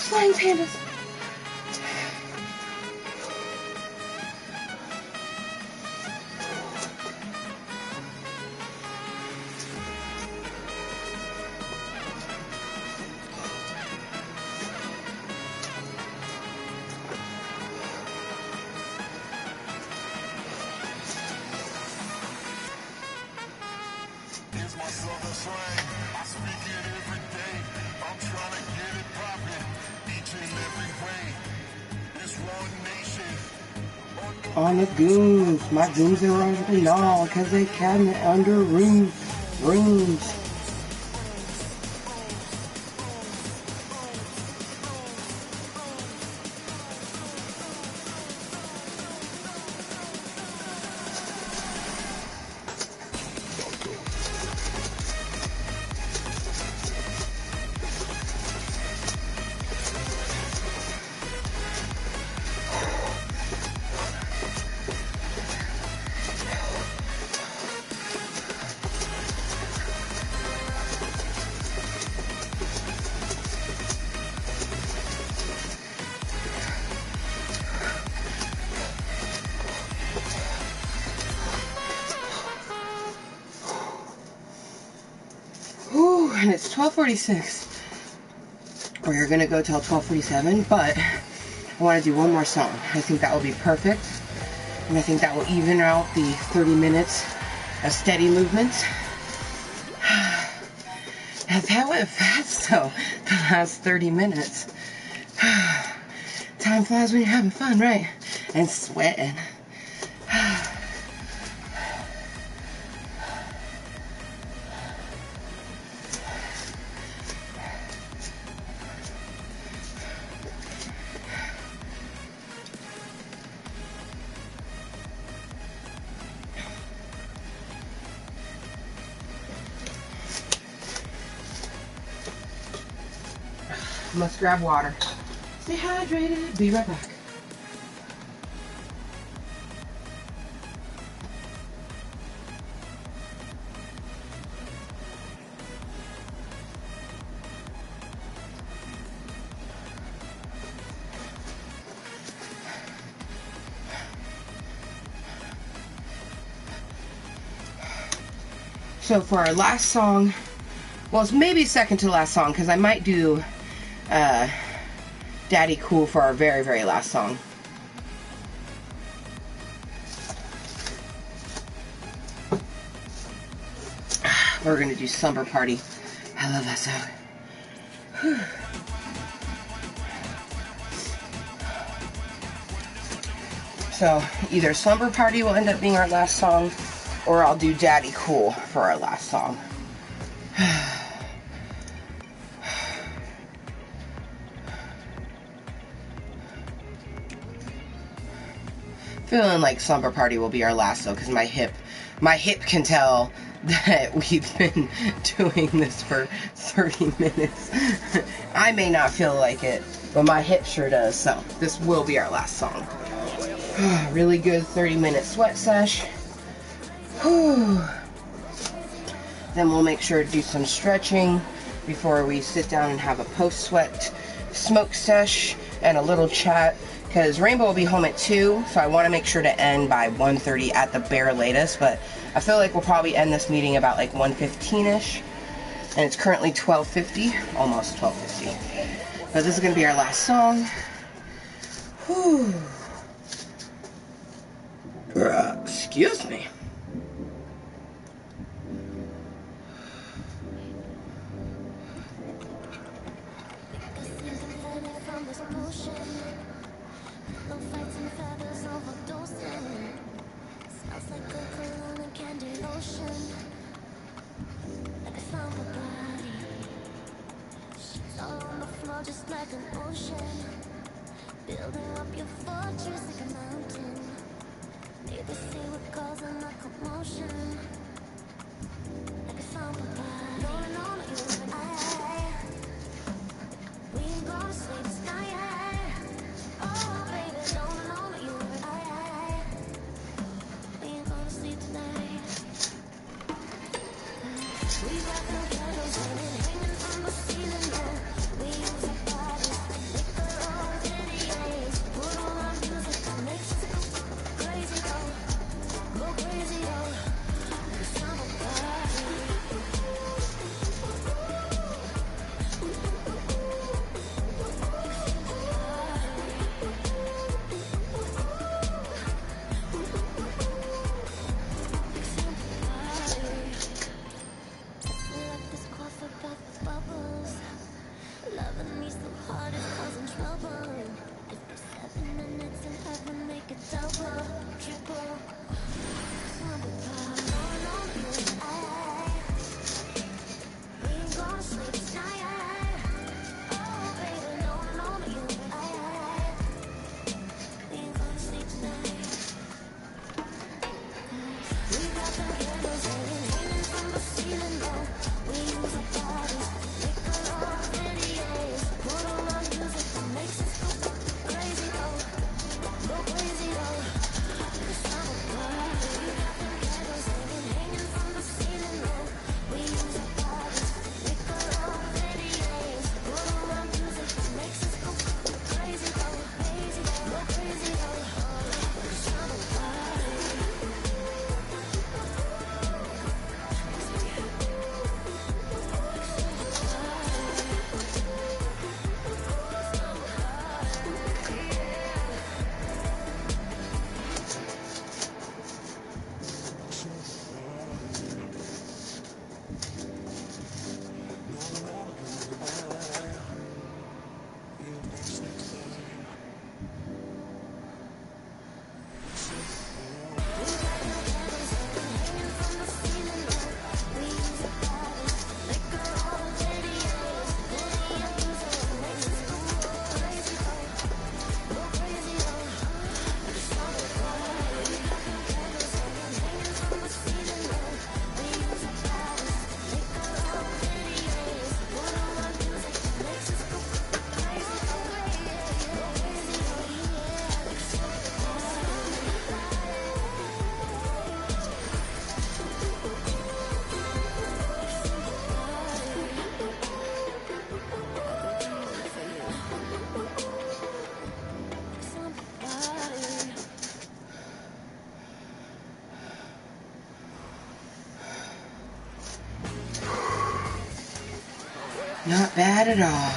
A: flying pandas. On the goons, my goons are rolling all, cause they cabinet under rooms. And it's 12:46. We're gonna go till 12:47, but I want to do one more song. I think that will be perfect, and I think that will even out the 30 minutes of steady movements. And that went fast though, the last 30 minutes. Time flies when you're having fun, right? And sweating. Must grab water. Stay hydrated. Be right back. So for our last song, well, it's maybe second to last song, because I might do Daddy Cool for our very, very last song. We're gonna do Slumber Party. I love that song. Whew. So either Slumber Party will end up being our last song, or I'll do Daddy Cool for our last song. Feeling like Slumber Party will be our last though, because my hip can tell that we've been doing this for 30 minutes. I may not feel like it, but my hip sure does, so this will be our last song. Really good 30-minute sweat sesh. Whew. Then we'll make sure to do some stretching before we sit down and have a post-sweat smoke sesh and a little chat, because Rainbow will be home at 2, so I want to make sure to end by 1:30 at the bare latest, but I feel like we'll probably end this meeting about like 1:15ish, and it's currently 12:50, almost 12:50. But this is going to be our last song. Whew. Excuse me.
B: Just like an ocean, building up your fortress like a mountain. Need to see what causing the commotion. Like a summer body, rolling on you and I. We ain't gonna sleep tonight. Oh baby, rolling on you and I. We ain't gonna sleep tonight. We got no candles burning, hanging from the ceiling. No. We use our bodies, liquor on videos. Put on our music, makes us go crazy, go crazy, loving me so hard is causing trouble. If there's 7 minutes in heaven, make it double, triple. Blowing on you, we ain't gonna sleep tonight. Oh baby, blowing on you, we ain't gonna sleep tonight. We got them candles hanging from the ceiling, though. We use our bodies, liquor on videos. Put on our music that makes us go crazy, though. Go crazy, though. The summer party. We got them candles hanging from the ceiling, though. We use our bodies, liquor on videos. Put on our music that makes us go crazy, though. Crazy, though. Go crazy, though. The summer party.
A: Not bad at all.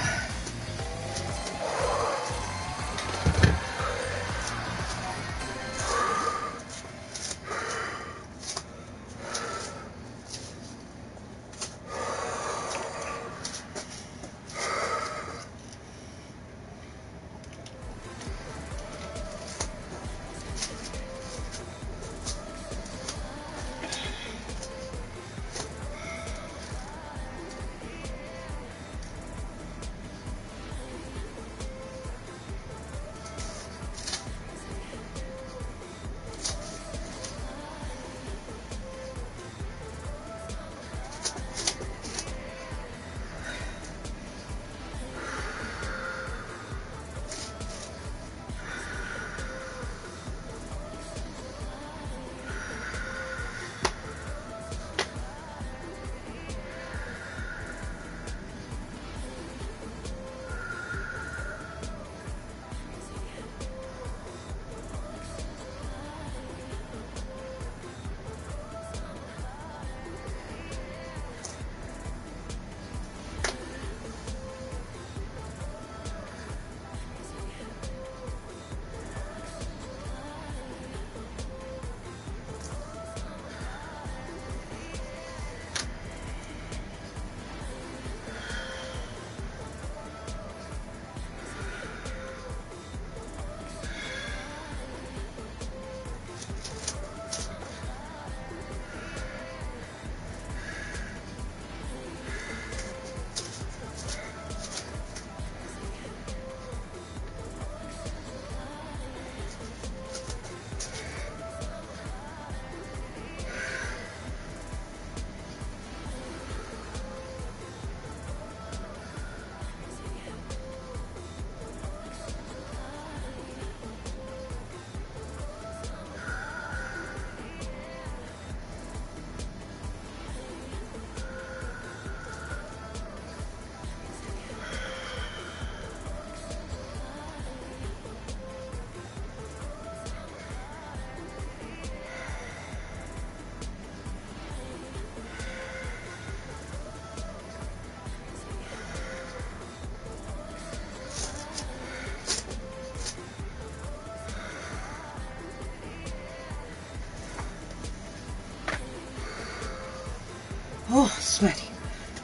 A: Oh, sweaty.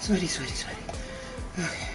A: Sweaty, sweaty, sweaty. Okay.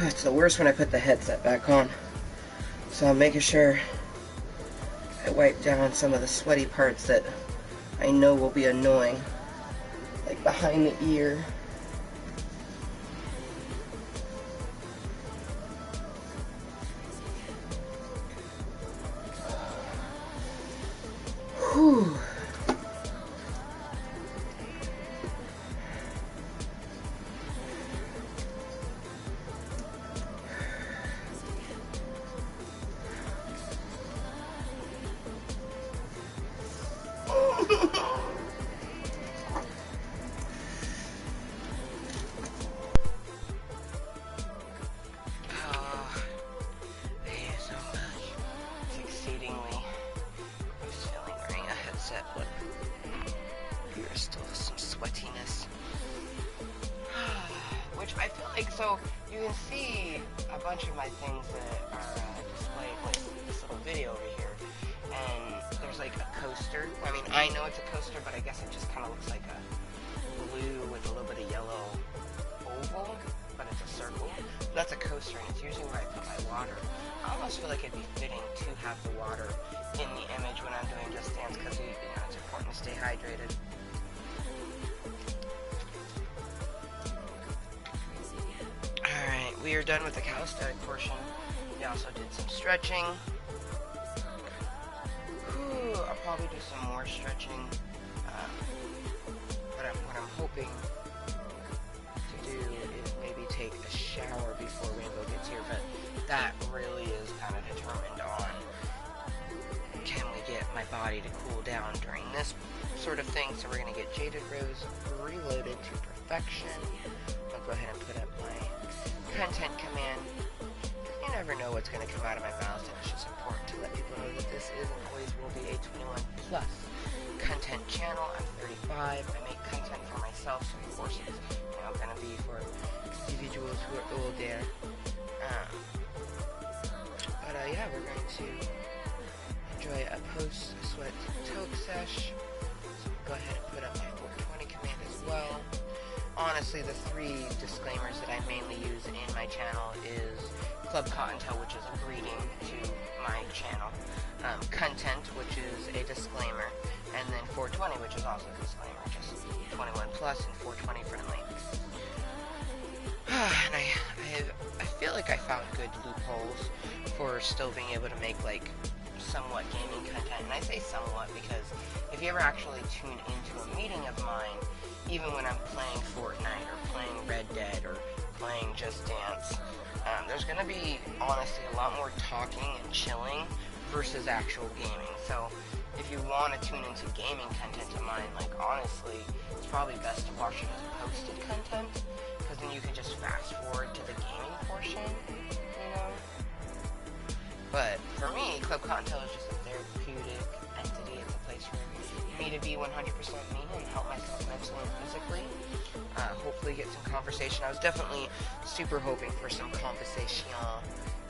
A: It's the worst when I put the headset back on. So I'm making sure I wipe down some of the sweaty parts that I know will be annoying. Like behind the ear. Whew. So you can see a bunch of my things that are displayed like this little video over here, and there's like a coaster. I mean, I know it's a coaster, but I guess it just kind of looks like a blue with a little bit of yellow oval, but it's a circle. That's a coaster, and it's usually where I put my water. I almost feel like it'd be fitting to have the water in the image when I'm doing Just Dance, because you know, it's important to stay hydrated. Alright, we are done with the calisthenic portion. We also did some stretching. I'll probably do some more stretching. What I'm hoping to do is maybe take a shower before Rainbow gets here, but that really is kind of determined on can we get my body to cool down during this sort of thing. So we're going to get Jaded Rose reloaded to perfection. I'll go ahead and put up my Cuntent command. You never know what's going to come out of my mouth, and it's just important to let people know that this is and always will be a 21 plus content channel. I'm 35. I make content for myself, so of course it's going to be for individuals who are older. Yeah, we're going to enjoy a post-sweat toke sesh. So go ahead and put up my 420 command as well. Honestly, the three disclaimers that I mainly use in my channel is Club Kottontale, which is a greeting to my channel, Cuntent, which is a disclaimer, and then 420, which is also a disclaimer, just 21 plus and 420 friendly. And I feel like I found good loopholes for still being able to make like somewhat gaming content, and I say somewhat because if you ever actually tune into a meeting of mine, even when I'm playing Fortnite or playing Red Dead or playing Just Dance, there's going to be, honestly, a lot more talking and chilling versus actual gaming. So if you want to tune into gaming content of mine, like, honestly, it's probably best to watch it as posted content, because then you can just fast forward to the gaming portion, you know? But for me, Club Kottontale is just a therapeutic entity. It's a place for me to be 100% me and help myself mentally and physically. Hopefully get some conversation. I was definitely super hoping for some conversation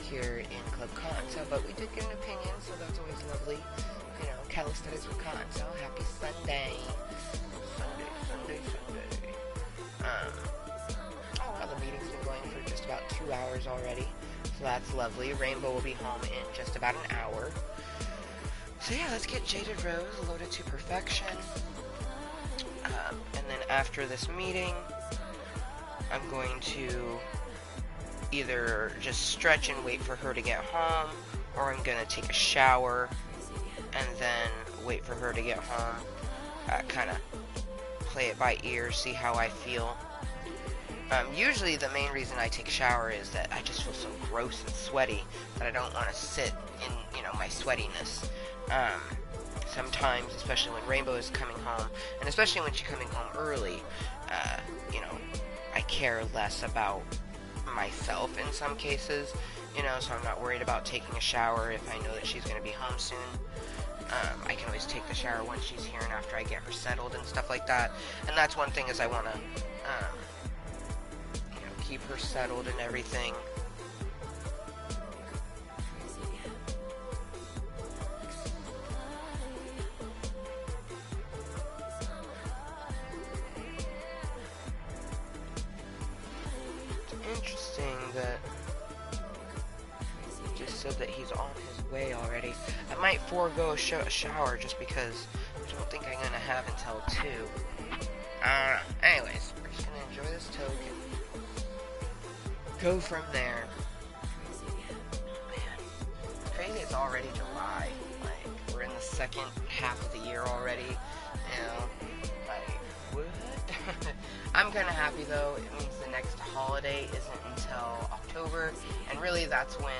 A: here in Club Kottontale, but we did get an opinion, so that's always lovely. You know, Kalisthenics with Kottontale. Happy Sunday. Sunday. Oh wow, the meeting's been going for just about 2 hours already. So that's lovely. Rainbow will be home in just about an hour. So yeah, let's get Jaded Rose loaded to perfection. And then after this meeting, I'm going to either just stretch and wait for her to get home, or I'm going to take a shower and then wait for her to get home. Kind of play it by ear, see how I feel. Usually the main reason I take a shower is that I just feel so gross and sweaty that I don't want to sit in, you know, my sweatiness. Sometimes, especially when Rainbow is coming home, and especially when she's coming home early, you know, I care less about myself in some cases, you know, so I'm not worried about taking a shower if I know that she's going to be home soon. I can always take the shower once she's here and after I get her settled and stuff like that. And that's one thing, is I want to, you know, keep her settled and everything. It's interesting that said that he's on his way already. I might forego a shower just because I don't think I'm gonna have until 2. Anyways, we're just gonna enjoy this token. Go from there. Man, it's crazy it's already July. Like, we're in the second half of the year already. You know, like, what? I'm kind of happy though. It means the next holiday isn't until October, and really that's when,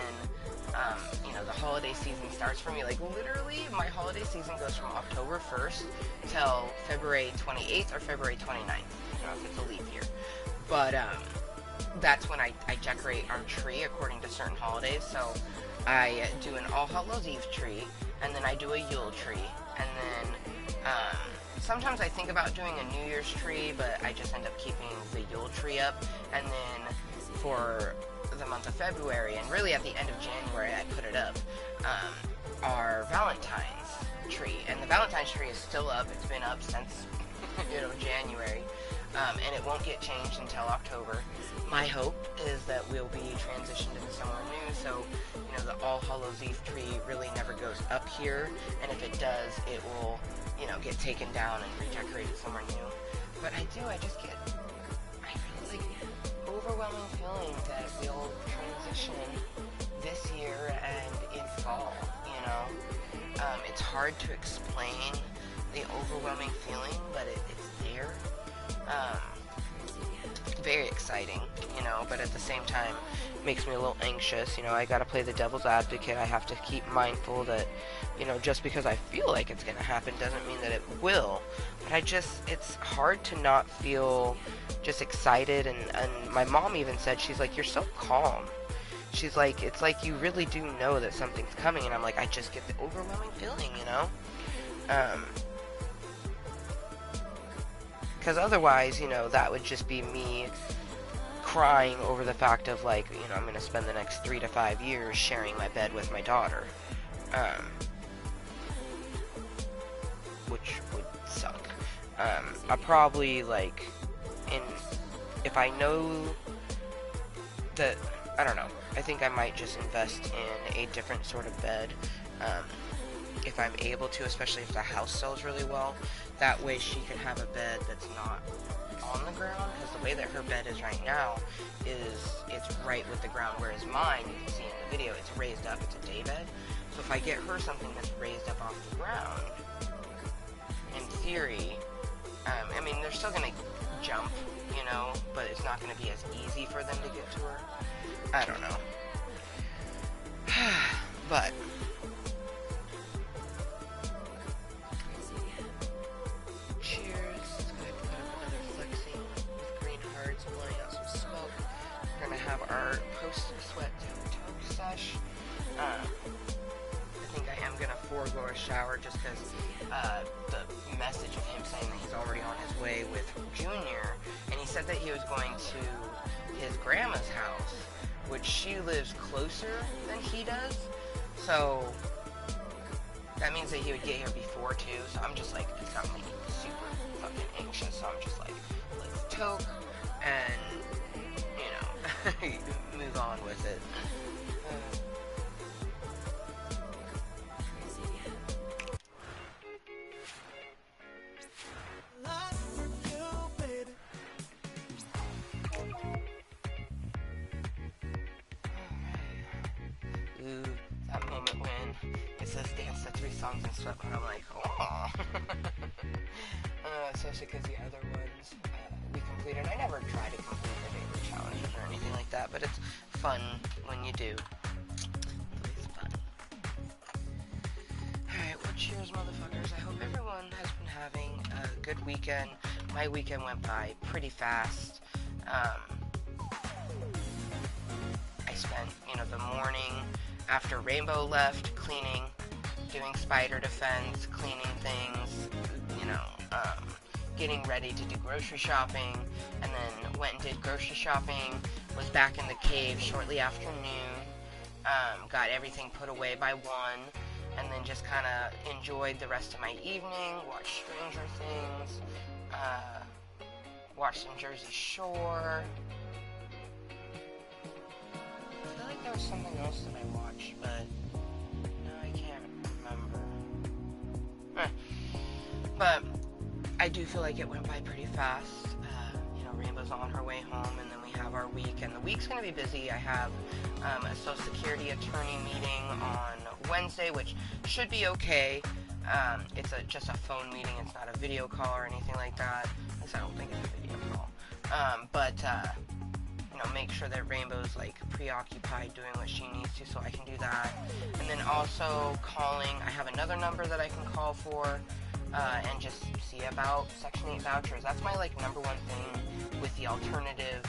A: you know, the holiday season starts for me. Like, literally, my holiday season goes from October 1st till February 28th or February 29th. You know, if it's a leap year. But, that's when I decorate our tree according to certain holidays. So, I do an All Hallows Eve tree, and then I do a Yule tree, and then, sometimes I think about doing a New Year's tree, but I just end up keeping the Yule tree up. And then for the month of February, and really at the end of January, I put it up, our Valentine's tree. And the Valentine's tree is still up. It's been up since, you know, January. And it won't get changed until October. My hope is that we'll be transitioned into somewhere new, so, you know, the All Hallows Eve tree really never goes up here, and if it does, it will, you know, get taken down and redecorated somewhere new. But I just get, I really, like, overwhelming feeling that we'll transition this year and in fall, you know. It's hard to explain the overwhelming feeling, but it's there. Very exciting, you know, but at the same time makes me a little anxious. You know, I gotta play the devil's advocate. I have to keep mindful that, you know, just because I feel like it's gonna happen doesn't mean that it will. But it's hard to not feel just excited, and my mom even said, she's like, you're so calm. She's like, it's like you really do know that something's coming, and I'm like, I just get the overwhelming feeling, you know? Because otherwise, you know, that would just be me crying over the fact of, like, you know, I'm going to spend the next 3 to 5 years sharing my bed with my daughter. Which would suck. I probably, like, if I know that, I don't know, I think I might just invest in a different sort of bed. If I'm able to, especially if the house sells really well. That way she can have a bed that's not on the ground, because the way that her bed is right now is it's right with the ground, whereas mine, you can see in the video, it's raised up, it's a day bed. So if I get her something that's raised up off the ground, in theory, I mean, they're still going to jump, you know, but it's not going to be as easy for them to get to her. I don't know. But our post-sweat toke sesh. I think I am gonna forego a shower just because the message of him saying that he's already on his way with Junior, and he said that he was going to his grandma's house, which she lives closer than he does, so that means that he would get here before too. So I'm just like, it's got me super fucking anxious, so I'm just like, let's toke and move on with it. Ooh, that moment when it says dance to 3 songs in sweat, and I'm like, oh. Especially because the other ones we completed. I never try to complete the daily challenges or anything like that, but it's fun when you do. It's fun. Alright, well, cheers, motherfuckers. I hope everyone has been having a good weekend. My weekend went by pretty fast. I spent, you know, the morning after Rainbow left cleaning, doing spider defense, cleaning things, you know, getting ready to do grocery shopping, and then went and did grocery shopping, was back in the cave shortly after noon, got everything put away by 1, and then just kind of enjoyed the rest of my evening, watched Stranger Things, watched some Jersey Shore. I feel like there there was something else that I watched, but no, I can't remember. But I do feel like it went by pretty fast. Rainbow's on her way home, and then we have our week, and the week's going to be busy. I have a Social Security attorney meeting on Wednesday, which should be okay. It's just a phone meeting. It's not a video call or anything like that. At least I don't think it's a video call. But make sure that Rainbow's like preoccupied doing what she needs to, so I can do that. And then also calling. I have another number that I can call for. And just see about Section 8 vouchers. That's my number one thing with the alternative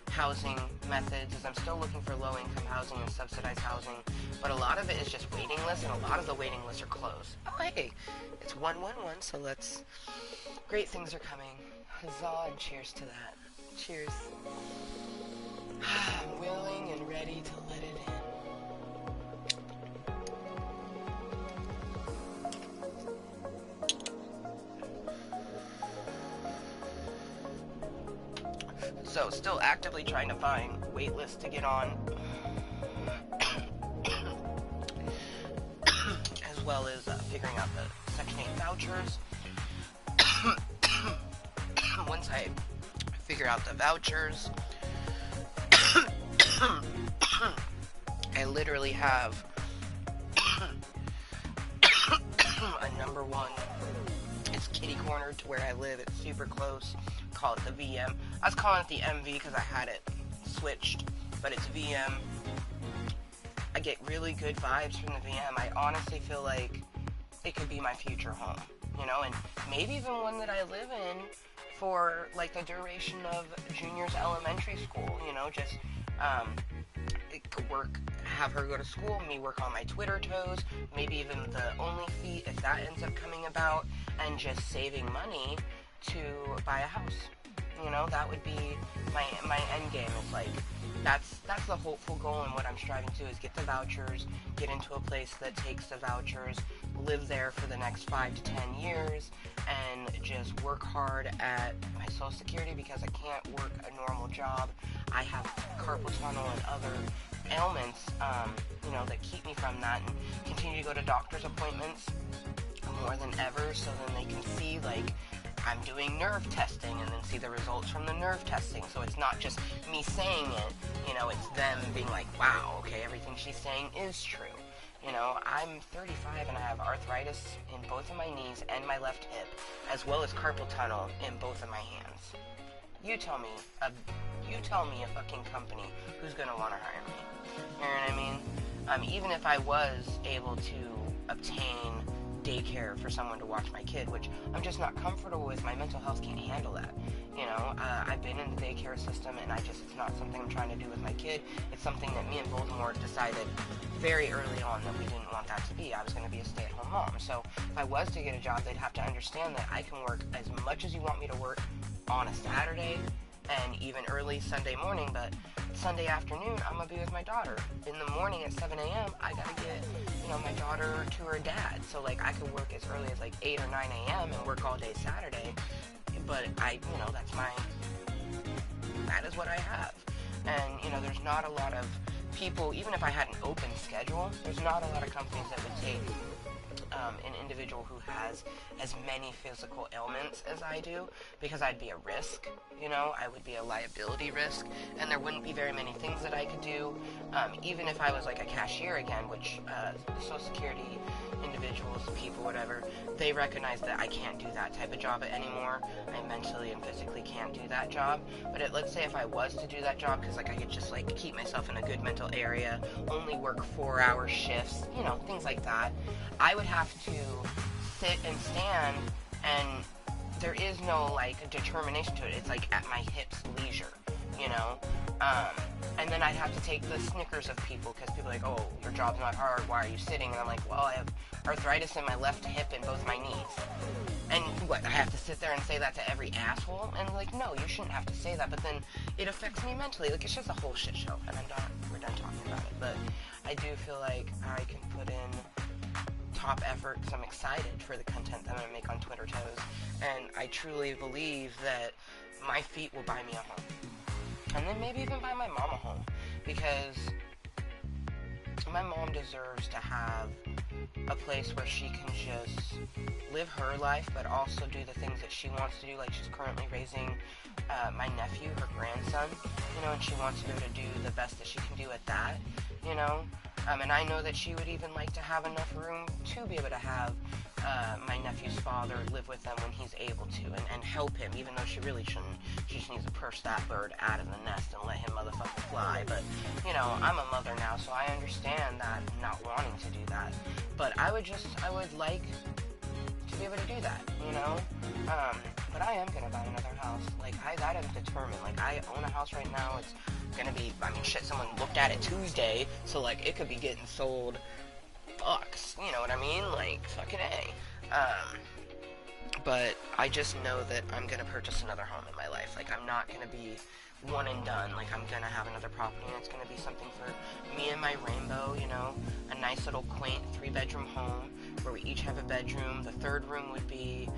A: housing methods, is I'm still looking for low-income housing and subsidized housing, but a lot of it is just waiting lists, and a lot of the waiting lists are closed. Oh, hey, it's 111, so great things are coming. Huzzah, and cheers to that. Cheers. I'm willing and ready to let it in. So, still actively trying to find wait lists to get on, as well as figuring out the Section 8 vouchers. Once I figure out the vouchers, I literally have a number one. It's kitty corner to where I live. It's super close. Call it the VM. I was calling it the MV because I had it switched, but it's VM. I get really good vibes from the VM. I honestly feel like it could be my future home, and maybe even one that I live in for the duration of junior's elementary school, it could work, have her go to school, me work on my Twitter toes, maybe even the OnlyFeet if that ends up coming about, and just saving money to buy a house. That would be my end game. It's that's the hopeful goal, and what I'm striving to is get the vouchers, get into a place that takes the vouchers, live there for the next 5 to 10 years, and just work hard at my Social Security, because I can't work a normal job. I have carpal tunnel and other ailments, that keep me from that, and continue to go to doctor's appointments more than ever, so then they can see I'm doing nerve testing, and then see the results from the nerve testing. So it's not just me saying it, it's them being like, wow, okay, everything she's saying is true. I'm 35 and I have arthritis in both of my knees and my left hip, as well as carpal tunnel in both of my hands. You tell me a fucking company who's gonna want to hire me. You know what I mean? Even if I was able to obtain daycare for someone to watch my kid, which I'm just not comfortable with. My mental health can't handle that. I've been in the daycare system, and it's not something I'm trying to do with my kid. It's something that me and Voldemort decided very early on that we didn't want that to be. I was going to be a stay-at-home mom. So if I was to get a job, they'd have to understand that I can work as much as you want me to work on a Saturday and even early Sunday morning, but Sunday afternoon, I'm going to be with my daughter. In the morning at 7 a.m., I got to get, my daughter to her dad. So, I could work as early as, 8 or 9 a.m. and work all day Saturday. But that is what I have. And, there's not a lot of people, even if I had an open schedule, there's not a lot of companies that would take an individual who has as many physical ailments as I do, because I'd be a risk, I would be a liability risk, and there wouldn't be very many things that I could do, even if I was a cashier again, which Social Security individuals, people, whatever, they recognize that I can't do that type of job anymore. I mentally and physically can't do that job. But let's say if I was to do that job, because I could just keep myself in a good mental area, only work 4-hour shifts, things like that, I would have to sit and stand, and there is no determination to it. It's at my hips leisure, and then I'd have to take the snickers of people, because people are like, oh, your job's not hard, why are you sitting? And I'm like, well, I have arthritis in my left hip and both my knees. And what, I have to sit there and say that to every asshole? And no, you shouldn't have to say that, but then it affects me mentally. It's just a whole shit show, and we're done talking about it. But I do feel like I can put in top effort, because I'm excited for the content that I'm going to make on Twitter Toes, and I truly believe that my feet will buy me a home. And then maybe even buy my mom a home, because my mom deserves to have a place where she can just live her life, but also do the things that she wants to do. Like, she's currently raising my nephew, her grandson, and she wants to be able to do the best that she can do at that, and I know that she would even like to have enough room to be able to have my nephew's father live with them when he's able to, and help him, even though she really shouldn't. She just needs to perch that bird out of the nest and let him motherfucking fly. But, I'm a mother now, so I understand that not wanting to do that. But I would like to be able to do that, but I am gonna buy another house. Like, that is determined. Like, I own a house right now. It's gonna be, shit, someone looked at it Tuesday, so, like, it could be getting sold bucks, you know what I mean? Like, fucking A. But I just know that I'm gonna purchase another home in my life. Like, I'm not gonna be one and done. Like, I'm gonna have another property, and it's gonna be something for me and my rainbow, a nice little quaint 3-bedroom home where we each have a bedroom. The third room would be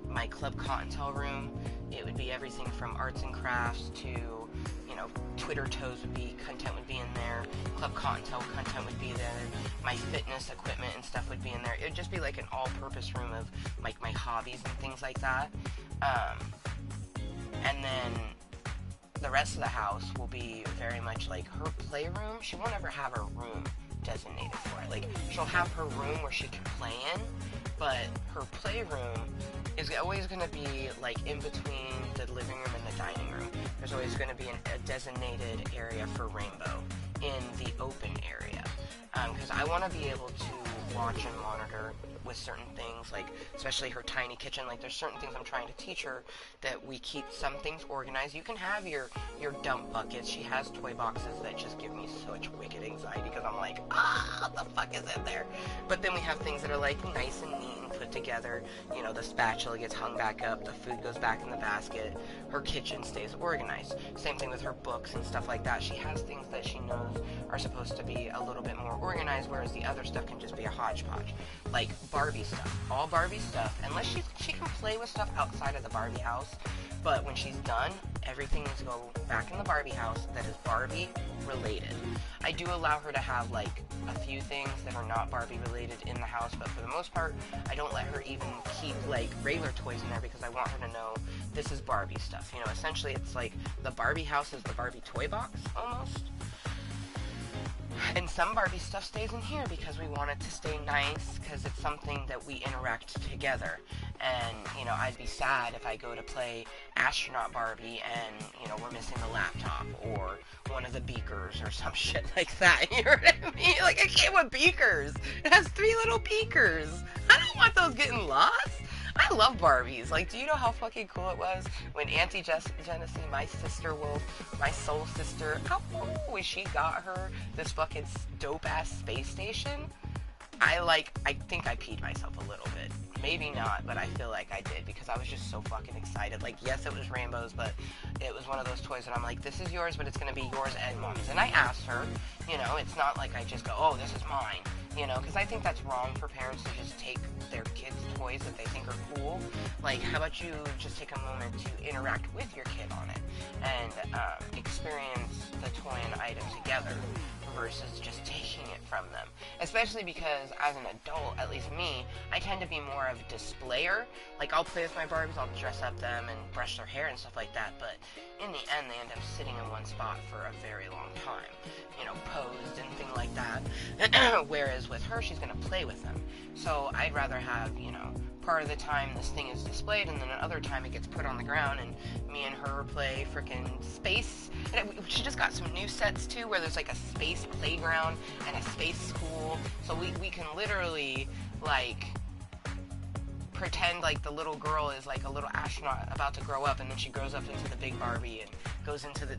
A: my Club Kottontale room. It would be everything from arts and crafts to, Twitter toes would be, Cuntent would be in there. Club Kottontale Cuntent would be there. My fitness equipment and stuff would be in there. It would just be like an all-purpose room of, like, my hobbies and things like that. And then the rest of the house will be very much like her playroom. She won't ever have her room designated for it. Like, she'll have her room where she can play in, but her playroom is always going to be, like, in between the living room and the dining room. There's always going to be a designated area for Rainbow in the open area. Because I want to be able to watch and monitor with certain things, like, especially her tiny kitchen. Like, there's certain things I'm trying to teach her, that we keep some things organized. You can have your dump buckets. She has toy boxes that just give me such wicked anxiety, because I'm like, what the fuck is in there? But then we have things that are, like, nice and neat and put together. The spatula gets hung back up, the food goes back in the basket, her kitchen stays organized. Same thing with her books and stuff like that. She has things that she knows are supposed to be a little bit more organized, whereas the other stuff can just be a hodgepodge. Like Barbie stuff. All Barbie stuff, unless she can play with stuff outside of the Barbie house, but when she's done, everything needs to go back in the Barbie house that is Barbie related. I do allow her to have, like, a few things that are not Barbie related in the house, but for the most part, I don't let her even keep, like, regular toys in there, because I want her to know this is Barbie stuff. Essentially it's like the Barbie house is the Barbie toy box, almost. And some Barbie stuff stays in here because we want it to stay nice, because it's something that we interact together. And, I'd be sad if I go to play Astronaut Barbie and, we're missing the laptop or one of the beakers or some shit like that. You know what I mean? Like, I can't with beakers. It has 3 little beakers. I don't want those getting lost. I love Barbies. Like, do you know how fucking cool it was when Auntie Genesee, my sister Wolf, my soul sister, when she got her this fucking dope-ass space station? I think I peed myself a little bit. Maybe not, but I feel like I did, because I was just so fucking excited. Like, yes, it was Rainbow's, but it was one of those toys that I'm like, this is yours, but it's going to be yours and Mom's. And I asked her, it's not like I just go, oh, this is mine, because I think that's wrong for parents to just take their kids' toys that they think are cool. Like, how about you just take a moment to interact with your kid on it and experience the toy and item together, versus just taking it from them. Especially because as an adult, at least me, I tend to be more of a displayer. Like, I'll play with my Barbies, I'll dress up them and brush their hair and stuff like that, but in the end they end up sitting in one spot for a very long time, posed and things like that. Whereas with her, she's gonna play with them. So I'd rather have, part of the time this thing is displayed, and then another time it gets put on the ground, and me and her play frickin' space. And she just got some new sets too, where there's like a space playground and a space school, so we can literally, like, pretend like the little girl is like a little astronaut about to grow up, and then she grows up into the big Barbie and goes into the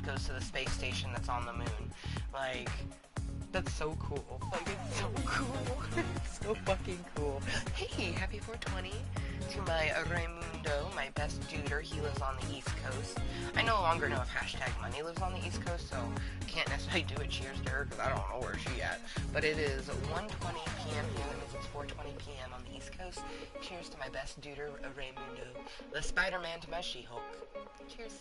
A: goes to the space station that's on the moon. Like, that's so cool. Like, it's so cool. It's so fucking cool. Hey, happy 420 to my Raimundo, my best duder. He lives on the East Coast. I no longer know if #money lives on the East Coast, so can't necessarily do a cheers to her, because I don't know where she at. But it is 1:20 p.m. here, that means it's 4:20 p.m. on the East Coast. Cheers to my best duder, Raimundo. The Spider-Man to my She-Hulk. Cheers.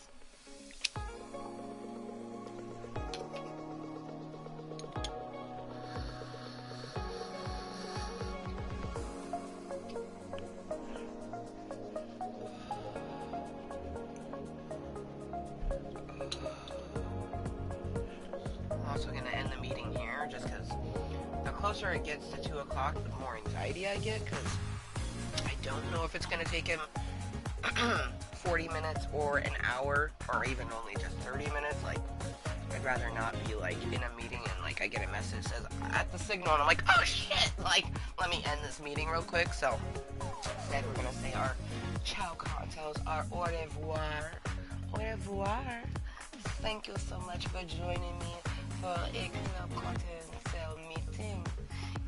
A: closer it gets to 2 o'clock, the more anxiety I get, because I don't know if it's going to take him 40 minutes or an hour, or even only just 30 minutes. Like, I'd rather not be, like, in a meeting and, like, I get a message that says, at the signal, and I'm like, oh, shit! Like, let me end this meeting real quick. So, instead, we're going to say our ciao cocktails, our au revoir. Au revoir. Thank you so much for joining me for a Club Kottontale meeting.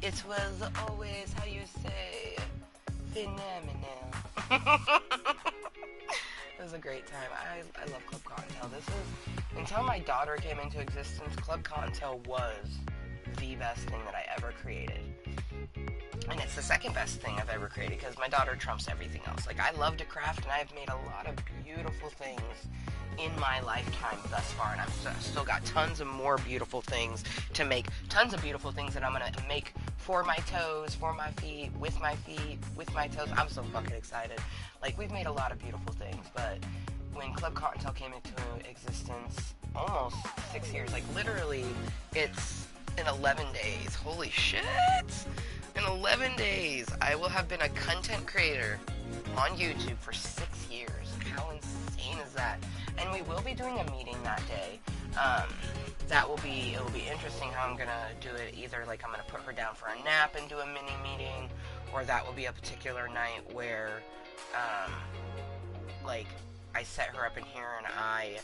A: It was always, how you say, phenomenal. It was a great time. I love Club Kottontale. This is, until my daughter came into existence, Club Kottontale was the best thing that I ever created. And it's the second best thing I've ever created, because my daughter trumps everything else. Like, I love to craft, and I've made a lot of beautiful things in my lifetime thus far, and I've still got tons of more beautiful things to make, tons of beautiful things that I'm going to make for my toes, for my feet, with my toes. I'm so fucking excited. Like, we've made a lot of beautiful things, but when Club Kottontale came into existence, almost 6 years, like, literally, it's in 11 days. Holy shit! In 11 days, I will have been a content creator on YouTube for 6 years. How insane is that? And we will be doing a meeting that day. It'll be interesting how I'm gonna do it. Either, like, I'm gonna put her down for a nap and do a mini meeting, or that will be a particular night where, like, I set her up in here and I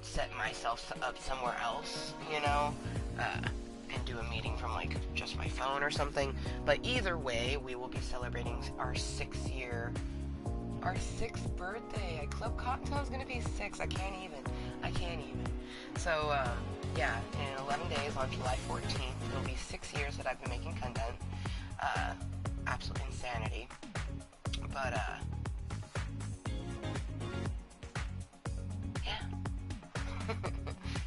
A: set myself up somewhere else, you know, and do a meeting from, like, just my phone or something. But either way, we will be celebrating our 6th birthday. Club Kottontale is gonna be 6. I can't even. So, yeah, in 11 days, on July 14th, it'll be 6 years that I've been making content. Absolute insanity. But, yeah.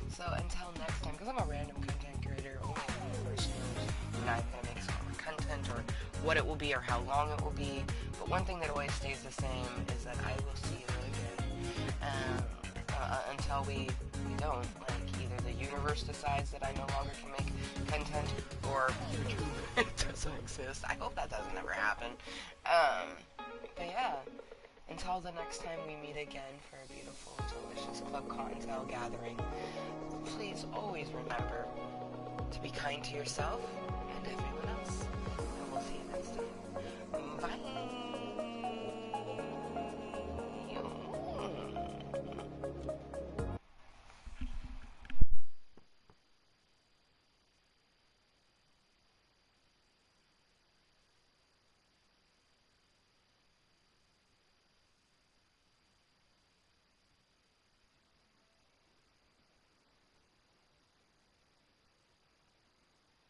A: So, until next time, because I'm a random content creator, only the universe knows when I'm going to make some more content, or what it will be, or how long it will be. But one thing that always stays the same is that I will see you again. Until we don't. Like, either the universe decides that I no longer can make content, or it doesn't exist. I hope that doesn't ever happen. But yeah, until the next time we meet again for a beautiful, delicious Club Kottontale gathering, please always remember to be kind to yourself and everyone else. And we'll see you next time.